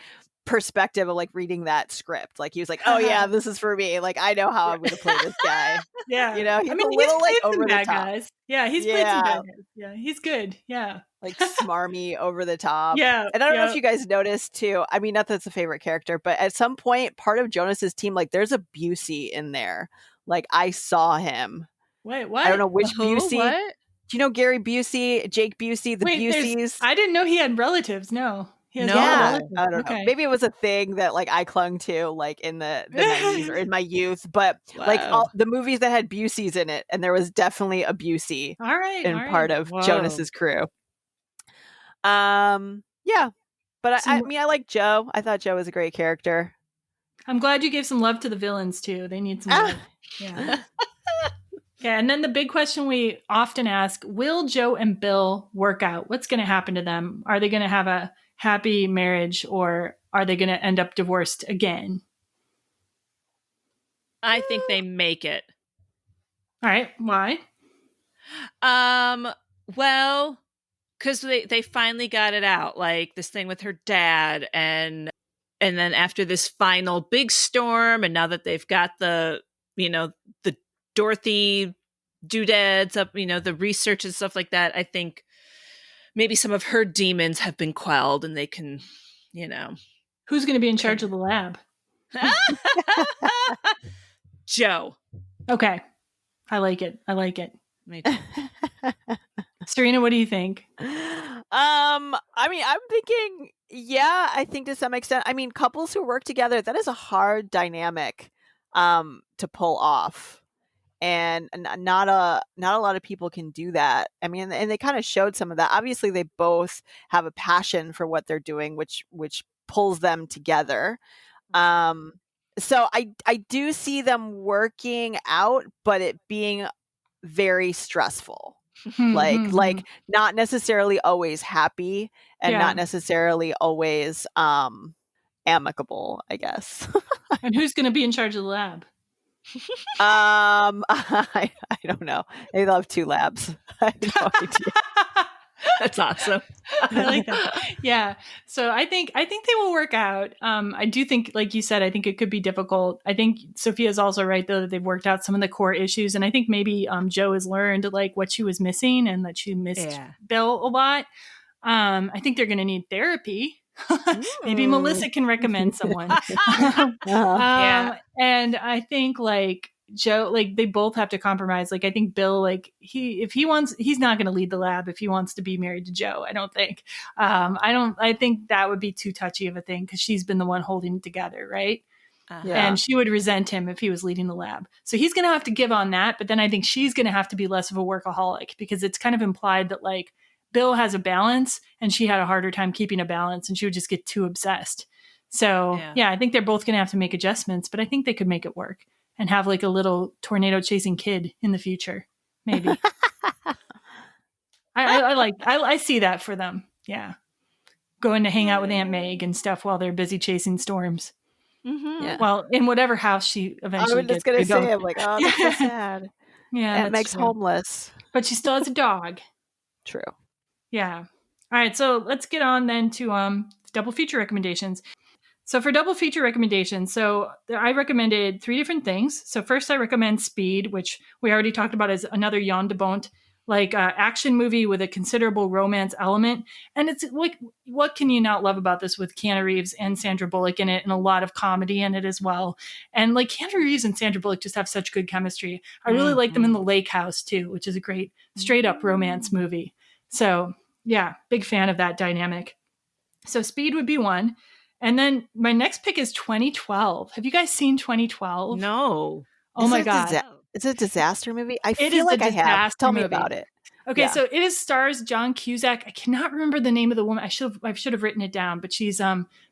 perspective of, like, reading that script? Like, he was like, oh, yeah, this is for me. Like, I know how I'm going to play this guy. Yeah. He's a little, like, over the top. Guys. Yeah, he's played some bad guys. Yeah, he's good. Yeah. Like, smarmy, over the top. Yeah. And I don't know if you guys noticed, too. I mean, not that it's a favorite character, but at some point, part of Jonas's team, like, there's a Busey in there. Like, I saw him. Wait, what? I don't know which Busey. What? Do you know Gary Busey, Jake Busey, the Buseys? I didn't know he had relatives. No. I don't know. Maybe it was a thing that, like, I clung to, like, in the 90s or in my youth. But like all the movies that had Buseys in it, and there was definitely a Busey part of Jonas's crew. Yeah, but I mean, I like Joe. I thought Joe was a great character. I'm glad you gave some love to the villains too. They need some love. Yeah. Yeah, and then the big question we often ask, will Joe and Bill work out? What's going to happen to them? Are they going to have a happy marriage, or are they going to end up divorced again? I think they make it. All right. Why? Well, because they finally got it out. Like this thing with her dad, and then after this final big storm, and now that they've got the the Dorothy doodads up, the research and stuff like that. I think maybe some of her demons have been quelled and they can, Who's going to be in charge of the lab? Joe. Okay. I like it. Me too. Serena, what do you think? I mean, I'm thinking, yeah, I think to some extent, I mean, couples who work together, that is a hard dynamic to pull off. And not a lot of people can do that. I mean, and they kind of showed some of that. Obviously, they both have a passion for what they're doing, which pulls them together. So I do see them working out, but it being very stressful. like not necessarily always happy and not necessarily always amicable, I guess. And who's going to be in charge of the lab? I don't know. They love 2 labs. I have no idea. That's awesome. I like that. Yeah. So I think they will work out. I do think, like you said, I think it could be difficult. I think Sophia's also right, though, that they've worked out some of the core issues. And I think maybe Joe has learned like what she was missing and that she missed Bill a lot. I think they're going to need therapy. Maybe Melissa can recommend someone. And I think like Joe, like they both have to compromise. Like I think Bill, like he's not going to lead the lab if he wants to be married to Joe. I don't think. I think that would be too touchy of a thing because she's been the one holding it together, right? And she would resent him if he was leading the lab. So he's going to have to give on that. But then I think she's going to have to be less of a workaholic because it's kind of implied that like Bill has a balance and she had a harder time keeping a balance and she would just get too obsessed. So I think they're both going to have to make adjustments, but I think they could make it work and have like a little tornado chasing kid in the future. Maybe. I see that for them. Yeah. Going to hang out with Aunt Meg and stuff while they're busy chasing storms. Mm-hmm. Yeah. Well, in whatever house she eventually gets. I was just going to say, I'm like, oh, that's so sad. Yeah. Aunt Meg's homeless. But she still has a dog. True. Yeah. All right. So let's get on then to double feature recommendations. So for double feature recommendations, so I recommended 3 different things. So first I recommend Speed, which we already talked about as another Jan de Bont, like action movie with a considerable romance element. And it's like, what can you not love about this with Keanu Reeves and Sandra Bullock in it and a lot of comedy in it as well. And like Keanu Reeves and Sandra Bullock just have such good chemistry. I really like them in The Lake House too, which is a great straight up romance movie. So yeah, big fan of that dynamic. So Speed would be one. And then my next pick is 2012. Have you guys seen 2012? No. Oh my God. It's a disaster movie? I feel like I have. Tell me about it. Okay, so it stars John Cusack. I cannot remember the name of the woman. I should have written it down, but she's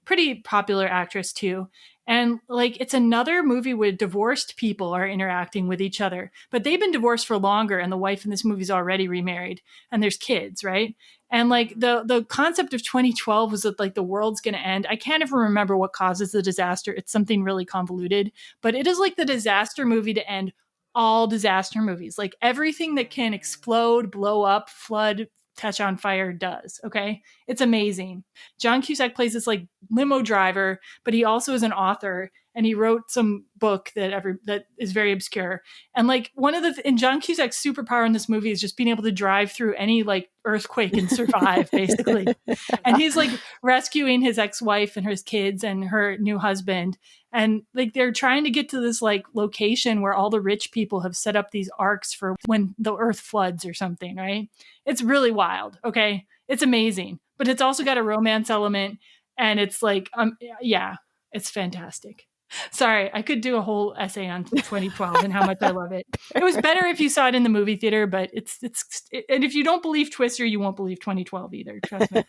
pretty popular actress too. And like it's another movie where divorced people are interacting with each other, but they've been divorced for longer, and the wife in this movie is already remarried, and there's kids, right? And like the concept of 2012 was that like the world's going to end. I can't even remember what causes the disaster. It's something really convoluted, but it is like the disaster movie to end all disaster movies. Like everything that can explode, blow up, flood, catch on fire does. Okay. It's amazing. John Cusack plays this like limo driver, but he also is an author, and he wrote some book that is very obscure. And like and John Cusack's superpower in this movie is just being able to drive through any like earthquake and survive basically. And he's like rescuing his ex-wife and his kids and her new husband. And like they're trying to get to this like location where all the rich people have set up these arcs for when the earth floods or something, right? It's really wild. Okay. It's amazing, but it's also got a romance element, and it's like, it's fantastic. Sorry, I could do a whole essay on 2012 and how much I love it. It was better if you saw it in the movie theater, but it's and if you don't believe Twister, you won't believe 2012 either. Trust me.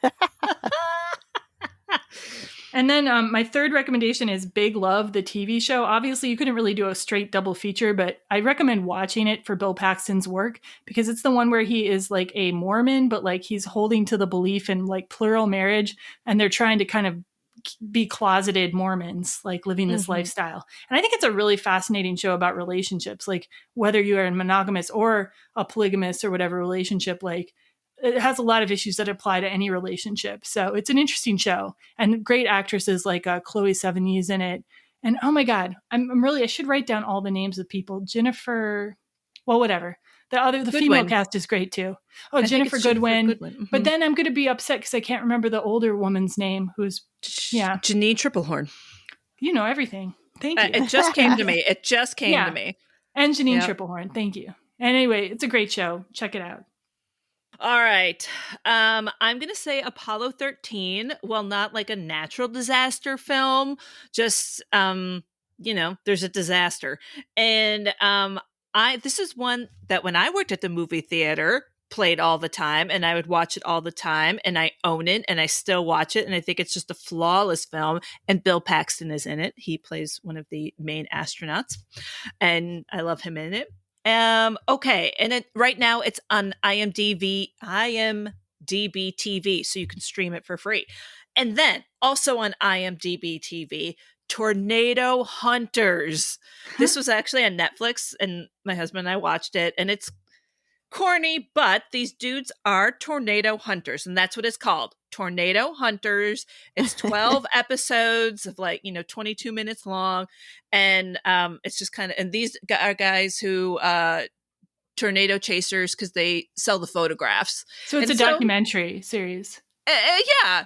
And then my third recommendation is Big Love, the TV show. Obviously, you couldn't really do a straight double feature, but I recommend watching it for Bill Paxton's work because it's the one where he is like a Mormon, but like he's holding to the belief in like plural marriage, and they're trying to kind of be closeted Mormons, like living this lifestyle. And I think it's a really fascinating show about relationships, like whether you are a monogamous or a polygamous or whatever relationship, like it has a lot of issues that apply to any relationship. So it's an interesting show, and great actresses like Chloe Sevigny's in it, And oh my God, I should write down all the names of people. Jennifer, well, whatever. The female cast is great too. Oh, Jennifer Goodwin. Mm-hmm. But then I'm going to be upset because I can't remember the older woman's name who's, Janine Triplehorn. You know everything. Thank you. It just came to me. It just came to me. And Janine Triplehorn. Thank you. And anyway, it's a great show. Check it out. All right. I'm going to say Apollo 13. Well, not like a natural disaster film. Just, there's a disaster. And this is one that when I worked at the movie theater, played all the time, and I would watch it all the time, and I own it, and I still watch it, and I think it's just a flawless film, and Bill Paxton is in it. He plays one of the main astronauts, and I love him in it. Okay, and right now it's on IMDb TV, so you can stream it for free. And then also on IMDb TV, Tornado Hunters. This was actually on Netflix, and my husband and I watched it, and it's corny, but these dudes are tornado hunters, and that's what it's called. Tornado Hunters. It's 12 episodes of 22 minutes long, and it's just kind of, and these are guys who tornado chasers because they sell the photographs. So it's a documentary series. Yeah.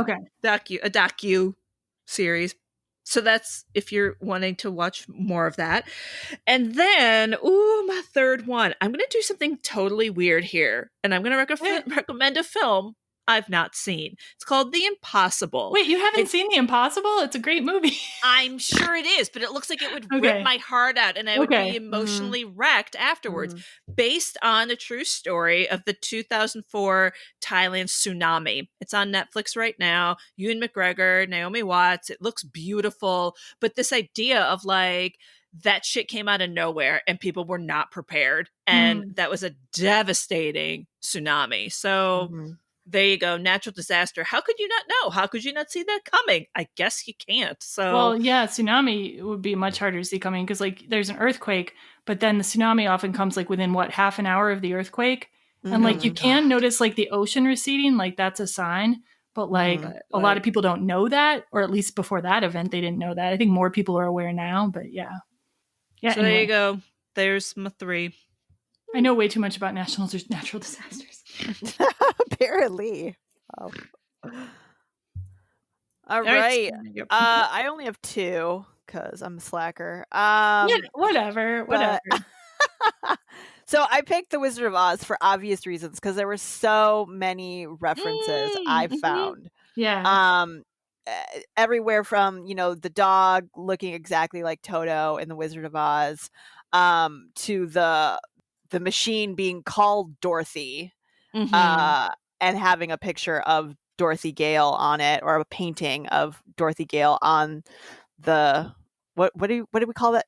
Okay. A docu series. So that's if you're wanting to watch more of that. And then, my third one. I'm going to do something totally weird here. And I'm going to recommend a film I've not seen. It's called The Impossible. Wait, you haven't seen The Impossible? It's a great movie. I'm sure it is, but it looks like it would rip my heart out, and I would be emotionally wrecked afterwards. Based on a true story of the 2004 Thailand tsunami. It's on Netflix right now. Ewan McGregor, Naomi Watts. It looks beautiful, but this idea of that shit came out of nowhere and people were not prepared, and that was a devastating tsunami. So there you go. Natural disaster. How could you not know? How could you not see that coming? I guess you can't. So, well, yeah, tsunami would be much harder to see coming because there's an earthquake, but then the tsunami often comes within half an hour of the earthquake. And you can notice the ocean receding, that's a sign. But a lot of people don't know that, or at least before that event, they didn't know that. I think more people are aware now, but yeah. Yeah. So there you go. There's my 3. I know way too much about natural disasters. Apparently. Oh. All right. I only have 2 because I'm a slacker. Whatever. So I picked The Wizard of Oz for obvious reasons because there were so many references I found. Yeah. Everywhere from, the dog looking exactly like Toto in The Wizard of Oz, to the machine being called Dorothy, and having a picture of Dorothy Gale on it, or a painting of Dorothy Gale on the what do we call that?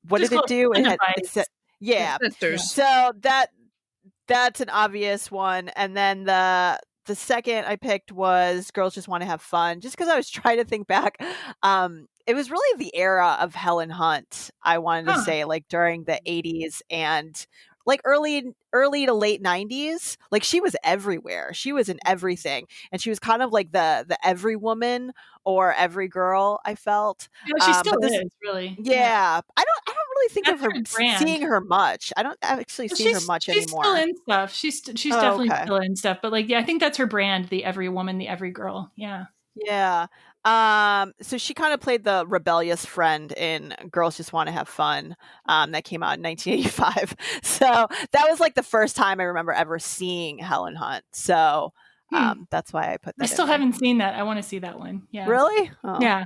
What did it do? Yeah. So that's an obvious one. And then the second I picked was Girls Just Want to Have Fun, just because I was trying to think back. It was really the era of Helen Hunt, I wanted to say, during the 80s and early to late 90s. She was everywhere. She was in everything. And she was kind of the every woman or every girl, I felt. She still is, really. Yeah. I don't really think of her seeing her much. I don't actually see her much anymore. She's still in stuff. She's definitely still in stuff. But I think that's her brand, the every woman, the every girl. Yeah. Yeah. So she kind of played the rebellious friend in Girls Just Want to Have Fun, that came out in 1985. So that was the first time I remember ever seeing Helen Hunt. So that's why I put that. I still haven't seen that. I want to see that one. Yeah. Really? Oh. Yeah.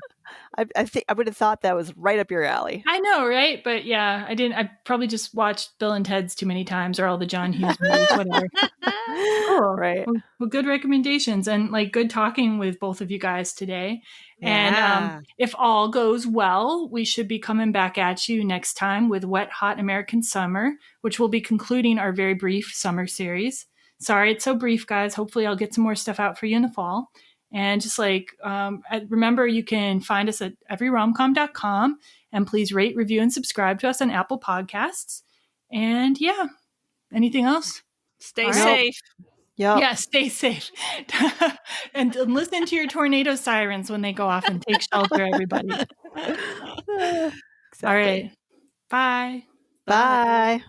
I think I would have thought that was right up your alley. I know, right? But yeah, I didn't. I probably just watched Bill and Ted's too many times, or all the John Hughes movies, whatever. Cool. Right. Well, good recommendations, and good talking with both of you guys today. Yeah. And if all goes well, we should be coming back at you next time with Wet Hot American Summer, which will be concluding our very brief summer series. Sorry it's so brief, guys. Hopefully I'll get some more stuff out for you in the fall. And just remember, you can find us at everyromcom.com, and please rate, review, and subscribe to us on Apple Podcasts. And yeah, anything else? Stay safe. Yep. Yeah, stay safe. And listen to your tornado sirens when they go off, and take shelter, everybody. Exactly. All right. Bye. Bye.